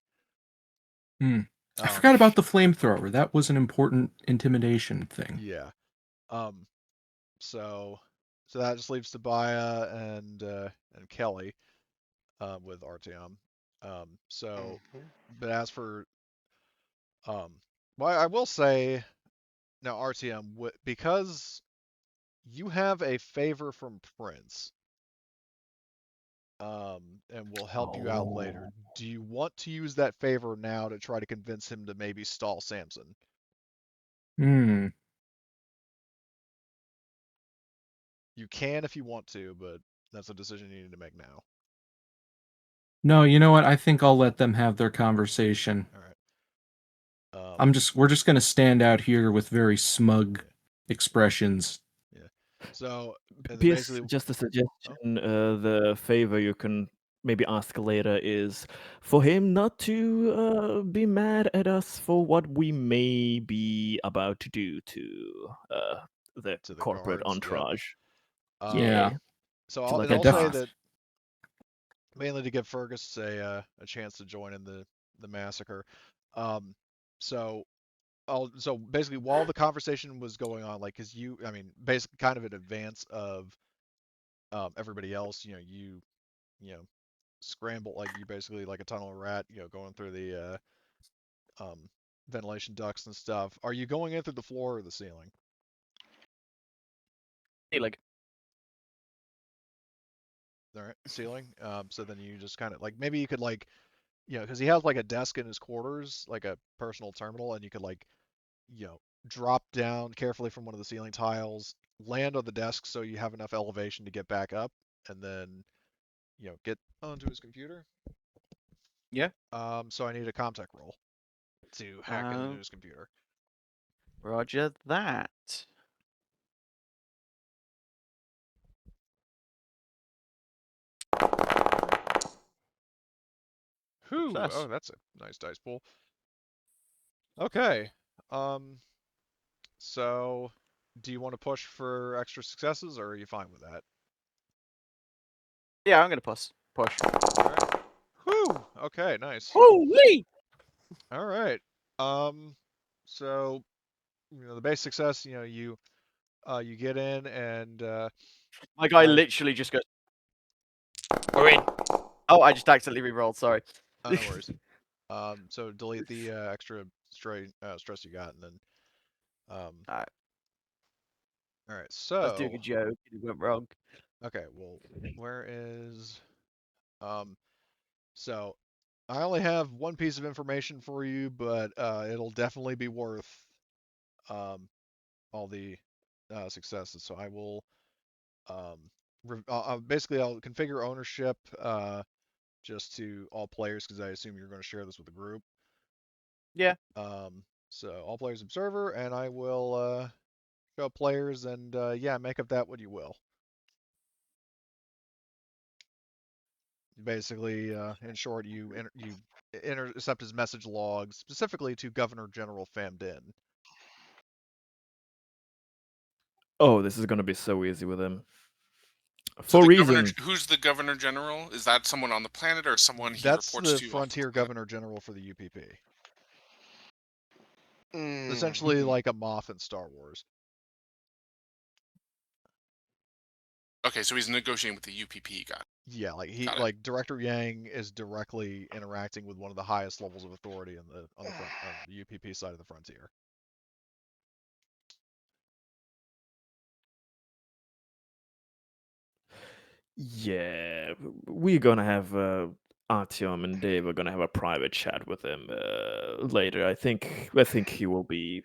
Hmm. I Um, forgot about the flamethrower. That was an important intimidation thing. yeah. Um, so that just leaves Tobiah and Kelly with Artyom. So, Mhm. but as for Well, I will say now, RTM, because you have a favor from Prince, and will help you out later. Oh. Do you want to use that favor now to try to convince him to maybe stall Samson? Hmm. You can if you want to, but that's a decision you need to make now. No, you know what? I think I'll let them have their conversation. All right. We're just gonna stand out here with very smug expressions. Yeah. So, and then Pierce, basically, just a oh, suggestion. The favor you can maybe ask later is for him not to be mad at us for what we may be about to do to the to the corporate guards. Yep. entourage. Yeah. Yeah, So to let and Yeah, him I'll say pass. that mainly to give Fergus a chance to join in the massacre. Um, so so basically while the conversation was going on, like, cause I mean, basically kind of in advance of everybody else, you know, scramble, like you basically like a tunnel rat, going through the ventilation ducts and stuff. Are you going in through the floor or the ceiling? Hey, like, All right, ceiling. So then you just kind of like maybe you could like, because he has like a desk in his quarters, like a personal terminal, and you could like, you know, drop down carefully from one of the ceiling tiles, land on the desk so you have enough elevation to get back up, and then, get onto his computer. yeah. So I need a ComTech roll to hack into his computer. Roger that. Whew. Success. Oh, that's a nice dice pool. Okay. So do you want to push for extra successes, or are you fine with that? Yeah, I'm gonna push. Push. All right. Whew. Okay, nice. Holy! All right. Um, so the base success, you get in and My guy I literally just goes, "We're in." Oh, I just accidentally re-rolled. Sorry. no worries. So delete the extra stress you got, and then Alright, all right. I was doing a So joke. It went wrong. okay, well, where is um so I only have one piece of information for you, but it'll definitely be worth um all the successes. So I will basically I'll configure ownership just to all players because I assume you're going to share this with the group. Yeah. So all players observer, and I will show players, and yeah, make of that what you will. Basically, in short, you intercept his message log specifically to Governor General Famdin. Oh, this is gonna be so easy with him. So For the governor, reason, who's the governor general? Is that someone on the planet or someone he That's reports the to off the Frontier planet? Governor General for the UPP. Mm, Essentially like a Moff in Star Wars. Okay, so he's negotiating with the UPP guy. Yeah, like Got it. like Director Yang is directly interacting with one of the highest levels of authority on the UPP side of the frontier. yeah, we're gonna have Artyom and Dave are gonna have a private chat with him later. I think he will be.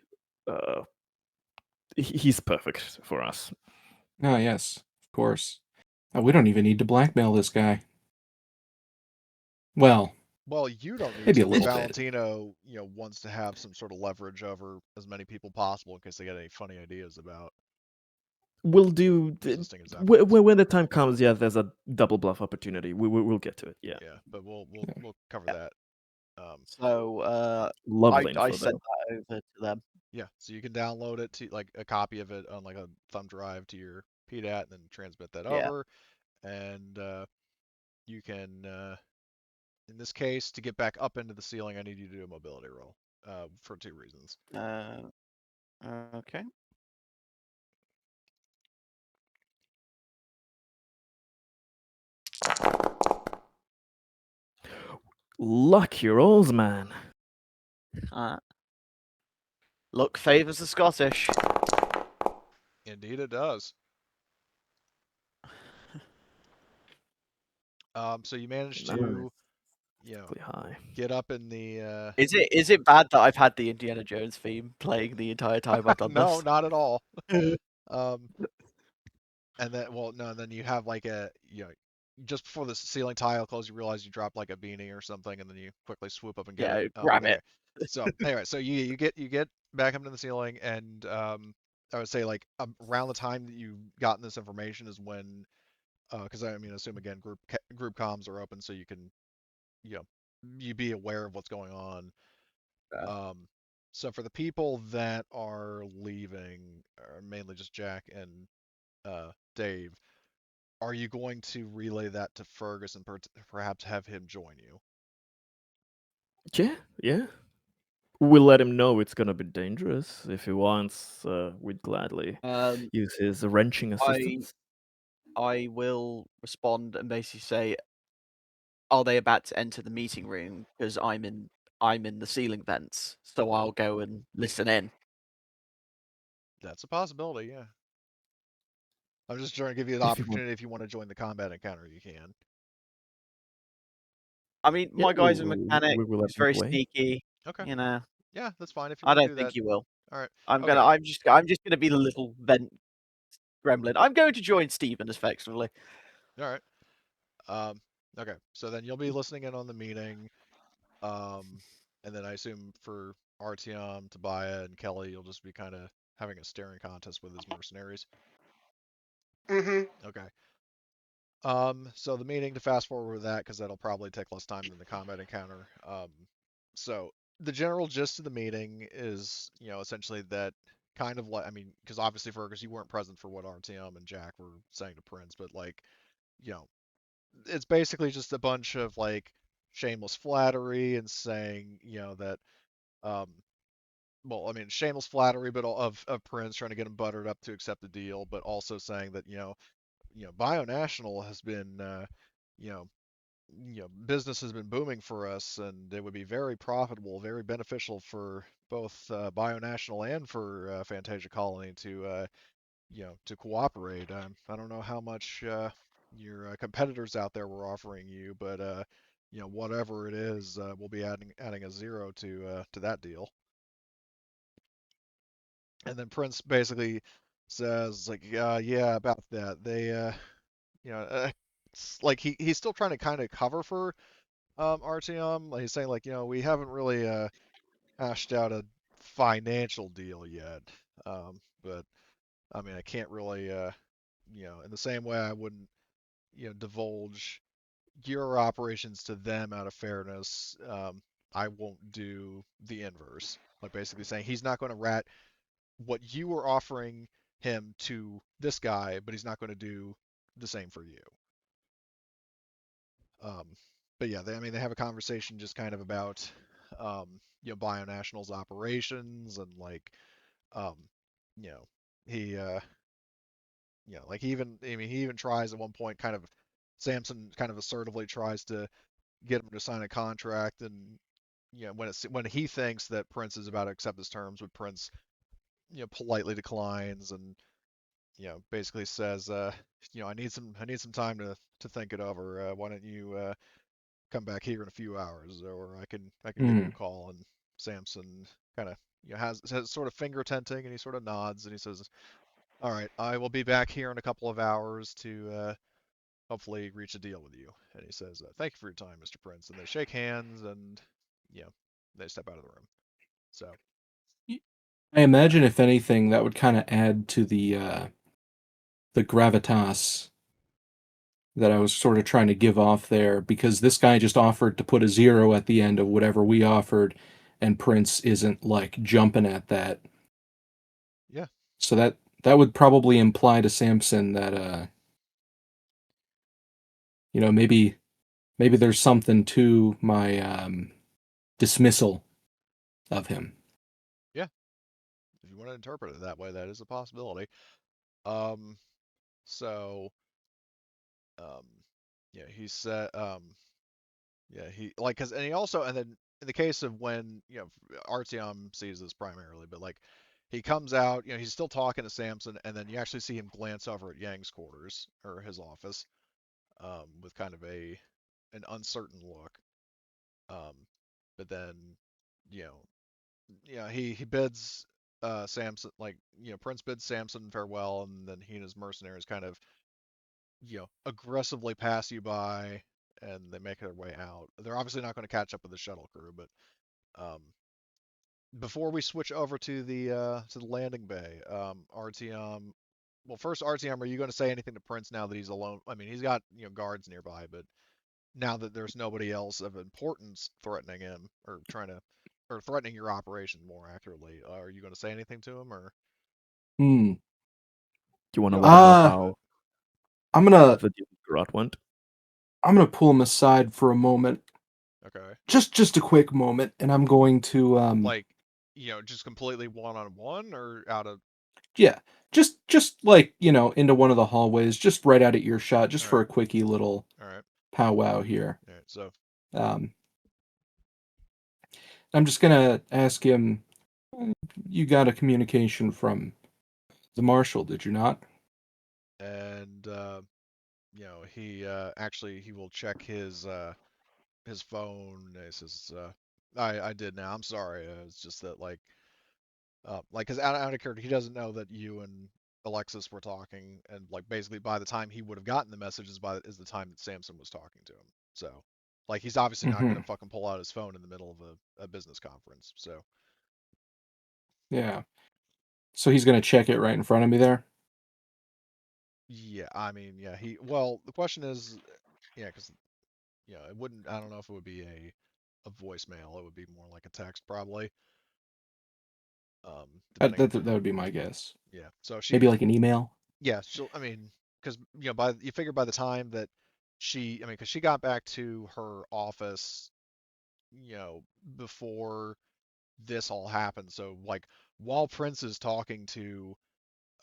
He's perfect for us. Oh, yes, of course. We don't even need to blackmail this guy. Well, Well, you don't need maybe a to, but little bit. Valentino, wants to have some sort of leverage over as many people possible in case they get any funny ideas about We'll do resisting his efforts. when the time comes. Yeah, there's a double bluff opportunity. We'll get to it. Yeah, Yeah, but we'll Yeah. we'll cover Yeah. that. So, lovely I info sent then. that over to them. Yeah, so you can download it to like a copy of it on like a thumb drive to your PDAT and then transmit that Yeah. over, and you can in this case to get back up into the ceiling, I need you to do a mobility roll for two reasons. Okay. Lucky rolls, man. Luck favours the Scottish. Indeed, it does. So you managed to, you know, High. get up in the. Is it bad that I've had the Indiana Jones theme playing the entire time I've done No, this? not at all. Um, and then, well, no, and then you have like just before the ceiling tile closes, you realize you dropped like a beanie or something, and then you quickly swoop up and get it. Yeah, grab Anyway, it. so anyway, so you get back up into the ceiling, and I would say like around the time that you gotten this information is when, because I mean, assume again, group comms are open, so you can, you know, you be aware of what's going on. Yeah. So for the people that are leaving, mainly just Jack and Dave, are you going to relay that to Fergus and perhaps have him join you? Yeah, yeah. We'll let him know it's gonna be dangerous. If he wants, we'd gladly use his wrenching assistance. I will respond and basically say, "Are they about to enter the meeting room? Because I'm in the ceiling vents, so I'll go and listen in." That's a possibility, yeah. I'm just trying to give you the If you want, opportunity if you want to join the combat encounter, you can. I mean, yeah, my guy's a mechanic. we will let He's him very play. sneaky. Okay. You know, Yeah, that's fine if you I want to don't do think that. he will. All right. I'm Okay. gonna. I'm just gonna be the little vent gremlin. I'm going to join Stephen effectively. All right. Okay. So then you'll be listening in on the meeting. And then I assume for Artyom, Tobiah, and Kelly, you'll just be kind of having a staring contest with his mercenaries. Mm-hmm. Okay. So the meeting, to fast forward with that, because that'll probably take less time than the combat encounter. So the general gist of the meeting is, essentially that kind of like, I mean, because obviously Fergus, you weren't present for what RTM and Jack were saying to Prince, but like, you know, it's basically just a bunch of like shameless flattery and saying, that, um, well, I mean, shameless flattery, but of Prince trying to get him buttered up to accept the deal, but also saying that, Bionational has been, you know, business has been booming for us, and it would be very profitable, very beneficial for both Bionational and for Fantasia Colony to, to cooperate. I don't know how much your competitors out there were offering you, but whatever it is, we'll be adding a zero to that deal. And then Prince basically says like, yeah, about that. They, it's like he's still trying to kind of cover for Artyom. Like he's saying like, we haven't really hashed out a financial deal yet. But I mean, I can't really, in the same way I wouldn't, divulge your operations to them out of fairness. I won't do the inverse. Like basically saying he's not going to rat what you were offering him to this guy, but he's not going to do the same for you. Um, but yeah, I mean, they have a conversation just kind of about, Bionational's operations and like, um, you know, he, like I mean, he even tries at one point, kind of, Samson kind of assertively tries to get him to sign a contract, and when he thinks that Prince is about to accept his terms, but Prince, politely declines and basically says, I need some time to think it over. Why don't you come back here in a few hours, or I can give you a call. And Samson kind of has sort of finger tenting, and he sort of nods and he says, "All right, I will be back here in a couple of hours to hopefully reach a deal with you." And he says, "Thank you for your time, Mr. Prince." And they shake hands, and you know, they step out of the room. So I imagine if anything, that would kind of add to the gravitas that I was sort of trying to give off there, because this guy just offered to put a zero at the end of whatever we offered, and Prince isn't like jumping at that. yeah, So that would probably imply to Samson that maybe there's something to my dismissal of him. yeah. If you want to interpret it that way, that is a possibility. Um, so um, yeah, he said, yeah, he like, cause, and he also, and then in the case of when Artyom sees this primarily, but like he comes out, he's still talking to Samson, and then you actually see him glance over at Yang's quarters or his office, with kind of an uncertain look. Um, but then, you know, he bids Samson, like, Prince bids Samson farewell, and then he and his mercenaries kind of, aggressively pass you by, and they make their way out. They're obviously not going to catch up with the shuttle crew, but um, before we switch over to the landing bay, Artyom. Well, first, Artyom, are you going to say anything to Prince now that he's alone? I mean, he's got guards nearby, but now that there's nobody else of importance threatening him or threatening your operation more accurately, are you going to say anything to him or Hmm. Do you want to you let him already know know? how I'm gonna the deal with Garrote went? I'm gonna pull him aside for a moment, Okay, just a quick moment, and I'm going to like just completely one on one or out of. yeah, just like into one of the hallways, just right out of earshot, just All for right, a quickie little all right, powwow here. all right. So Um, I'm just gonna ask him. You got a communication from the marshal, did you not? and he actually he will check his phone. He says, I did now. I'm sorry. It's just that like, because out of character, he doesn't know that you and Alexis were talking, and like basically by the time he would have gotten the message is the time that Samson was talking to him. So, like, he's obviously not Mm-hmm. gonna fucking pull out his phone in the middle of a business conference. So, Yeah. So he's gonna check it right in front of me there. yeah, I mean, yeah, well, the question is, yeah, because it wouldn't. I don't know if it would be a voicemail. It would be more like a text probably. That, Depending that on that would be my guess. yeah. So Maybe like an email. yeah, I mean, because you figure by the time that I mean, because she got back to her office, you know, before this all happened. So like while Prince is talking to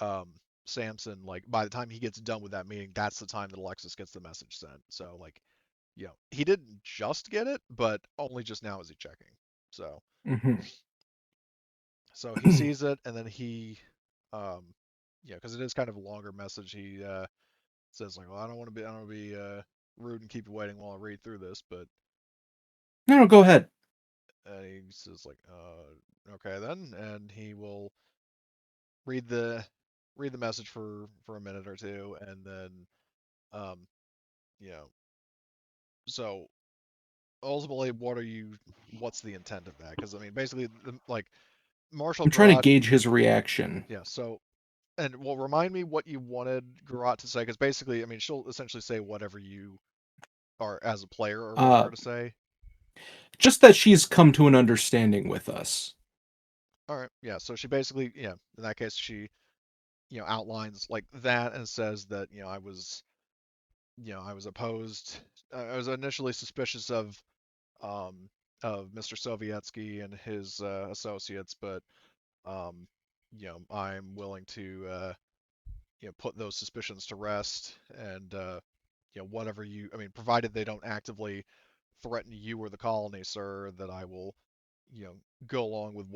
um Samson, like by the time he gets done with that meeting, that's the time that Alexis gets the message sent. So like, he didn't just get it, but only just now is he checking. So Mm-hmm. so he sees it, and then um, because it is kind of a longer message, he says like, well, I don't want to be rude and keep you waiting while I read through this, but No, go ahead. he says like, okay then, and he will read the message for a minute or two, and then um, you know, so ultimately, what's the intent of that? Because I mean, basically, like Marshall I'm trying to Garrote, gauge his reaction. yeah. So and well, remind me what you wanted Garrote to say, because basically, I mean, she'll essentially say whatever you are as a player or want Uh, her to say. just that she's come to an understanding with us. All right, yeah. So she basically, in that case, she, outlines like that and says that, I was opposed. I was initially suspicious um, Mr. Sovietsky and his associates, but, um, I'm willing to, put those suspicions to rest, and, whatever I mean, provided they don't actively threaten you or the colony, sir, that I will, you know, go along with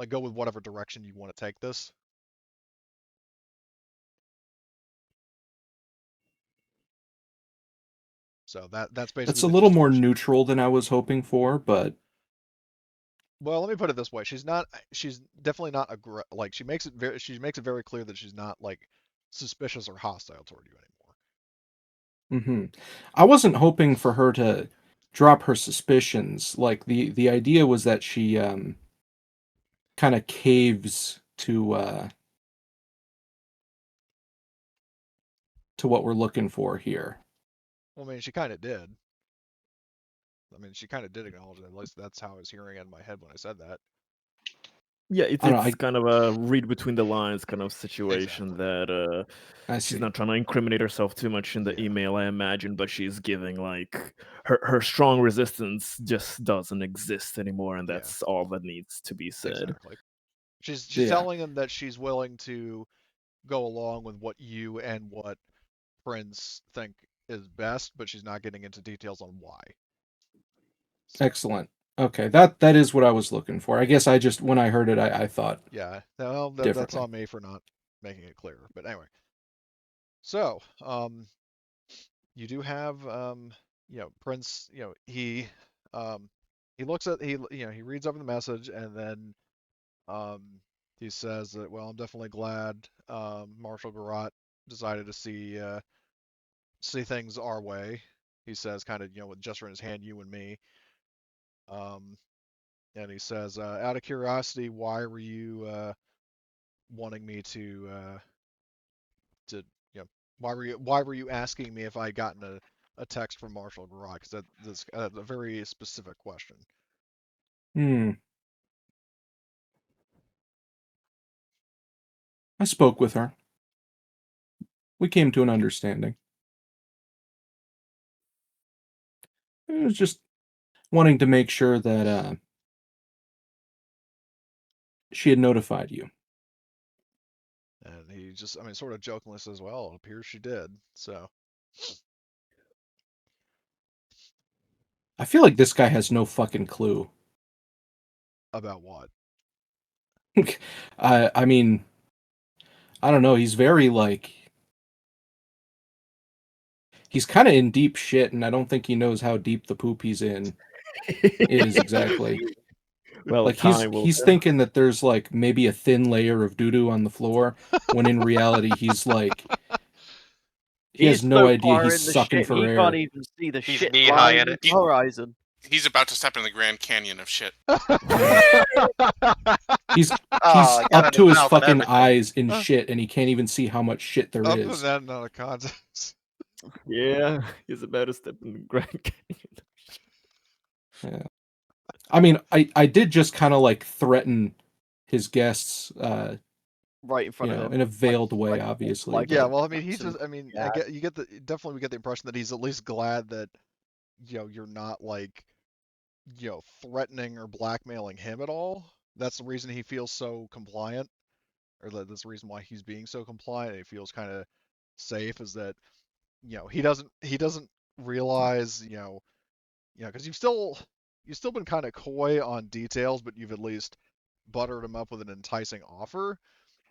go with whatever direction you want to take this. So that's basically That's a the little gist of more what she. neutral than I was hoping for, but Well, let me put it this way: she's not. She's definitely not like She makes it very clear that she's not like suspicious or hostile toward you anymore. hmm I wasn't hoping for her to drop her suspicions. Like the idea was that she kind of caves to what we're looking for here. Well, I mean, she kind of did. I mean, she kind of did acknowledge it. At least that's how I was hearing it in my head when I said that. Yeah, it's I don't know. it's kind of a read between the lines kind of situation Exactly. that I she's see. not trying to incriminate herself too much in the Yeah. email, I imagine, but she's giving like her strong resistance just doesn't exist anymore, and Yeah. that's all that needs to be said. Exactly. She's Yeah, telling him that she's willing to go along with what you and what Prince think is best, but she's not getting into details on why. So, excellent. Okay, that is what I was looking for. I guess I just when I heard it, I thought Yeah, well, that's differently. on me for not making it clearer. But anyway, so you do have Prince. Um, he looks at he reads over the message and then um, he says that well, I'm definitely glad Marshal Garrote decided to see things our way. He says kind of with gesture in his hand, you and me. Um, and he says, out of curiosity, why were you wanting me to why were you asking me if I gotten a text from Marshall Garage? Because that's a very specific question. Hmm. I spoke with her. We came to an understanding. It was just wanting to make sure that she had notified you. And he just, I mean, sort of jokingly says, "Well, it appears she did." So I feel like this guy has no fucking clue. about what? I mean, I don't know. He's very he's kind of in deep shit, and I don't think he knows how deep the poop he's in is exactly. Well, Like he's time will he's tell. thinking that there's like maybe a thin layer of doo doo on the floor, when in reality he's like he has He's no so idea far he's in the sucking shit, for he can't air. even see the He's shit knee high lying in in it. the horizon. He's about to step in the Grand Canyon of shit. Yeah. He's Oh, he's got up in his to his mouth and fucking everything. eyes in shit, and he can't even see how much shit there Other than is. that, not a context. Yeah, he's about to step in the Grand Canyon. Yeah. I mean, I did just kind of like threaten his guests, Right in front of him. in a veiled way, Like, obviously, like Yeah, but well, I mean, he absolute just, I mean, yeah. you get definitely we get the impression that he's at least glad that you're not like threatening or blackmailing him at all. That's the reason he feels so compliant, or that's the reason why he's being so compliant. He feels kind of safe, is that he doesn't realize because you've still been kind of coy on details, but you've at least buttered him up with an enticing offer,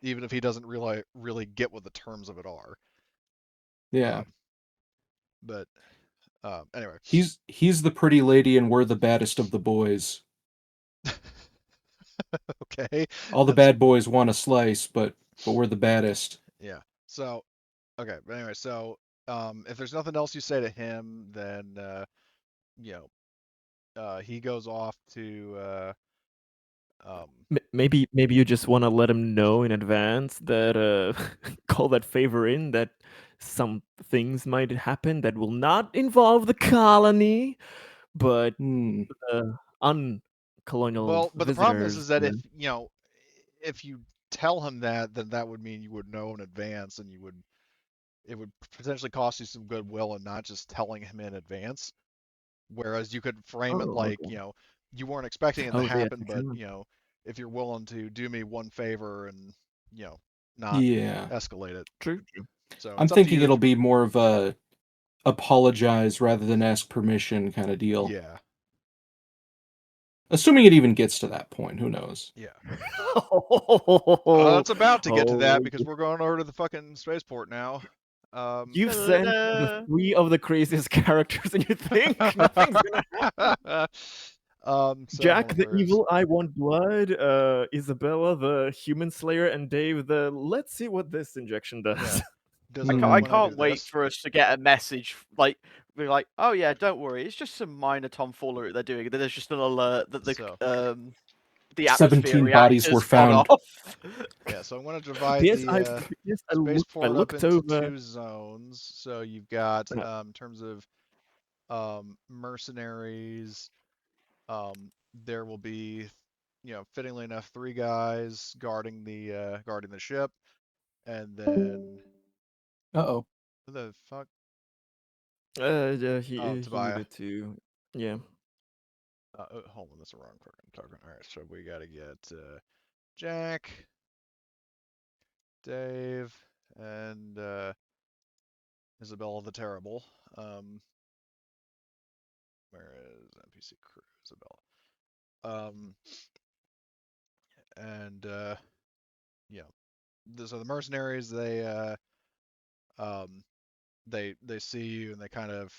even if he doesn't really get what the terms of it are. yeah. Um, but anyway, He's the pretty lady and we're the baddest of the boys. okay, All the that's bad boys want a slice, but we're the baddest. yeah. So okay, but anyway, so if there's nothing else you say to him, then you he goes off to um, Maybe you just want to let him know in advance that call that favor in that some things might happen that will not involve the colony, but Hmm. uncolonial well, but the problem is visitors. is that if you tell him that, then that would mean you would know in advance, and it would potentially cost you some goodwill and not just telling him in advance. Whereas you could frame it Oh, like, okay. you weren't expecting it to Oh, yes, happen, but true. if you're willing to do me one favor and, not Yeah. escalate it. True, true. So I'm it's up to thinking you if it'll you be want. more of a apologize rather than ask permission kind of deal. Yeah, Assuming it even gets to that point, who knows? yeah. Oh, It's about to get to that oh, because we're going over to the fucking spaceport now. you've sent the Da-da-da. three of the craziest characters, and you think nothing's gonna happen. So Jack hold on, the where is? evil, I want blood. Isabella the human slayer, and Dave the let's see what this injection Yeah. does. Does I it can't, I Hmm. when I do can't wait this? for us to get a message like be like, oh yeah, don't worry, it's just some minor tomfoolery they're doing. Then there's just an alert that So the atmosphere 17 bodies were reactor's gone found. off. yeah, so I'm going to divide Yes, the I spaceport up looked into over. two zones. So you've got uh, in terms of mercenaries, there will be, fittingly enough, three guys guarding the ship, and then Uh-oh. who the fuck? Yeah, Oh, he Tobiah. needed to. Yeah. Hold on, that's the wrong fucking token. All right, so we got to get Jack, Dave, and Isabella the Terrible. Where is NPC crew Isabella? And you know, so the mercenaries um, they see you and they kind of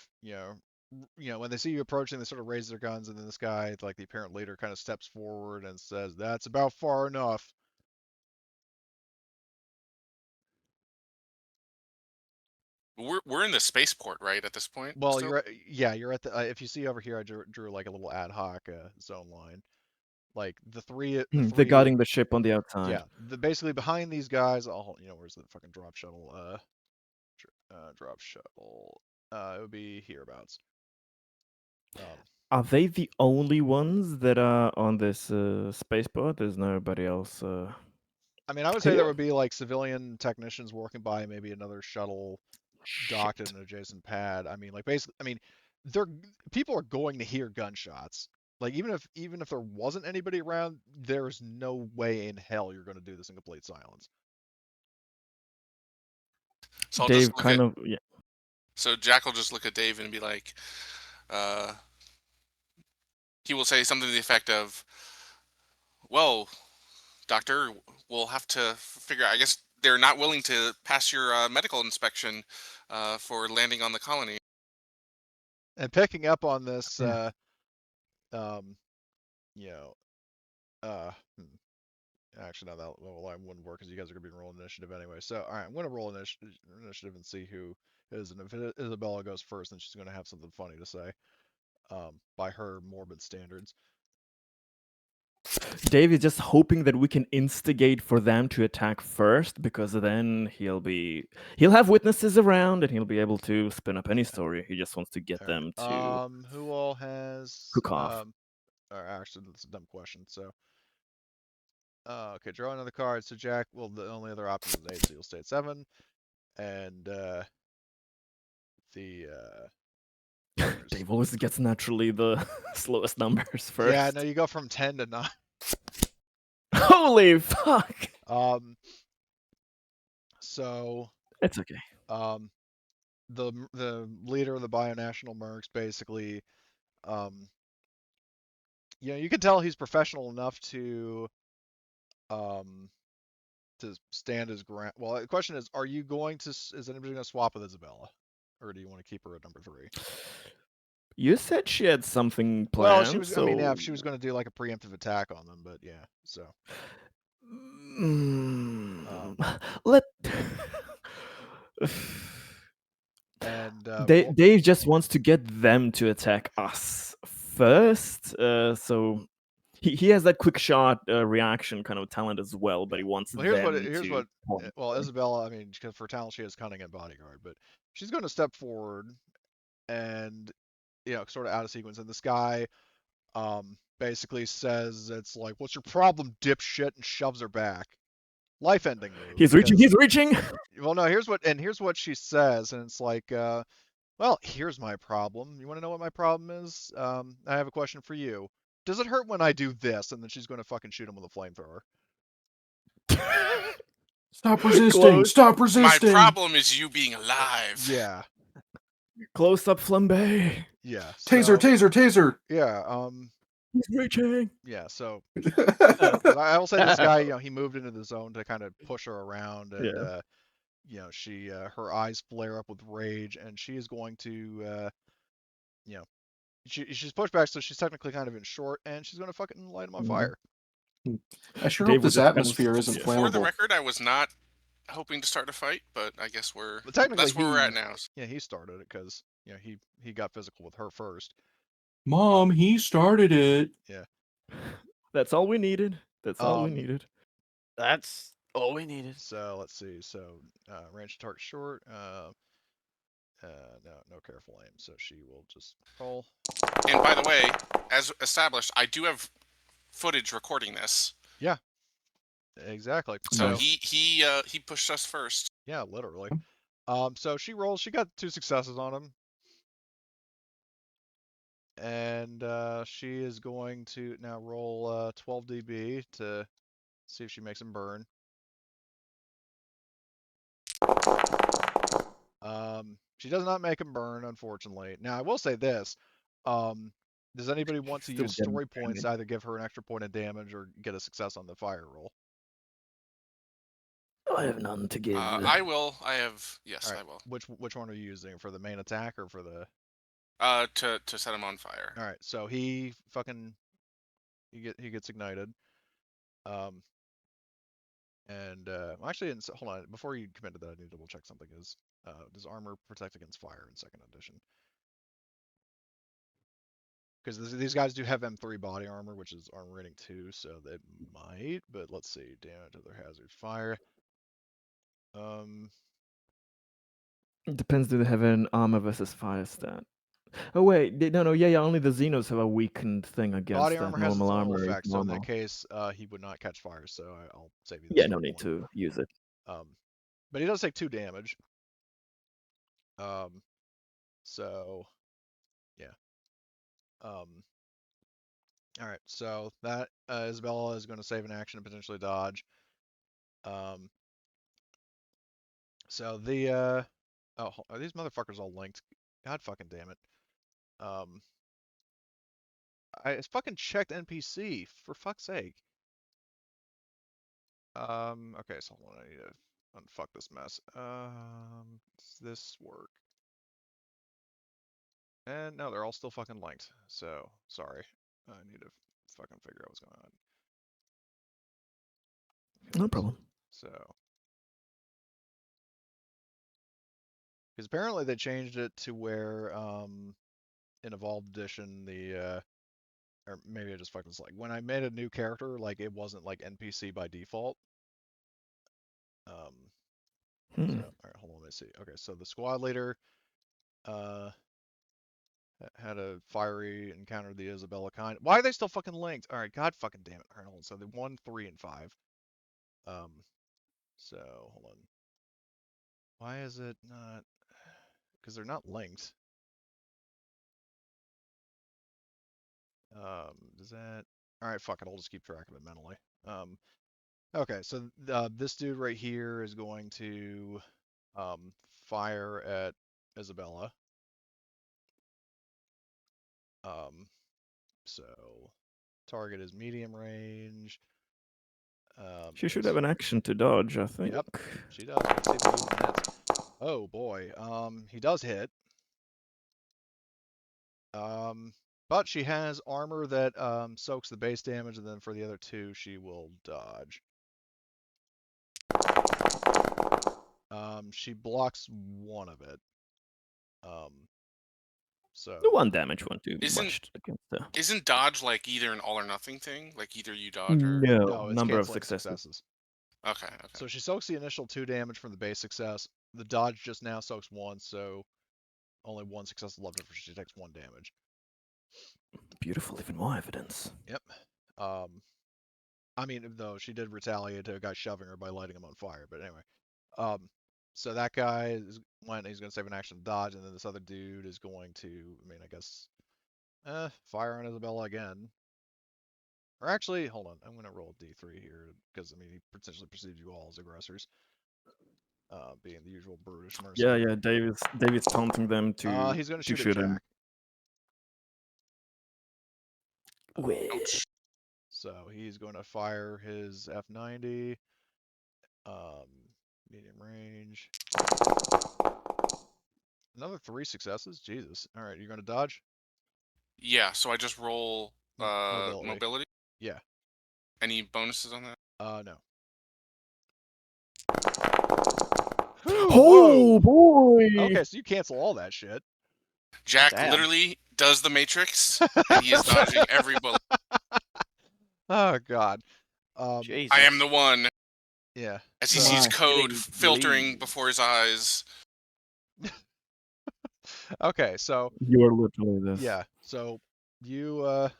when they see you approaching, they sort of raise their guns, and then this guy, like the apparent leader, kind of steps forward and says, "That's about far enough." We're in the spaceport, right, at this point Well, still? you're at the. If you see over here, I drew like a little ad hoc zone line. Like They're guarding the ship on the outside. yeah, basically behind these guys. Oh, where's the fucking drop shuttle? Drop shuttle. It would be hereabouts. Are they the only ones that are on this spaceport? There's nobody else. I mean, I would say there Yeah. would be like civilian technicians working by, maybe another shuttle docked at Shit. an adjacent pad. I mean, like basically, I mean, they're people are going to hear gunshots. Like even if there wasn't anybody around, there's no way in hell you're going to do this in complete silence. So I'll just Dave look at. kind of yeah. So Jack will just look at Dave and be like, he will say something to the effect of, "Well, Doctor, we'll have to figure out. I guess they're not willing to pass your medical inspection for landing on the colony." And picking up on this, Yeah. um, you know, actually, no, that line wouldn't work because you guys are going to be rolling initiative anyway. So, all right, I'm going to roll initiative and see who is. And if Isabella goes first, then she's going to have something funny to say, by her morbid standards. Dave is just hoping that we can instigate for them to attack first, because then he'll have witnesses around and he'll be able to spin up any story. He just wants to get All them to right. Who all has? hook off. Or actually, that's a dumb question. So, okay, draw another card. So Jack, well, the only other option is 8, so you'll stay at 7. And the others. Dave always gets naturally the slowest numbers first. Yeah, no, you go from 10 to 9. Holy fuck! So It's okay. The leader of the bionational mercs basically, you can tell he's professional enough to stand his ground. Well, the question is, is anybody going to swap with Isabella, or do you want to keep her at number 3? You said she had something planned. Well, she was. So... I mean, yeah, if she was going to do like a preemptive attack on them, but yeah. So. Let. And Dave just wants to get them to attack us first. So he has that quick shot reaction kind of talent as well, but he wants well, here's them what. to. Well, Isabella, I mean, because for talent she has cunning and bodyguard, but she's going to step forward and sort of out of sequence, and this guy basically says, it's like, "What's your problem, dipshit?" and shoves her back. Life-ending move. He's reaching. He's reaching. Well, no, here's what she says, and it's like, well, here's my problem. You want to know what my problem is? I have a question for you. Does it hurt when I do this? And then she's going to fucking shoot him with a flamethrower. Stop resisting! Close. Stop My resisting! problem is you being alive. Yeah. Close up flambe. Yeah. Taser! Taser! Taser! Yeah. He's reaching. Yeah. So I will say this guy, he moved into the zone to kind of push her around, and she her eyes flare up with rage, and she is going to she's pushed back, so she's technically kind of in short, and she's going to fucking light him on fire. I sure Dave hope was this just kind of- atmosphere isn't yeah. For the flammable. record, I was not hoping to start a fight, but I guess But technically, that's where we're at now. Yeah, he started it because he got physical with her first. Mom, he started it. Yeah. That's all we needed. That's all we needed. That's all we needed. So let's see. So range to target short. No careful aim. So she will just roll. And by the way, as established, I do have footage recording this. Yeah. Exactly. So Nice. he pushed us first. Yeah, literally. So she rolls. She got 2 successes on him. And she is going to now roll 12 dB to see if she makes him burn. She does not make him burn, unfortunately. Now, I will say this. Does anybody want to Still use getting story points damage. to either give her an extra point of damage or get a success on the fire roll? I have none to give. I will. I have. Yes, All right. I will. Which one are you using, for the main attack or for the? To set him on fire. All right. So he fucking he gets ignited. And actually, hold on. Before you commit to that, I need to double check something. Does armor protect against fire in second edition? Because these guys do have M3 body armor, which is armor rating 2, so they might. But let's see. Damage other hazard fire. It depends. Do they have an armor versus fire stat? Oh wait, no, yeah. Only the Xenos have a weakened thing against Body that. armor has its Normal own armor is effect, so in that normal. case, he would not catch fire. So I'll save you the Yeah, no story need point. to use it. But he does take 2 damage. So yeah. All right. So that Isabella is going to save an action and potentially dodge. So the oh, are these motherfuckers all linked? God fucking damn it. I fucking checked NPC, for fuck's sake. Okay, so hold on, I need to unfuck this mess. Does this work? And no, they're all still fucking linked. So sorry, I need to fucking figure out what's going on. No problem. So, because apparently they changed it to where in Evolved Edition or maybe I just fucking like when I made a new character, like it wasn't like NPC by default. So, all right, hold on, let me see. Okay, so the squad leader had a fiery encounter with the Isabella kind. Why are they still fucking linked? All right, god fucking damn it. All right, hold on. So they 1, 3, and 5. So hold on. Why is it not? Because they're not linked. Does that? All right, fuck it. I'll just keep track of it mentally. Okay, so this dude right here is going to fire at Isabella. So target is medium range. She should have an action to dodge, I think. Yep, she does. Let's see if he even hits. Oh boy, he does hit. But she has armor that soaks the base damage, and then for the other 2, she will dodge. She blocks 1 of it. So The 1 damage won't do Isn't- much against her. Isn't dodge like either an all or nothing thing? Like either you dodge or No, it's number of canceling successes. okay. So she soaks the initial 2 damage from the base success. The dodge just now soaks 1, so only 1 success left before she takes 1 damage. Beautiful, even more evidence. Yep. I mean, though she did retaliate to a guy shoving her by lighting him on fire. But anyway, so that guy he's going to save an action to dodge, and then this other dude is going to, I mean, I guess, fire on Isabella again. Or actually, hold on, I'm going to roll a d3 here because I mean he potentially perceives you all as aggressors, being the usual brutish mercenary. Yeah. David's taunting them to. He's going to to shoot at him. Jack. Ouch. So he's going to fire his F90, medium range. Another 3 successes. Jesus. All right, you're going to dodge. Yeah, so I just roll Mobility. Yeah. Any bonuses on that? No. Oh boy! Okay, so you cancel all that shit. Jack Damn. literally does the Matrix, and he is dodging every bullet. Oh god. Jesus. I am the one. Yeah. As he so- sees Ah, code getting filtering bleed. before his eyes. Okay, so You are literally this. yeah. So you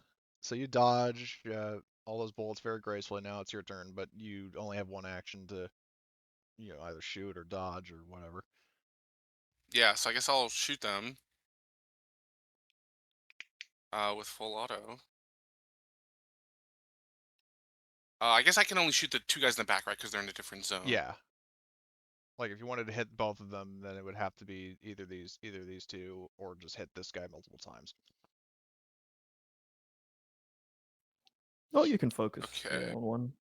dodge all those bullets very gracefully. Now it's your turn, but you only have 1 action to either shoot or dodge or whatever. Yeah, so I guess I'll shoot them. With full auto. I guess I can only shoot the 2 guys in the back, right? Because they're in a different zone. Yeah. Like if you wanted to hit both of them, then it would have to be either these 2 or just hit this guy multiple times. Oh, you can focus Okay. on one.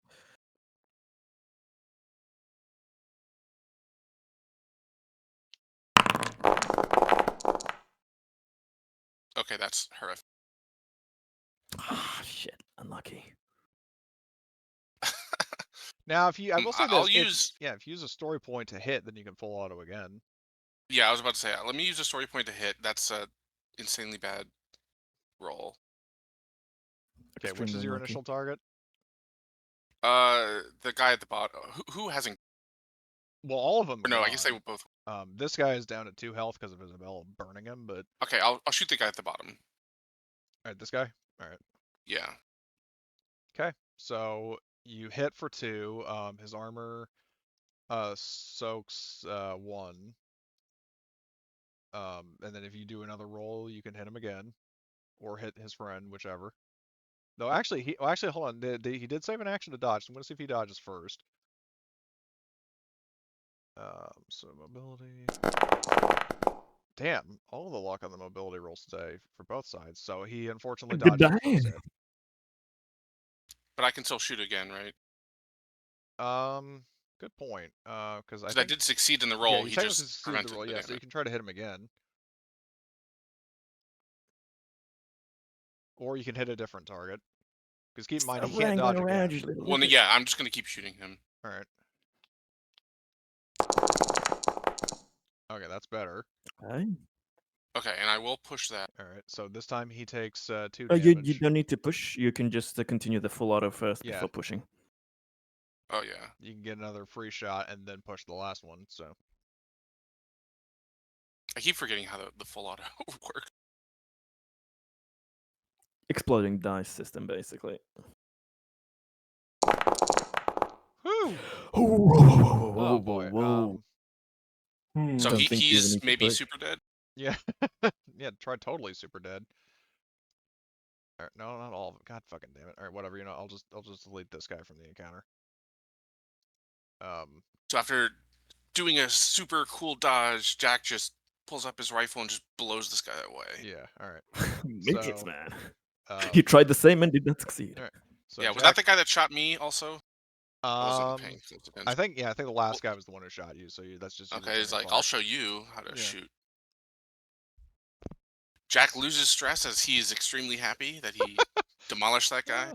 Okay, that's horrific. Ah, shit. Unlucky. Now, if you, I will say I'll this, use. if you use a story point to hit, then you can full auto again. Yeah, I was about to say. Let me use a story point to hit. That's a insanely bad roll. Okay, which is Extremely your unlucky. initial target? The guy at the bottom. Who hasn't? Well, all of them. Or no, I guess they will both. This guy is down at 2 health because of Isabella burning him, but Okay, I'll shoot the guy at the bottom. all right, this guy. All right. Yeah. Okay, so you hit for 2. His armor soaks 1. And then if you do another roll, you can hit him again, or hit his friend, whichever. No, actually, hold on. He did save an action to dodge. So I'm gonna see if he dodges first. So mobility. Damn, all the luck on the mobility rolls today for both sides. So he unfortunately Good dodges the die. first hit. But I can still shoot again, right? Good point. Because I Because I think did succeed in the yeah, roll. you He technically just succeeded the prevented roll. the Yeah, so you damage. can try to hit him again, or you can hit a different target. Because keep in mind he can't Wrangling dodge around, again. you little Well, lizard. yeah, I'm just gonna keep shooting him. All right. Okay, that's better. Okay. Okay, and I will push that. All right. So this time he takes 2 You damage. don't need to push. You can just continue the full auto first Yeah. before pushing. Oh yeah. You can get another free shot and then push the last one. So I keep forgetting how the full auto works. Exploding dice system, basically. whoo! Oh, Oh boy. So Don't think you even he's need to maybe push. super dead. Yeah. Yeah, try totally super dead. All right, no, not all of them. God fucking damn it. All right, whatever. You know, I'll just delete this guy from the encounter. So after doing a super cool dodge, Jack just pulls up his rifle and just blows this guy away. Yeah. All right. Make it, So, man. um, He tried the same and did not succeed. all right. So Yeah, Jack, was that the guy that shot me also? I wasn't paying close attention. I think the last guy was the one who shot you. So that's just Okay, he's like, I'll show you how to shoot. Jack loses stress as he is extremely happy that he demolished that guy.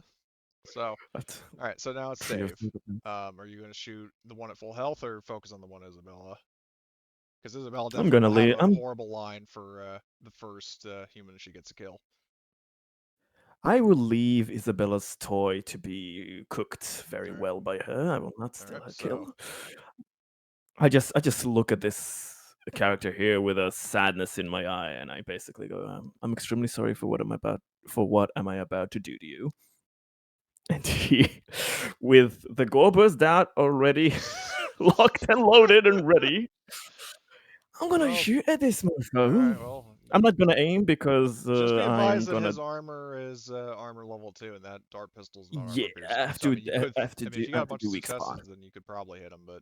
So, all right. So now it's Trio Dave. of defense. Are you going to shoot the one at full health or focus on the one Isabella? Because Isabella I'm definitely gonna will have leave. a horrible line for the first human she gets a kill. I will leave Isabella's toy to be cooked very Alright. well by her. I will not steal Alright, her so- kill. I just look at this character here with a sadness in my eye, and I basically go, "I'm extremely sorry for what am I about to do to you." And he, with the gore burst out already locked and loaded and ready, I'm gonna Well, shoot at this motherfucker. Alright, well, I'm not gonna aim because just be I am advised that gonna. his armor is armor level 2, and that dart pistol's not Yeah, armor I piercing. have So I to. mean, you I could. have to I mean, do. if you I got a have to bunch do of weak spot. successes, then you could probably hit him. But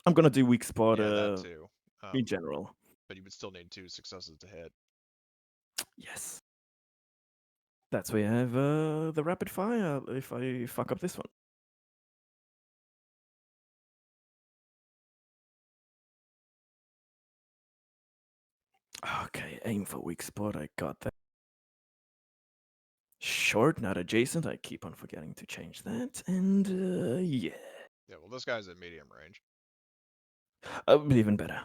I'm gonna do weak spot. yeah, that too. In general. But you would still need 2 successes to hit. Yes. That's why I have the rapid fire if I fuck up this one. Okay, aim for weak spot. I got that. Short, not adjacent. I keep on forgetting to change that. And yeah. Yeah, well, this guy's at medium range. Even better.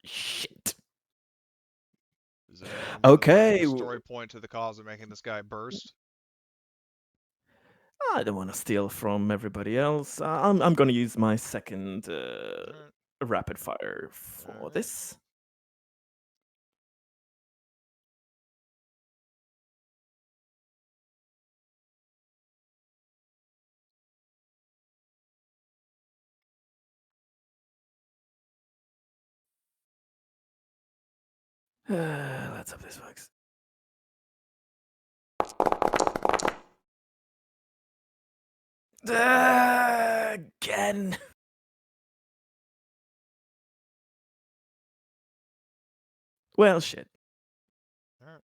Shit. Is anyone gonna Okay. give a story point to the cause of making this guy burst? I don't want to steal from everybody else. I'm gonna use my second Alright. rapid fire for Alright. this. Let's hope this works. Again. Well, shit. All right.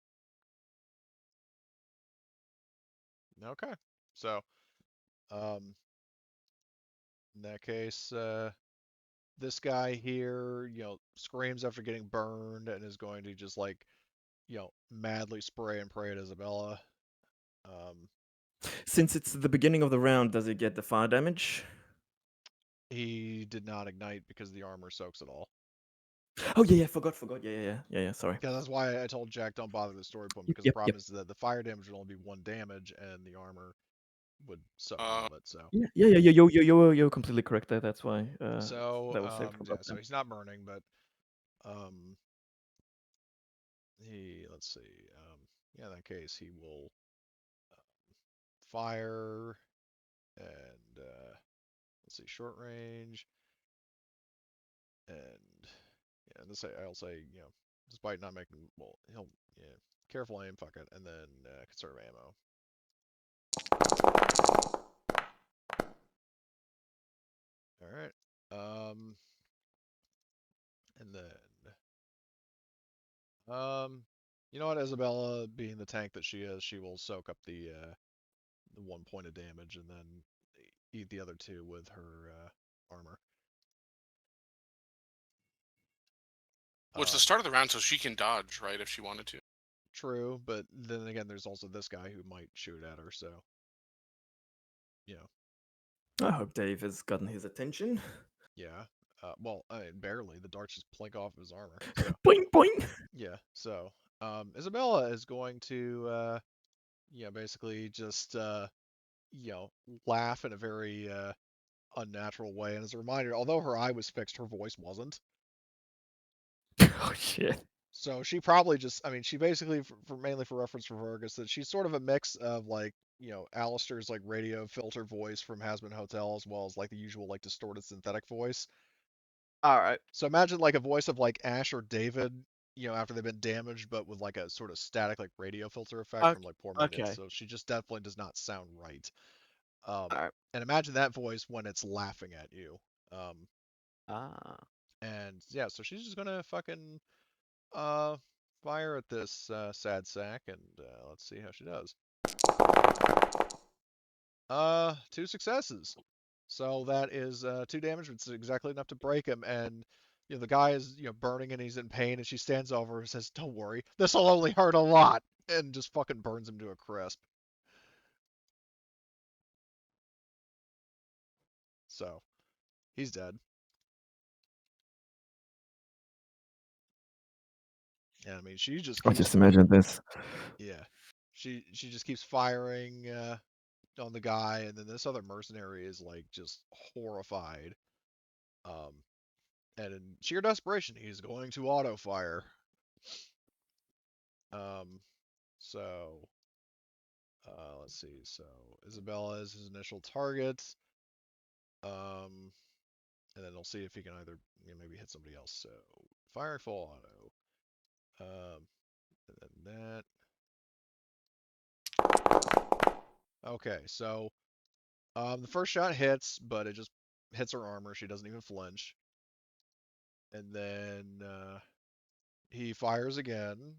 Okay. So, in that case, this guy here, screams after getting burned and is going to just like, madly spray and pray at Isabella. Um, Since it's the beginning of the round, does he get the fire damage? he did not ignite because the armor soaks it all. Oh yeah, forgot. Yeah. Sorry. Yeah, that's why I told Jack don't bother the story point, Yep, because the yep, problem yep. is that the fire damage would only be 1 damage and the armor would soak all of it. So, Yeah. You're completely correct there. That's why that was saved from yeah, that so time. he's not burning, but let's see, yeah, in that case he will fire and let's see, short range, and yeah, I'll say, despite not making, well, he'll, yeah, careful aim, fuck it, and then conserve ammo. All right, and then you know what, Isabella, being the tank that she is, she will soak up the 1 point of damage and then eat the other 2 with her armor. Well, it's the start of the round, so she can dodge, right, if she wanted to. True, but then again, there's also this guy who might shoot at her, so, I hope Dave has gotten his attention. yeah. Well, I mean, barely. The darts just plink off of his armor. So, Boing boing. yeah. So, Isabella is going to, basically just, laugh in a very unnatural way. And as a reminder, although her eye was fixed, her voice wasn't. Oh shit. So she probably just, I mean, she basically, mainly for reference for Fergus, that she's sort of a mix of like, Alistair's like radio filter voice from Hazbin Hotel, as well as like the usual like distorted synthetic voice. All right. So imagine like a voice of like Ash or David, after they've been damaged, but with like a sort of static like radio filter effect from like poor magnets. Okay. So she just definitely does not sound right. All right. And imagine that voice when it's laughing at you. Um, Ah. and yeah, so she's just gonna fucking uh fire at this sad sack, and let's see how she does. 2 successes. So that is 2 damage, which is exactly enough to break him. And the guy is burning and he's in pain, and she stands over and says, "Don't worry, this will only hurt a lot," and just fucking burns him to a crisp. So he's dead. And I mean, she just I keeps, just imagine this. yeah, she just keeps firing on the guy, and then this other mercenary is like just horrified. Um, and in sheer desperation, he's going to auto fire. Um, so let's see. So Isabella is his initial target. And then we'll see if he can either maybe hit somebody else. So fire full auto. And then that. Okay, so the first shot hits, but it just hits her armor. She doesn't even flinch. And then he fires again.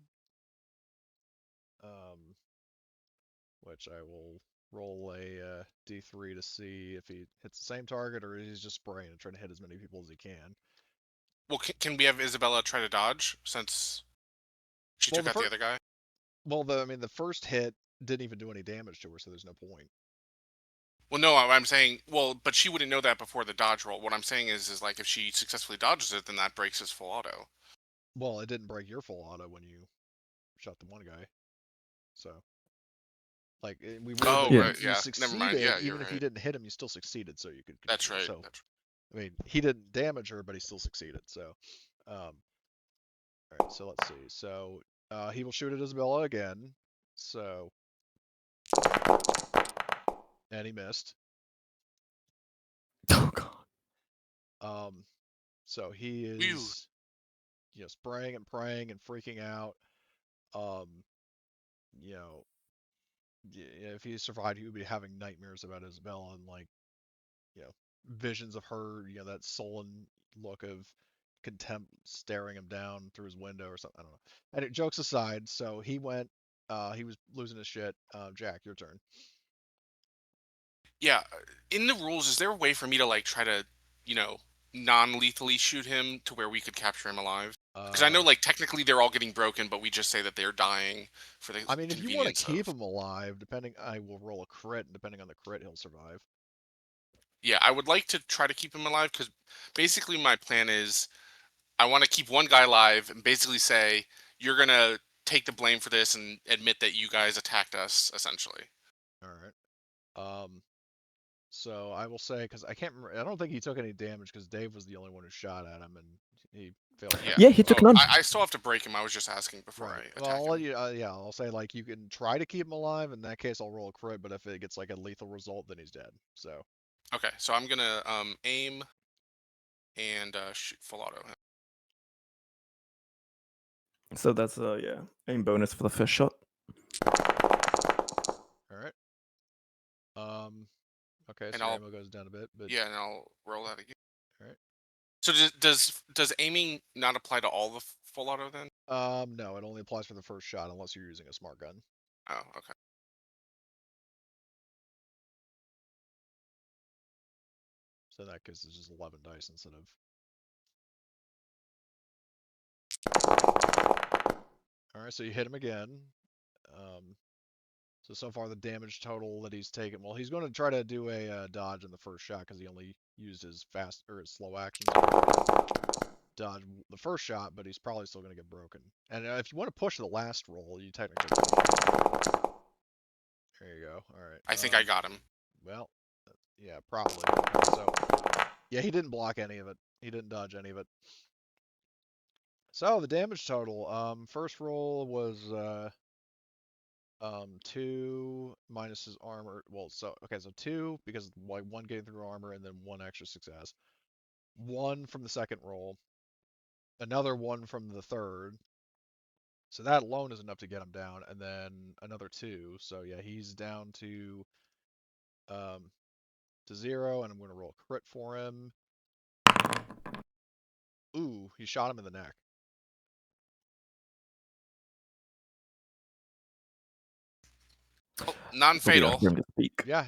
Which I will roll a d3 to see if he hits the same target or he's just spraying and trying to hit as many people as he can. Well, can we have Isabella try to dodge since she Well, took out the other guy? Well, the first hit didn't even do any damage to her, so there's no point. Well, no, I'm saying, well, but she wouldn't know that before the dodge roll. What I'm saying is like if she successfully dodges it, then that breaks his full auto. Well, it didn't break your full auto when you shot the one guy. So, like, we ruled Oh, that right, you yeah. Never mind. succeeded, Yeah, you're even if you right. didn't hit him, you still succeeded, so you could That's continue. right. So, That's I mean, he didn't damage her, but he still succeeded. So, all right, so let's see. So, he will shoot at Isabella again. So, and he missed. Oh god. So he Whew. is, spraying and praying and freaking out. Um, you know, if he survived, he would be having nightmares about Isabella and like, visions of her, that sullen look of contempt staring him down through his window or something. I don't know. And jokes aside, so he went. He was losing his shit. Jack, your turn. Yeah, in the rules, is there a way for me to like try to, non-lethally shoot him to where we could capture him alive? Because I know like technically they're all getting broken, but we just say that they're dying for the I mean, if you want to convenience keep of. him alive, I will roll a crit, and depending on the crit, he'll survive. Yeah, I would like to try to keep him alive because basically my plan is I want to keep one guy alive and basically say you're gonna take the blame for this and admit that you guys attacked us essentially. All right. So I will say, because I can't remember, I don't think he took any damage because Dave was the only one who shot at him, and he failed. Yeah. Yeah, he took Oh, none. I still have to break him. I was just asking before Right. I Well, attack I'll let him. you. Yeah, I'll say like you can try to keep him alive. In that case, I'll roll a crit. But if it gets like a lethal result, then he's dead. So. Okay, so I'm gonna aim and shoot full auto him. So that's yeah, aim bonus for the first shot. All right. Okay, And so your I'll ammo goes down a bit, but yeah, and I'll roll that again. all right. So does aiming not apply to all the full auto then? No, it only applies for the first shot unless you're using a smart gun. Oh, okay. So in that case, it's just 11 dice instead of. All right, so you hit him again. So far the damage total that he's taken. Well, he's going to try to do a dodge in the first shot because he only used his fast or his slow action to dodge the first shot, but he's probably still going to get broken. And if you want to push the last roll, you technically. There you go. All right. I think I got him. Well, yeah, probably. So, yeah, he didn't block any of it. He didn't dodge any of it. So the damage total. First roll was 2 minus his armor. Well, so 2 because like 1 getting through armor and then 1 extra success. 1 from the second roll. Another 1 from the third. So that alone is enough to get him down, and then another 2. So yeah, he's down to 0, and I'm going to roll a crit for him. Ooh, he shot him in the neck. Oh, non-fatal. Yeah,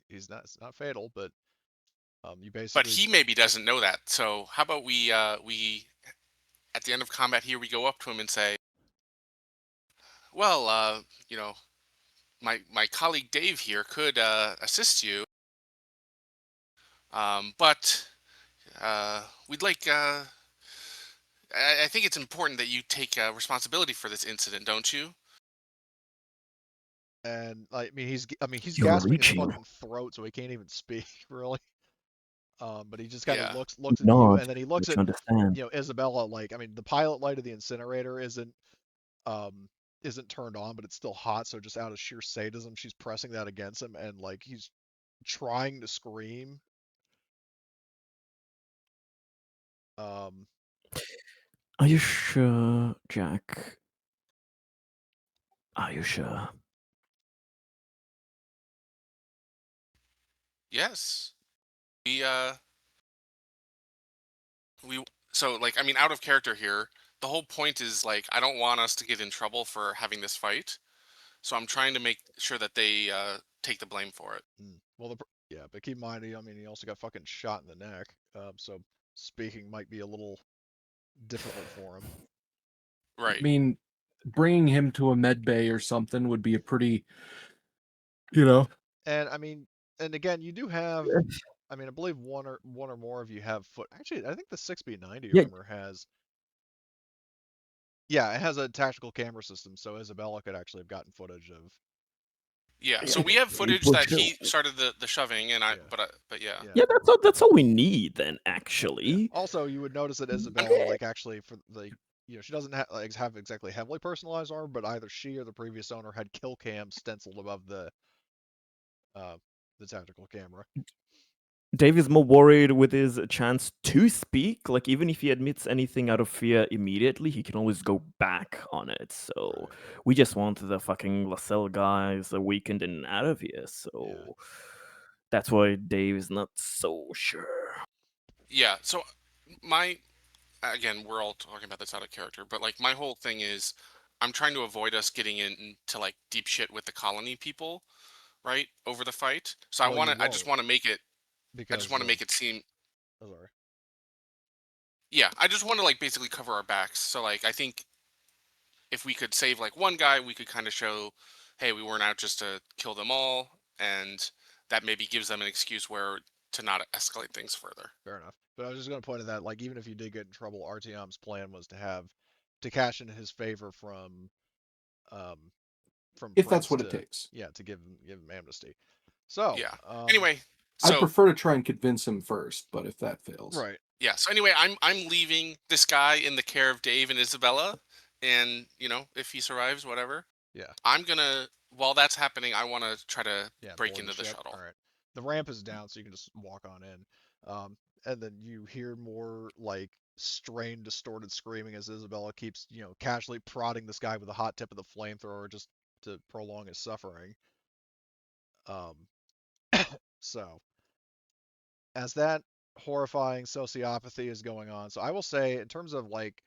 he's not. It's not fatal, but you But basically. he maybe doesn't know that. So how about we at the end of combat here we go up to him and say, well, my colleague Dave here could assist you, but we'd like. I think it's important that you take responsibility for this incident, don't you? And I mean, he's You're gasping his reaching. fucking throat, so he can't even speak really. But he just kind of Yeah. looks at you, Nod, and then he looks which at understand. Isabella. Like, I mean, the pilot light of the incinerator isn't turned on, but it's still hot. So just out of sheer sadism, she's pressing that against him, and like he's trying to scream. Are you sure, Jack? Are you sure? Yes. We so like I mean out of character here. The whole point is like I don't want us to get in trouble for having this fight. So I'm trying to make sure that they take the blame for it. Well, yeah, but keep in mind, I mean, he also got fucking shot in the neck. So speaking might be a little difficult for him. Right. I mean, bringing him to a med bay or something would be a pretty, And I mean, and again, you do have. I mean, I believe one or more of you have foot. Actually, I think the 6B90 Yeah. armor has. Yeah, it has a tactical camera system, so Isabella could actually have gotten footage of. Yeah. So we have footage will that show. he started the shoving, and Yeah. but yeah. Yeah, that's all we need then. Actually, Yeah. Also, you would notice that Isabella, like, actually for the. She doesn't have exactly heavily personalized armor, but either she or the previous owner had kill cam stenciled above the tactical camera. Dave is more worried with his chance to speak. Like, even if he admits anything out of fear immediately, he can always go back on it. So Right. we just want the fucking LaSalle guys weakened and out of here. So that's why Dave is not so sure. Yeah. So my again, we're all talking about this out of character, but like my whole thing is, I'm trying to avoid us getting into like deep shit with the colony people, right, over the fight. So Well, you I just won't want to make it. I just because want to of. make it seem. Oh, sorry. Yeah, I just want to like basically cover our backs. So like I think if we could save like one guy, we could kind of show, hey, we weren't out just to kill them all, and that maybe gives them an excuse where to not escalate things further. Fair enough. But I was just going to point out that, like, even if you did get in trouble, Artyom's plan was to cash in his favor um, from If that's Prince what it to, takes. yeah, to give him amnesty. So, Yeah. Anyway, I'd so prefer to try and convince him first, but if that fails. right. yeah. So anyway, I'm leaving this guy in the care of Dave and Isabella, and if he survives, whatever. Yeah. I'm gonna while that's happening, I want to try to break Board into the ship. shuttle. All right. The ramp is down, so you can just walk on in. And then you hear more like strained, distorted screaming as Isabella keeps, casually prodding this guy with the hot tip of the flamethrower just to prolong his suffering. Um, so as that horrifying sociopathy is going on, so I will say in terms of like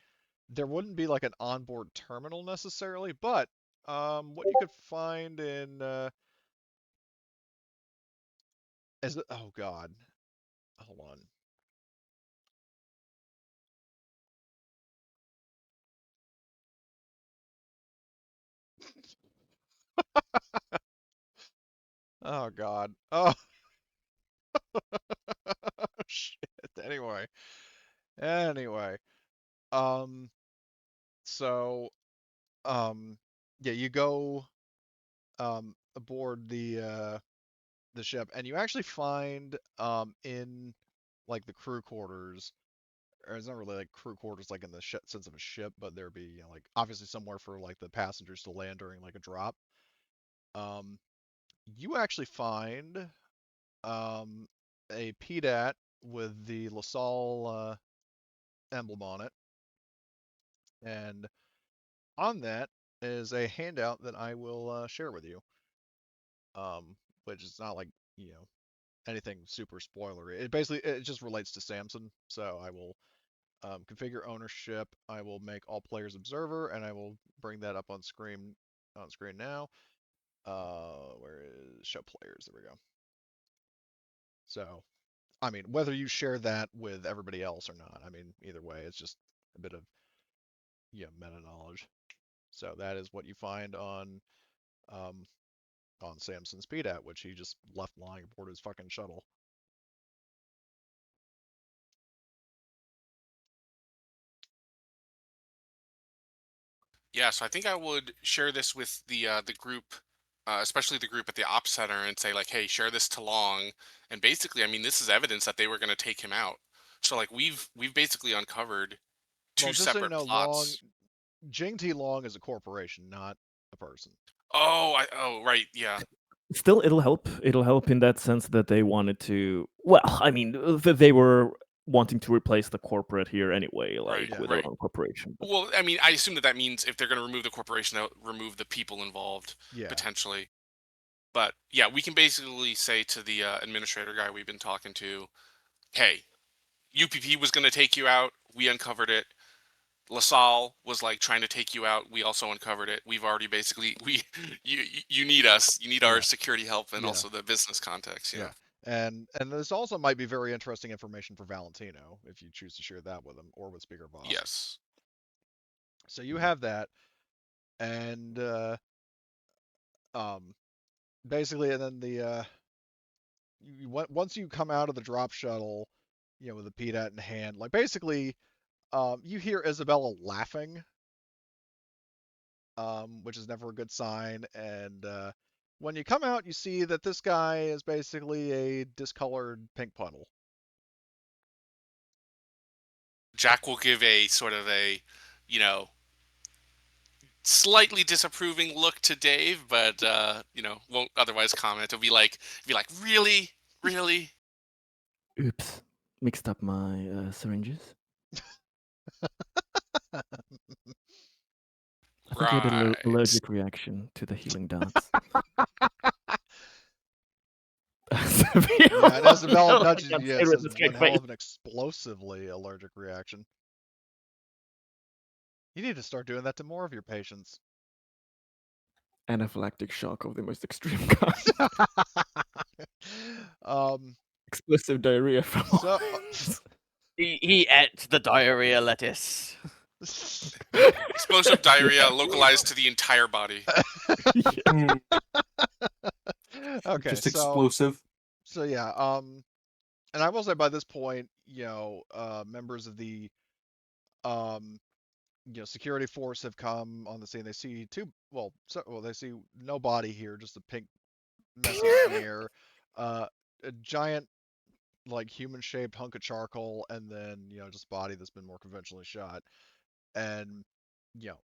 there wouldn't be like an onboard terminal necessarily, but what you could find in oh god, hold on. Oh god. Oh shit. Anyway. Um so yeah, you go aboard the ship and you actually find in like the crew quarters, or it's not really like crew quarters like in the sense of a ship, but there'd be, like obviously somewhere for like the passengers to land during like a drop. Um you actually find um a PDAT with the LaSalle emblem on it, and on that is a handout that I will share with you. Which is not like anything super spoilery. It just relates to Samson. So I will configure ownership. I will make all players observer, and I will bring that up on screen now. Where is show players? There we go. So I mean, whether you share that with everybody else or not, I mean, either way, it's just a bit of meta knowledge. So that is what you find um, on Samson's PDAT, which he just left lying aboard his fucking shuttle. Yeah, so I think I would share this with the group, especially the group at the ops center, and say like, hey, share this to Long, and basically, I mean, this is evidence that they were going to take him out. So like we've basically uncovered Well, two just so you separate know, plots. Jing T Long is a corporation, not a person. Oh right, yeah, Still, it'll help. It'll help in that sense that they wanted to. Well, I mean, they were wanting to replace the corporate here anyway, right, like with right. their own corporation. But Well, I mean, I assume that means if they're going to remove the corporation, they'll remove the people involved Yeah. potentially. But yeah, we can basically say to the administrator guy we've been talking to, hey, UPP was going to take you out. We uncovered it. LaSalle was like trying to take you out. We also uncovered it. We've already basically you need us. You need our security help and also the business context. Yeah. And this also might be very interesting information for Valentino if you choose to share that with him or with Speaker Voss. Yes. So you have that, and basically, and then once you come out of the drop shuttle, with the PDAT in hand, like basically, you hear Isabella laughing, which is never a good sign. And when you come out, you see that this guy is basically a discolored pink puddle. Jack will give a sort of a, slightly disapproving look to Dave, but won't otherwise comment. It'll be like, really, really. oops, mixed up my syringes. I think I had an allergic reaction to the healing darts. Yeah, and Isabella nudges you. Says one hell of an explosively allergic reaction. You need to start doing that to more of your patients. Anaphylactic shock of the most extreme kind. Explosive diarrhea from So He ate the diarrhea lettuce. Explosive diarrhea Yeah. localized to the entire body. Mm, okay, just explosive. so yeah, and I will say by this point, members of the security force have come on the scene. They see they see no body here, just a pink messy smear, a giant like human-shaped hunk of charcoal, and then just body that's been more conventionally shot. And you know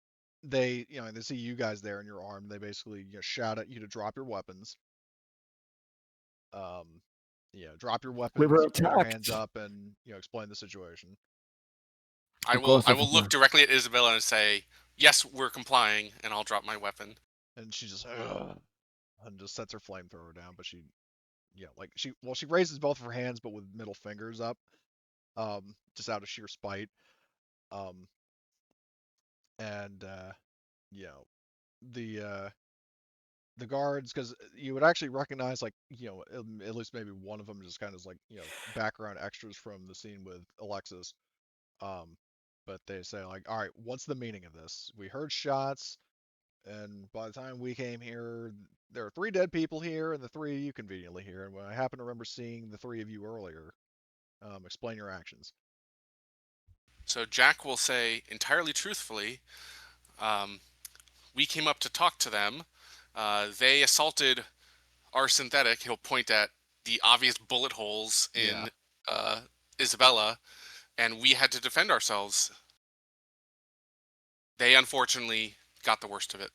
they see you guys there in your arm. They basically shout at you to drop your weapons. Um, drop your We were weapons, put your hands attacked. up, and explain the situation. I Of course, will look officer. directly at Isabella and say, "Yes, we're complying," and I'll drop my weapon. And she just and just sets her flamethrower down. But she she raises both of her hands, but with middle fingers up, just out of sheer spite. Um, and the the guards, because you would actually recognize, like, at least maybe one of them just kind of like, background extras from the scene with Alexis. Um, but they say, like, all right, what's the meaning of this? We heard shots, and by the time we came here, there are 3 dead people here, and the 3 of you conveniently here. And I happen to remember seeing the 3 of you earlier. Explain your actions. So Jack will say entirely truthfully, um, "We came up to talk to them. They assaulted our synthetic." He'll point at the obvious bullet holes Yeah. in Isabella, and we had to defend ourselves. They unfortunately got the worst of it.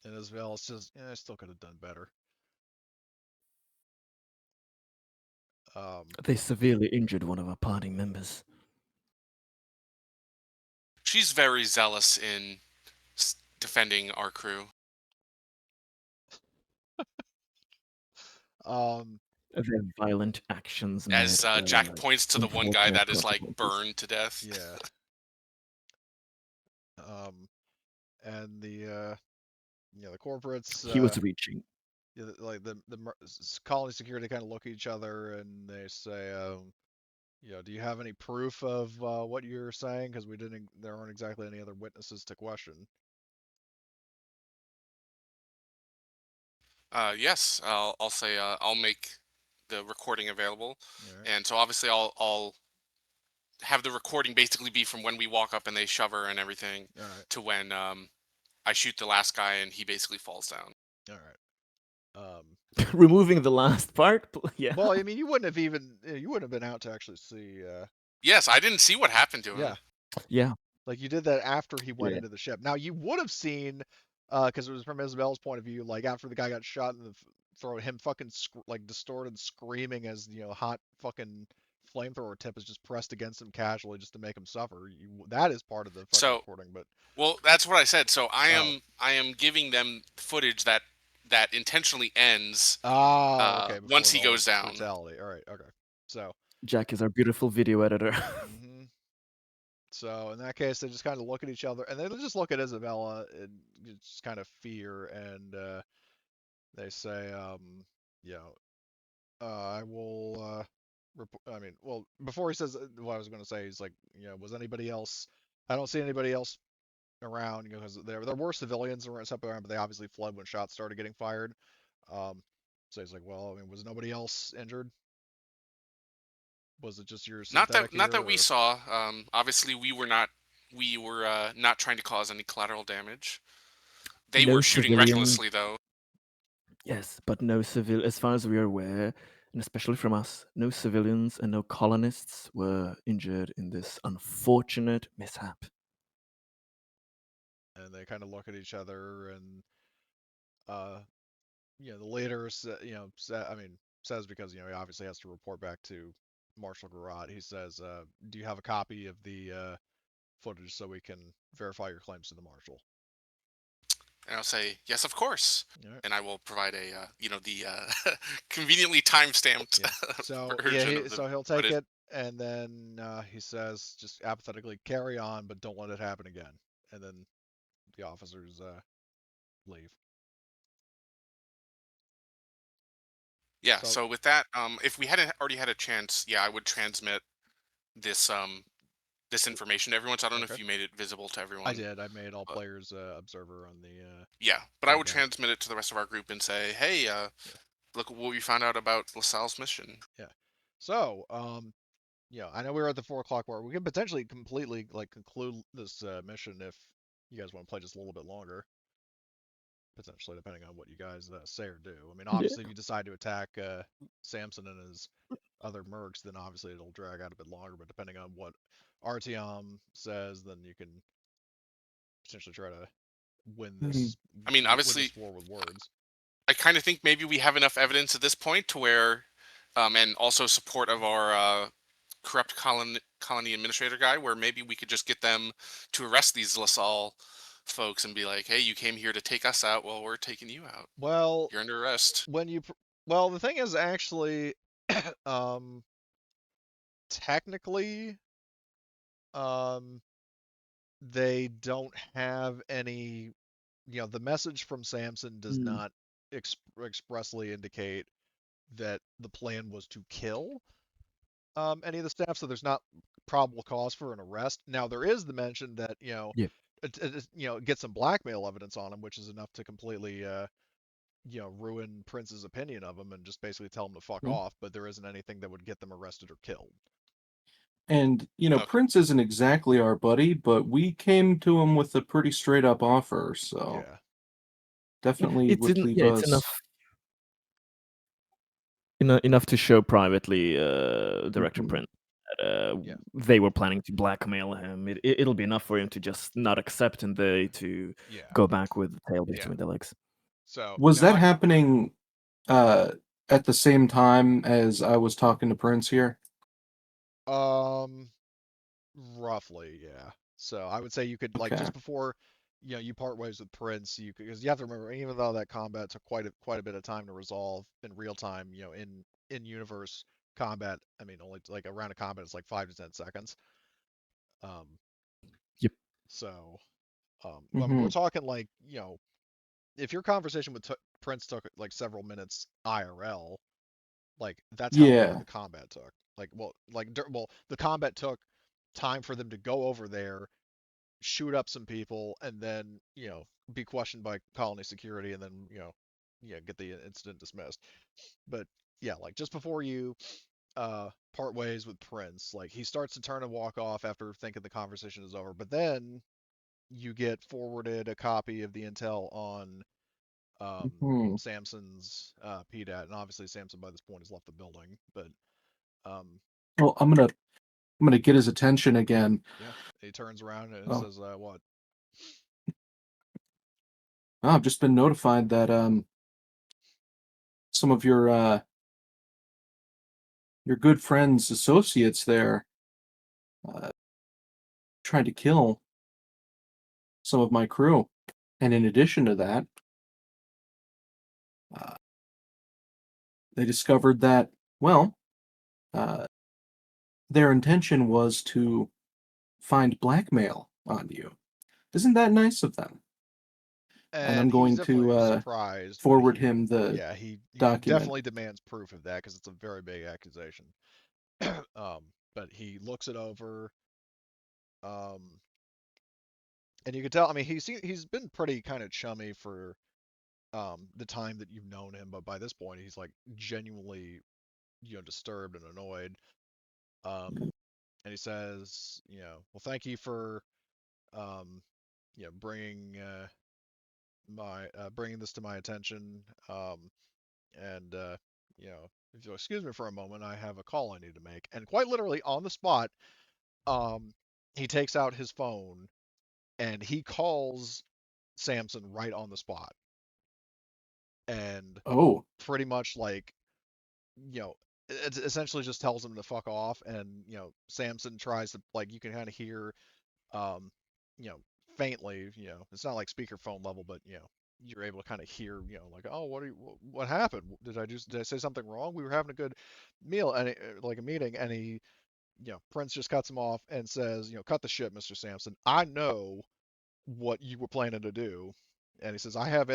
And Isabel says, I still could have done better. They severely injured one of our party members. She's very zealous in defending our crew. Their violent actions As made Jack points to the one guy unfortunate that is like consequences. burned to death. Yeah. And the the corporates, He was reaching. like the colony security kind of look at each other and they say, do you have any proof of what you're saying? Because there aren't exactly any other witnesses to question. Yes, I'll say I'll make the recording available, Right. and so obviously I'll have the recording basically be from when we walk up and they shove her and everything All right. to when I shoot the last guy and he basically falls down. All right. Removing the last part? Yeah. Well, I mean, you wouldn't have been out to actually see. Yes, I didn't see what happened to him. Yeah. Yeah. Like, you did that after he went Yeah. into the ship. Now, you would have seen, because it was from Isabel's point of view, like after the guy got shot in the throat, him fucking like distorted screaming as hot fucking flamethrower tip is just pressed against him casually just to make him suffer. That is part of the fucking So, recording, but well, that's what I said. So I Oh. am giving them footage that intentionally ends okay, once he before the goes down. brutality. All right, okay. So Jack is our beautiful video editor. mhm. So in that case, they just kind of look at each other, and they just look at Isabella and just kind of fear, and they say, I will. I mean, well, before he says what I was going to say, he's like, was anybody else? I don't see anybody else around, because there were civilians around, but they obviously fled when shots started getting fired. So he's like, well, I mean, was nobody else injured? Was it just your synthetic Not that here, we or? saw. Obviously, we were not not trying to cause any collateral damage. They No were shooting civilians. recklessly, though. Yes, but no civil, as far as we are aware, and especially from us, no civilians and no colonists were injured in this unfortunate mishap. And they kind of look at each other, and uh, the leader, says, because he obviously has to report back to Marshal Garrote. He says, "Do you have a copy of the footage so we can verify your claims to the marshal?" And I'll say, yes, of course. All right. And I will provide the conveniently time-stamped Yeah. So version of the he'll take footage. it, and then he says, just apathetically, carry on, but don't let it happen again. And then the officers leave. Yeah. So So with that, if we hadn't already had a chance, yeah, I would transmit this this information to everyone. So I don't know okay, if you made it visible to I everyone, did. I made all but players observer on the yeah. But I would combat. transmit it to the rest of our group and say, hey, Yeah, look what we found out about LaSalle's mission. yeah. So I know we were at the 4 o'clock mark. We can potentially completely like conclude this mission if you guys want to play just a little bit longer. Potentially, depending on what you guys say or do. I mean, Yeah. obviously, if you decide to attack Samson and his other mercs, then obviously it'll drag out a bit longer. But depending on what Artyom says, then you can potentially try to win Mm. this I mean, win this obviously, war with words. I kind of think maybe we have enough evidence at this point to where, and also support of our corrupt colony administrator guy, where maybe we could just get them to arrest these LaSalle folks and be like, hey, you came here to take us out. Well, we're taking you out. Well, You're under arrest. when you well, the thing is actually, um, technically, um, they don't have any. The message from Samson does Mm. not expressly indicate that the plan was to kill any of the staff, so there's not probable cause for an arrest. Now there is the mention that Yeah. get some blackmail evidence on him, which is enough to completely ruin Prince's opinion of him and just basically tell him to fuck Mm. off. But there isn't anything that would get them arrested or killed. And, Okay. Prince isn't exactly our buddy, but we came to him with a pretty straight up offer, so Yeah. definitely It's would leave it's us. enough to show privately, Director Mhm. Prince that Yeah. they were planning to blackmail him. It'll be enough for him to just not accept and they to Yeah. go back with the tail Yeah. between their legs. So Was now that happening at the same time as I was talking to Prince here? roughly, yeah. So I would say you could like Okay. just before you part ways with Prince, because you have to remember, even though that combat took quite a bit of time to resolve in real time, in universe combat, I mean only like a round of combat is like 5 to 10 seconds. Um, Yep. so I mean we're Hmm. talking like if your conversation with Prince took like several minutes IRL, like that's how long Yeah. the combat took. Like the combat took time for them to go over there, shoot up some people, and then be questioned by colony security, and then get the incident dismissed. But yeah, like just before you part ways with Prince, like he starts to turn and walk off after thinking the conversation is over, but then you get forwarded a copy of the intel on Hmm. Samson's PDAT, and obviously Samson by this point has left the building. But um, Well, I'm gonna get his attention again. yeah, he turns around and Oh, says, "What?" I've just been notified that some of your good friends, associates there, uh, tried to kill some of my crew, and in addition to that, uh, they discovered that, well, uh, their intention was to find blackmail on you. Isn't that nice of them? And And I'm he's going to definitely surprised, but forward he, him the yeah, he document. definitely demands proof of that because it's a very big accusation. um, but he looks it over, um, and you can tell. I mean, he's been pretty kind of chummy for the time that you've known him, but by this point, he's like genuinely disturbed and annoyed. Um, and he says, well, thank you for um, bringing bringing this to my attention. And if you'll excuse me for a moment, I have a call I need to make. And quite literally on the spot, um, he takes out his phone and he calls Samson right on the spot, and Oh, pretty much like it essentially just tells him to fuck off. And Samson tries to, like, you can kind of hear um, you know, faintly, it's not like speakerphone level, but you're able to kind of hear, like, oh, what happened? Did I say something wrong? We were having a good meal, and like a meeting, and he Prince just cuts him off and says, cut the shit, Mr. Sampson. I know what you were planning to do, and he says, I have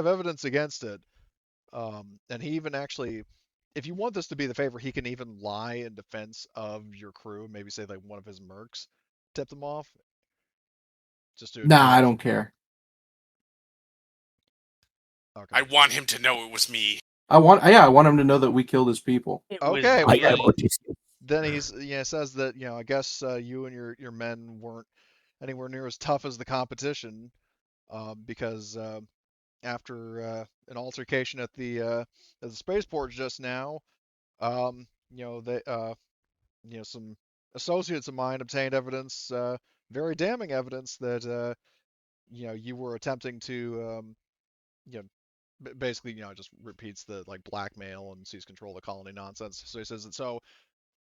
evidence against it. And he even actually, if you want this to be the favor, he can even lie in defense of your crew. Maybe say like one of his mercs tipped them off, just to Nah, I acknowledge. don't care. I Okay. want him to know it was me. I want him to know that we killed his people. It Okay. was I Well, am then me. Odysseus. he's says that I guess you and your men weren't anywhere near as tough as the competition, because after an altercation at the spaceport just now, they some associates of mine obtained evidence, very damning evidence that you were attempting to you know basically just repeats the like blackmail and seize control of the colony nonsense. So he says that so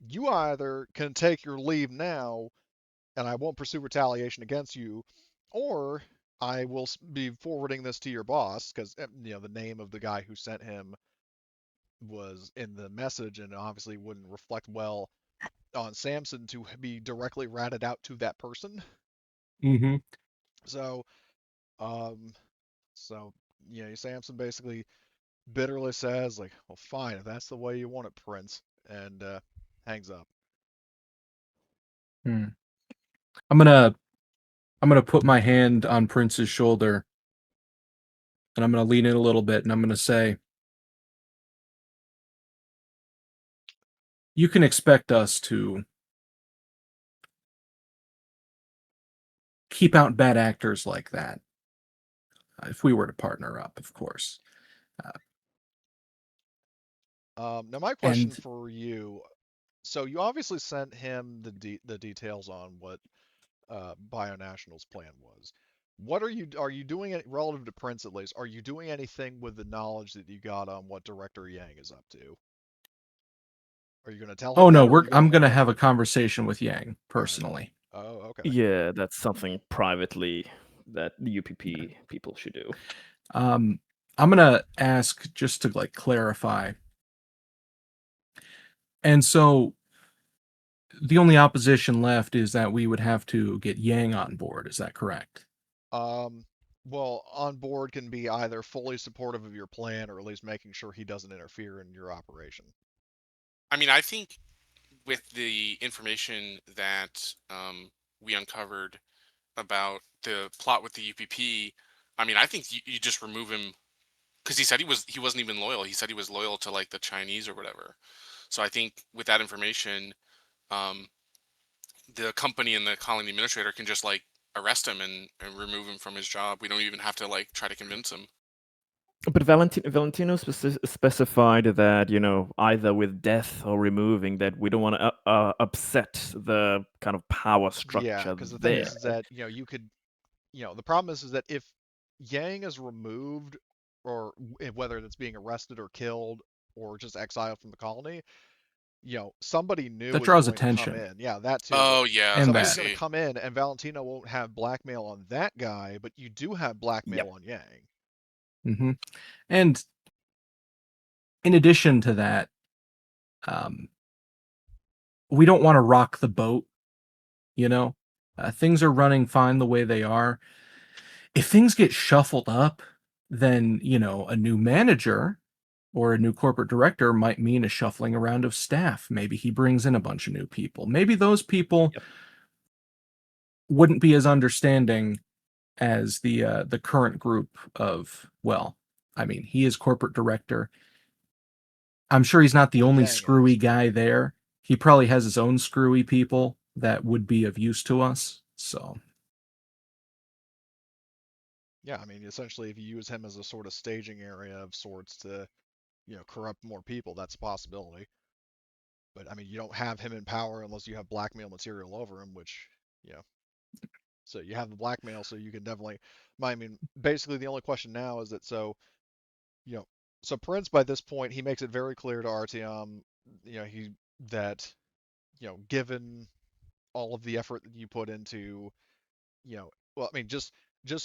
you either can take your leave now and I won't pursue retaliation against you, or I will be forwarding this to your boss because the name of the guy who sent him was in the message and obviously wouldn't reflect well on Samson to be directly ratted out to that person. Mm-hmm. So, um, so Samson basically bitterly says like, "Well, fine, if that's the way you want it, Prince," and hangs up. Hmm. I'm gonna put my hand on Prince's shoulder, and I'm gonna lean in a little bit, and I'm gonna say, "You can expect us to keep out bad actors like that, if we were to partner up, of course." Uh, Now my question and for you. So you obviously sent him the details on what Bionational's plan was. What are you doing it relative to Prince at least? Are you doing anything with the knowledge that you got on what Director Yang is up to? Are you going to tell him oh no, yet, or are you going I'm to gonna wait? have a conversation with Yang All right. personally. Oh, okay. Yeah, that's something privately that the UPP people should do. Um, I'm gonna ask just to like clarify. And so the only opposition left is that we would have to get Yang on board. Is that correct? Um, well, on board can be either fully supportive of your plan or at least making sure he doesn't interfere in your operation. I mean, I think with the information that we uncovered about the plot with the UPP, I mean, I think you just remove him because he said he wasn't even loyal. He said he was loyal to like the Chinese or whatever. So I think with that information, um, the company and the colony administrator can just like arrest him and remove him from his job. We don't even have to like try to convince him. But Valentino specified that, either with death or removing, that we don't want to upset the kind of power Yeah, structure because the thing there. is that you could the problem is that if Yang is removed, or whether it's being arrested or killed or just exiled from the colony, somebody That new is draws going to come attention, in. Yeah, that too. Oh yeah, and I Somebody's that. going to see. come in, and Valentino won't have blackmail on that guy, but you do have Yep. blackmail on Yang. Hmm. And in addition to that, um, we don't want to rock the boat. You know, things are running fine the way they are. If things get shuffled up, then a new manager or a new corporate director might mean a shuffling around of staff. Maybe he brings in a bunch of new people. Maybe those people Yep. wouldn't be as understanding as the current group of, well, I mean, he is corporate director. I'm sure he's not the only Yang screwy is. guy there. He probably has his own screwy people that would be of use to us. So, Yeah, I mean, essentially, if you use him as a sort of staging area of sorts to, corrupt more people, that's a possibility. But I mean, you don't have him in power unless you have blackmail material over him, which, you know, so you have the blackmail, so you can definitely. I mean, basically, the only question now is that you know, so Prince by this point he makes it very clear to Artyom, he that given all of the effort that you put into, well, I mean, just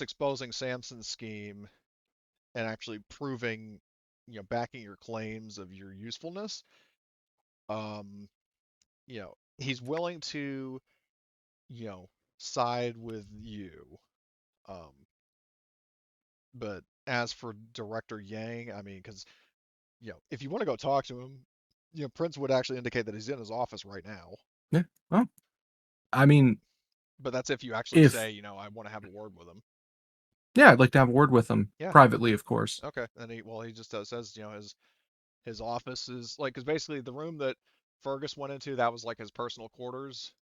exposing Samson's scheme and actually proving, backing your claims of your usefulness, um, he's willing to, you know, side with you. Um, but as for Director Yang, I mean, because if you want to go talk to him, Prince would actually indicate that he's in his office right now. Yeah. Well, I mean, But that's if you actually if say, I want to have a word with him. yeah, I'd like to have a word with him Yeah. privately, of course. Okay. And he just says, his office is like, because basically the room that Fergus went into, that was like his personal quarters,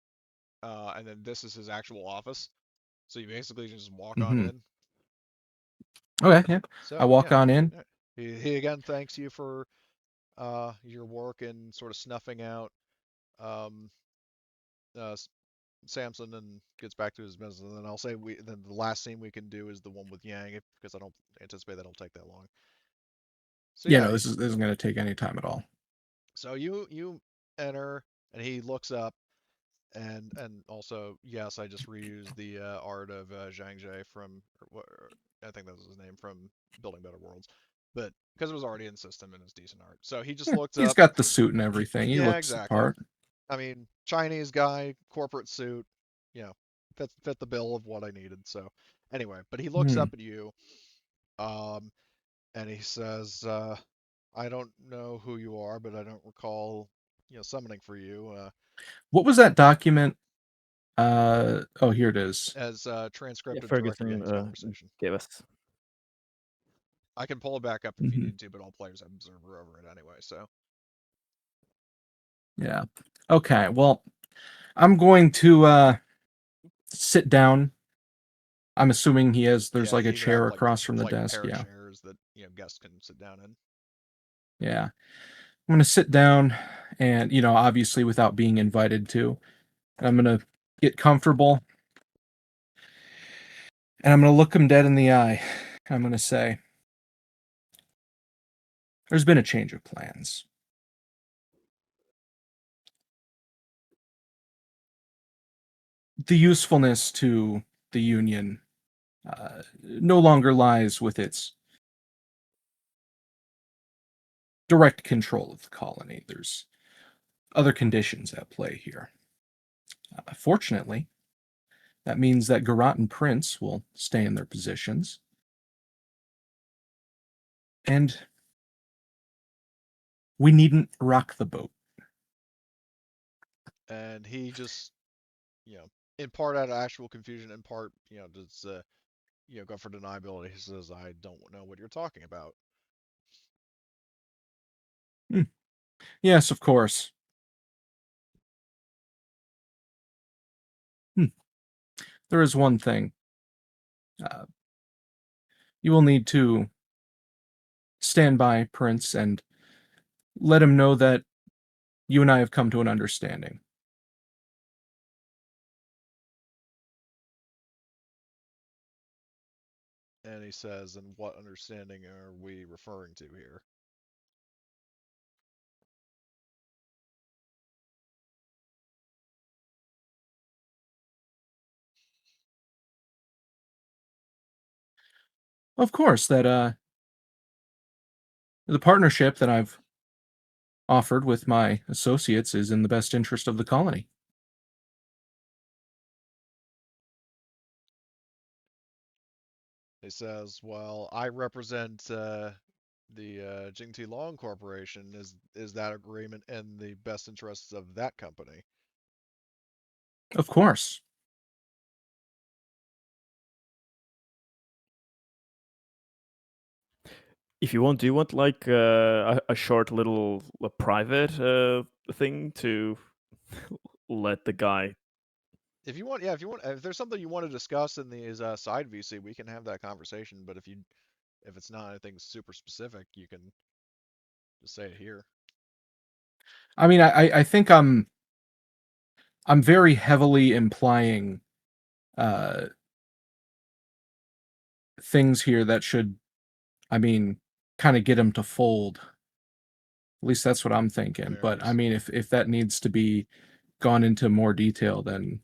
and then this is his actual office. So you basically just walk on Mm-hmm. in. Okay, yeah. I So walk yeah, on in. he again thanks you for your work in sort of snuffing out um, uh, Samson, and gets back to his business. And then I'll say then the last scene we can do is the one with Yang, because I don't anticipate that'll take that long. So Yeah, yeah, no, this isn't going to take any time at all. so you enter, and he looks up, and also, yes, I just reused the art of Zhang Jie from, I think that was his name, from Building Better Worlds, but because it was already in system and it's decent art. So he just Yeah, looks he's up. got the suit and everything. He Yeah, looks the exactly. part. I mean, Chinese guy, corporate suit, fit the bill of what I needed. So anyway, but he looks Hmm. up at you, um, and he says, "I don't know who you are, but I don't recall, summoning for you." What was that document? Oh, here it is. As Yeah, transcript of Director Ferguson Yang's conversation. gave us. I can pull it back up if you Mm-hmm. need to, but all players have Observer over it anyway, so. Yeah. Okay. Well, I'm going to sit down. I'm assuming there's Yeah, like he a even have chair across from the like a desk. pair of Yeah. chairs that guests can sit down in. Yeah. I'm going to sit down and, obviously without being invited to. I'm going to get comfortable and I'm going to look him dead in the eye. I'm going to say, there's been a change of plans. The usefulness to the Union no longer lies with its direct control of the colony. There's other conditions at play here. Fortunately, that means that Garrote and Prince will stay in their positions. And we needn't rock the boat. And he just, in part out of actual confusion, in part, just, go for deniability. He says, "I don't know what you're talking about." Hmm. Yes, of course. Hmm. There is one thing. You will need to stand by Prince and let him know that you and I have come to an understanding. And he says, "And what understanding are we referring to here?" Of course, that the partnership that I've offered with my associates is in the best interest of the colony. He says, "Well, I represent the Jingti Long Corporation. Is that agreement in the best interests of that company?" Of course. If you want, do you want like a short little private thing to let the guy? If you want, yeah, if there's something you want to discuss in these side VC, we can have that conversation. But if it's not anything super specific, you can just say it here. I mean, I think I'm very heavily implying uh, things here that should, I mean, kind of get him to fold. At least that's what I'm thinking. But I Varies. mean, if that needs to be gone into more detail, then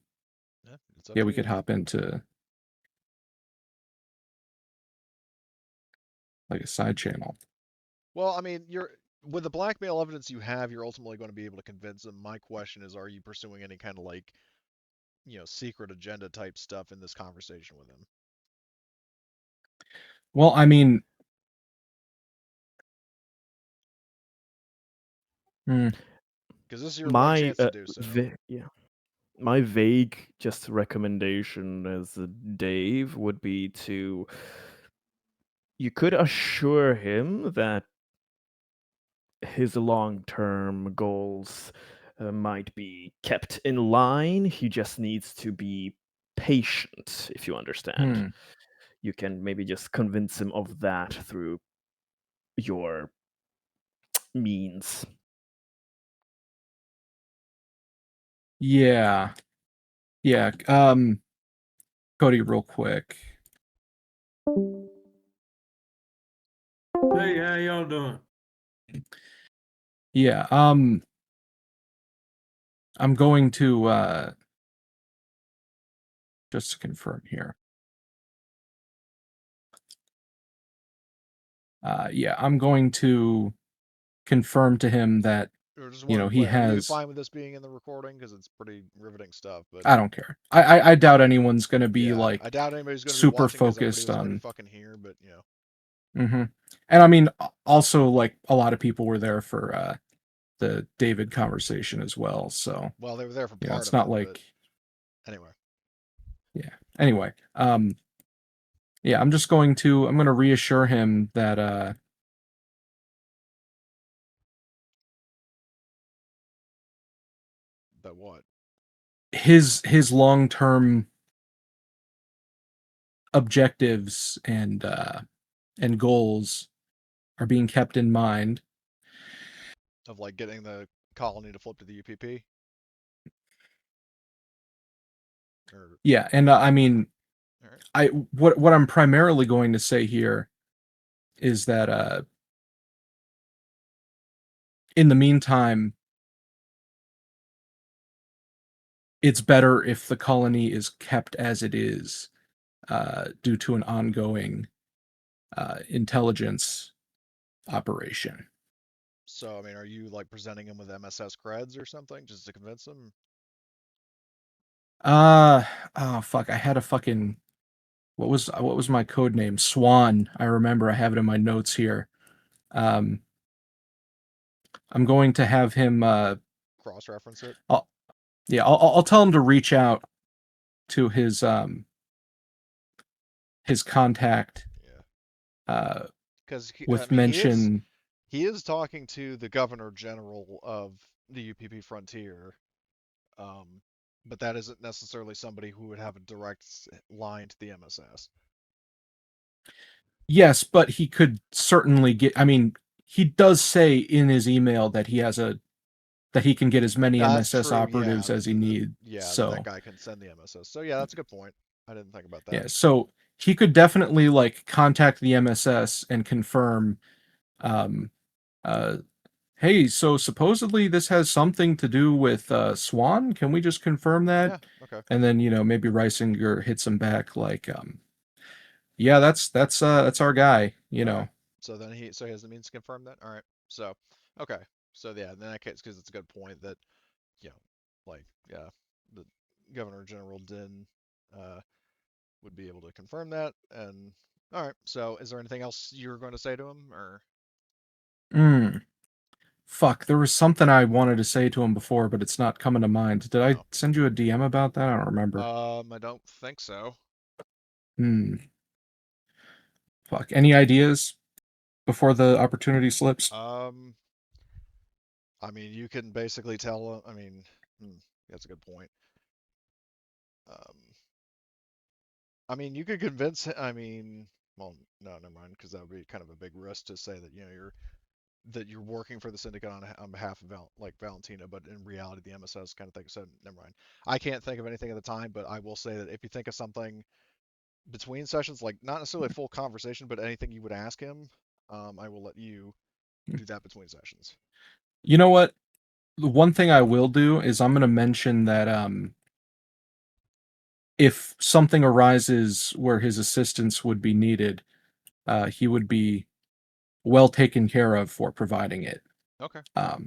Yeah, it's up yeah, to we you. could hop into like a side channel. Well, I mean, with the blackmail evidence you have, you're ultimately going to be able to convince him. My question is, are you pursuing any kind of like, secret agenda type stuff in this conversation with him? Well, I mean, Because this is your one My chance to do so. yeah, my vague just recommendation as Dave would be to you could assure him that his long-term goals might be kept in line. He just needs to be patient, if you understand. You can maybe just convince him of that through your means. Yeah. Yeah. Cody, real quick. Hey, how y'all doing? Yeah. I'm going to just to confirm here. Yeah, I'm going to confirm to him that Or just he wanted to play. Are you has. fine with this being in the recording? Because it's pretty riveting stuff. But I don't care. I doubt anyone's gonna be yeah, like I doubt anybody's going to be super watching because everybody focused was already on. fucking here. But And I mean, also like a lot of people were there for the David conversation as well. So well, they were there for part it's of not it. like But anyway, yeah. Anyway, yeah, I'm going to reassure him that but what? his long-term objectives and goals are being kept in mind. Of like getting the colony to flip to the UPP? Or, Yeah, and I mean, all right. what I'm primarily going to say here is that in the meantime, it's better if the colony is kept as it is due to an ongoing intelligence operation. So, I mean, are you like presenting him with MSS creds or something just to convince him? Oh fuck, I had a fucking what was my code name? Swan. I remember I have it in my notes here. Um I'm going to have him Cross-reference it? I'll tell him to reach out to his contact Yeah. Because I with mean, mention. he is talking to the governor general of the UPP Frontier, but that isn't necessarily somebody who would have a direct line to the MSS. Yes, but he could certainly get. I mean, he does say in his email that he can get as many That's MSS true. Yeah, operatives as he needs. that So guy can send the MSS. So yeah, that's a good point. I didn't think about that. yeah, so he could definitely like contact the MSS and confirm. Um, uh, hey, so supposedly this has something to do with Swan. Can we just confirm that? Yeah. Okay. And then maybe Reisinger hits him back like, yeah, that's our guy. Okay. So then he has the means to confirm that. All right. So okay. So yeah, in that case, because it's a good point that you know, like yeah, the Governor General Din uh, would be able to confirm that. And all right. So is there anything else you're going to say to him, or? Fuck, there was something I wanted to say to him before, but it's not coming to mind. Did I Oh. send you a DM about that? I don't remember. I don't think so. Fuck. Any ideas before the opportunity slips? I mean, you can basically tell. I mean, that's a good point. Um, I mean, you could convince. I mean, well, no, never mind, because that would be kind of a big risk to say that you're working for the syndicate on behalf of Valentina, but in reality, the MSS kind of thing. So never mind. I can't think of anything at the time, but I will say that if you think of something between sessions, like not necessarily a full conversation, but anything you would ask him, I will let you do that between sessions. You know what? The one thing I will do is I'm going to mention that if something arises where his assistance would be needed, he would be well taken care of for providing it. Okay.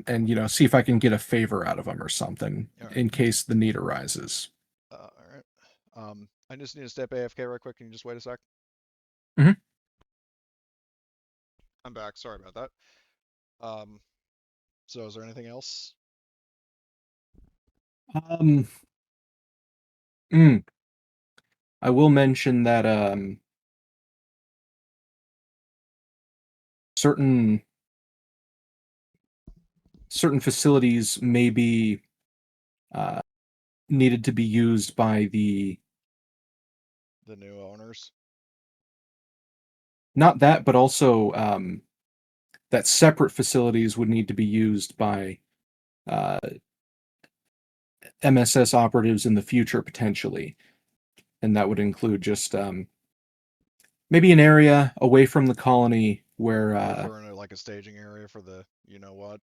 And see if I can get a favor out of him or something in case the need arises. All right. I just need to step AFK right quick. Can you just wait a sec? Mm-hmm. I'm back. Sorry about that. So is there anything else? I will mention that certain facilities may be needed to be used by the new owners. Not that, but also that separate facilities would need to be used by MSS operatives in the future potentially, and that would include just maybe an area away from the colony where referring to like a staging area for the what.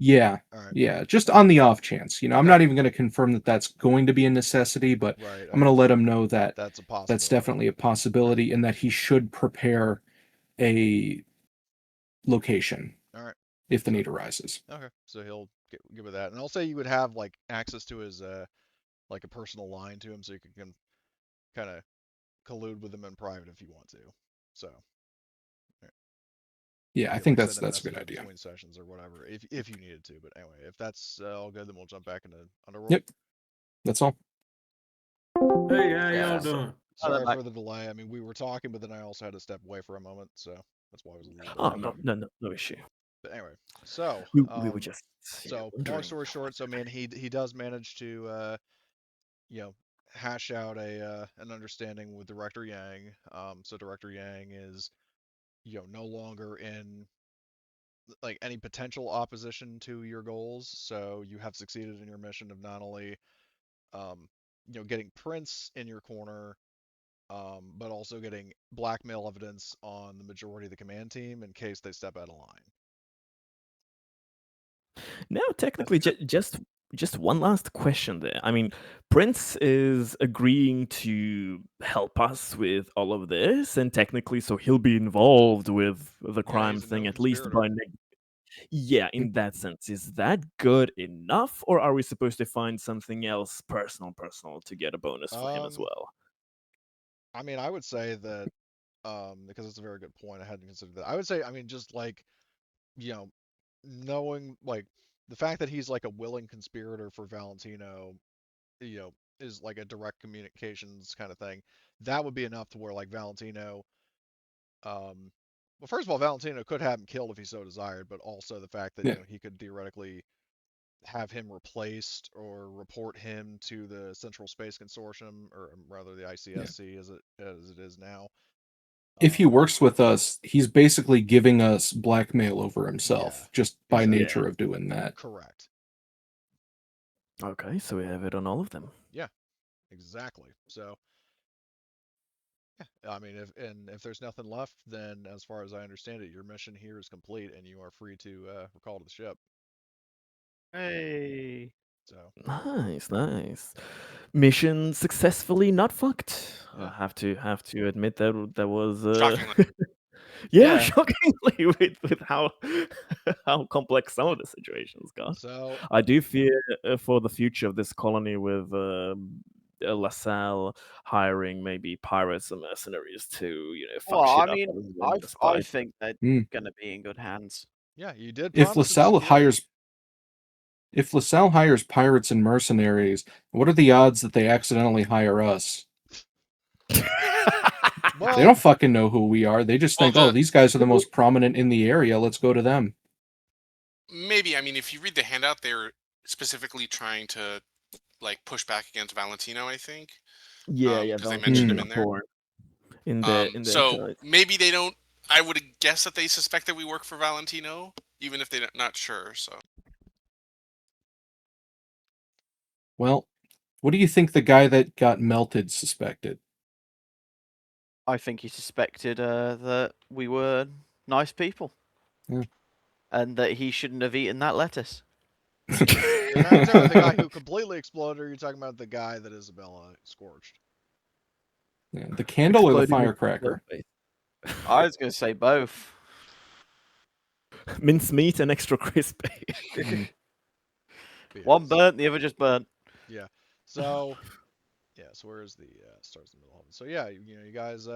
Yeah. All right. Yeah, just on the off chance. I'm Okay. not even going to confirm that that's going to be a necessity, but Right, I'm going to let him know that that's a possibility. that's definitely a possibility and that he should prepare a location. All right. If the need arises. Okay, so he'll get with that, and I'll say you would have like access to his like a personal line to him, so you can kind of collude with him in private if you want to. So. Right. Yeah, I think that's a good idea. Between sessions or whatever, if you needed to. But anyway, if that's all good, then we'll jump back into Underworld. Yep, that's all. Hey, how y'all doing? Sorry for the delay. I mean, we were talking, but then I also had to step away for a moment, so that's why I was a little. Oh, no issue. But anyway, so we were just. So long story short, so man, he does manage to hash out an understanding with Director Yang. So Director Yang is no longer in like any potential opposition to your goals. So you have succeeded in your mission of not only getting Prince in your corner, but also getting blackmail evidence on the majority of the command team in case they step out of line. Now, technically, just one last question there. I mean, Prince is agreeing to help us with all of this, and technically, so he'll be involved with the crime thing at least by. Yeah, in that sense, is that good enough, or are we supposed to find something else personal to get a bonus for him as well? I mean, I would say that because it's a very good point. I hadn't considered that. I would say, I mean, just like knowing like the fact that he's like a willing conspirator for Valentino, is like a direct communications kind of thing. That would be enough to where like Valentino, well, first of all, Valentino could have him killed if he so desired, but also the fact that he could theoretically have him replaced or report him to the Central Space Consortium, or rather the ICSC as it is now. If he works with us, he's basically giving us blackmail over himself, just by nature of doing that. Correct. Okay, so we have it on all of them. Yeah, exactly. So, yeah, I mean, if there's nothing left, then as far as I understand it, your mission here is complete, and you are free to recall to the ship. Hey. So. Nice. Mission successfully not fucked. Yeah. I have to admit that that was shockingly. shockingly with how complex some of the situations got. So I do fear for the future of this colony with LaSalle hiring maybe pirates and mercenaries to fuck shit up. I mean, I think they're gonna be in good hands. Yeah, you did. If LaSalle hires pirates and mercenaries, what are the odds that they accidentally hire us? Well, they don't fucking know who we are. They just think, oh, these guys are the most prominent in the area. Let's go to them. Maybe. I mean, if you read the handout, they're specifically trying to like push back against Valentino, I think. Yeah, because they mentioned him in there. So maybe they don't. I would guess that they suspect that we work for Valentino, even if they're not sure. So. Well, what do you think the guy that got melted suspected? I think he suspected that we were nice people. Yeah. And that he shouldn't have eaten that lettuce. You're not talking about the guy who completely exploded, or you're talking about the guy that Isabella scorched? Yeah, the candle or the firecracker? I was going to say both. mincemeat and extra crispy. One burnt, the other just burnt. Yeah. So so where's the starts in the middle of it. So yeah, you guys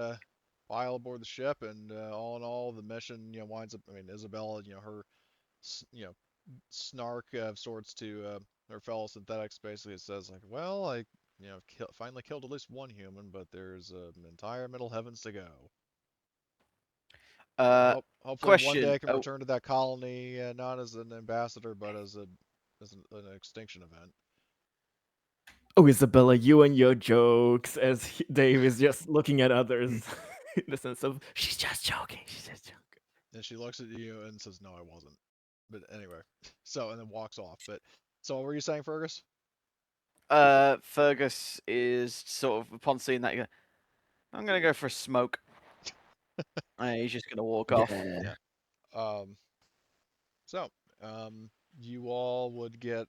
file aboard the ship, and all in all, the mission winds up. I mean, Isabella, her snark of sorts to her fellow synthetics basically says like, well, I finally killed at least one human, but there's an entire middle heavens to go. Hopefully one day Question. I can return to that colony, not as an ambassador, but as an extinction event. Oh, Isabella, you and your jokes, as Dave is just looking at others in the sense of, she's just joking, she's just joking. And she looks at you and says, no, I wasn't. But anyway, so, and then walks off. But, so what were you saying, Fergus? Fergus is sort of, upon seeing that, I'm going to go for a smoke. He's just going to walk off. Yeah. So, you all would get,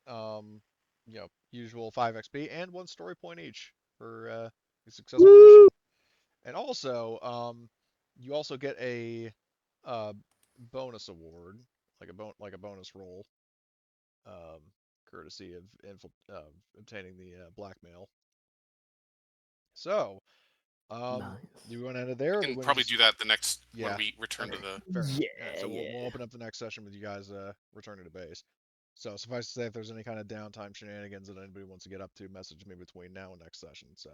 usual 5 XP and 1 story point each for a successful mission. And also, you also get a bonus award, like a bonus roll, courtesy of obtaining the blackmail. So, Nice. do we want to end it there? We can probably do that the next when we return to the. Fair enough. So we'll open up the next session with you guys returning to base. So suffice to say, if there's any kind of downtime shenanigans that anybody wants to get up to, message me between now and next session. So,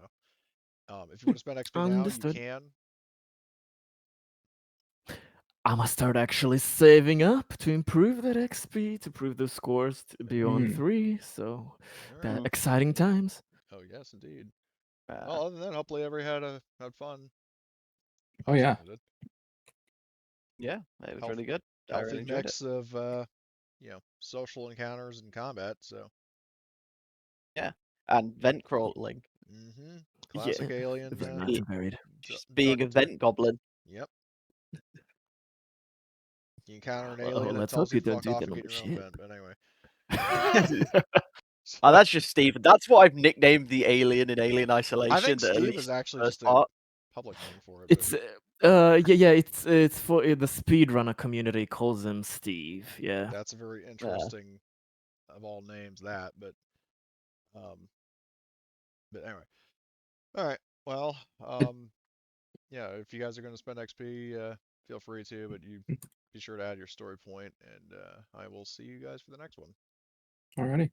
if you want to spend XP now, you can. I must start actually saving up to improve that XP, to prove those scores to be on 3. So, that exciting times. Oh yes, indeed. Well, other than that, hopefully everybody had fun. Oh yeah. Yeah, it was really good. I Healthy really enjoyed mix of social encounters and combat. So. Yeah, and vent crawling. Mm-hmm. Classic alien. Very nice and varied. Just being a vent goblin. Yep. You encounter an alien and let's tells hope you you don't fuck do off that and on get the your own ship. vent. But anyway. Oh, that's just Steve. That's what I've nicknamed the alien in Alien Isolation. I think at Steve least is actually first just a part. public name for it. It's it's for the speedrunner community calls him Steve. Yeah. That's a very interesting of all names, that, but anyway. All right. Well, yeah, if you guys are going to spend XP, feel free to, but you be sure to add your story point, and I will see you guys for the next one. Alrighty.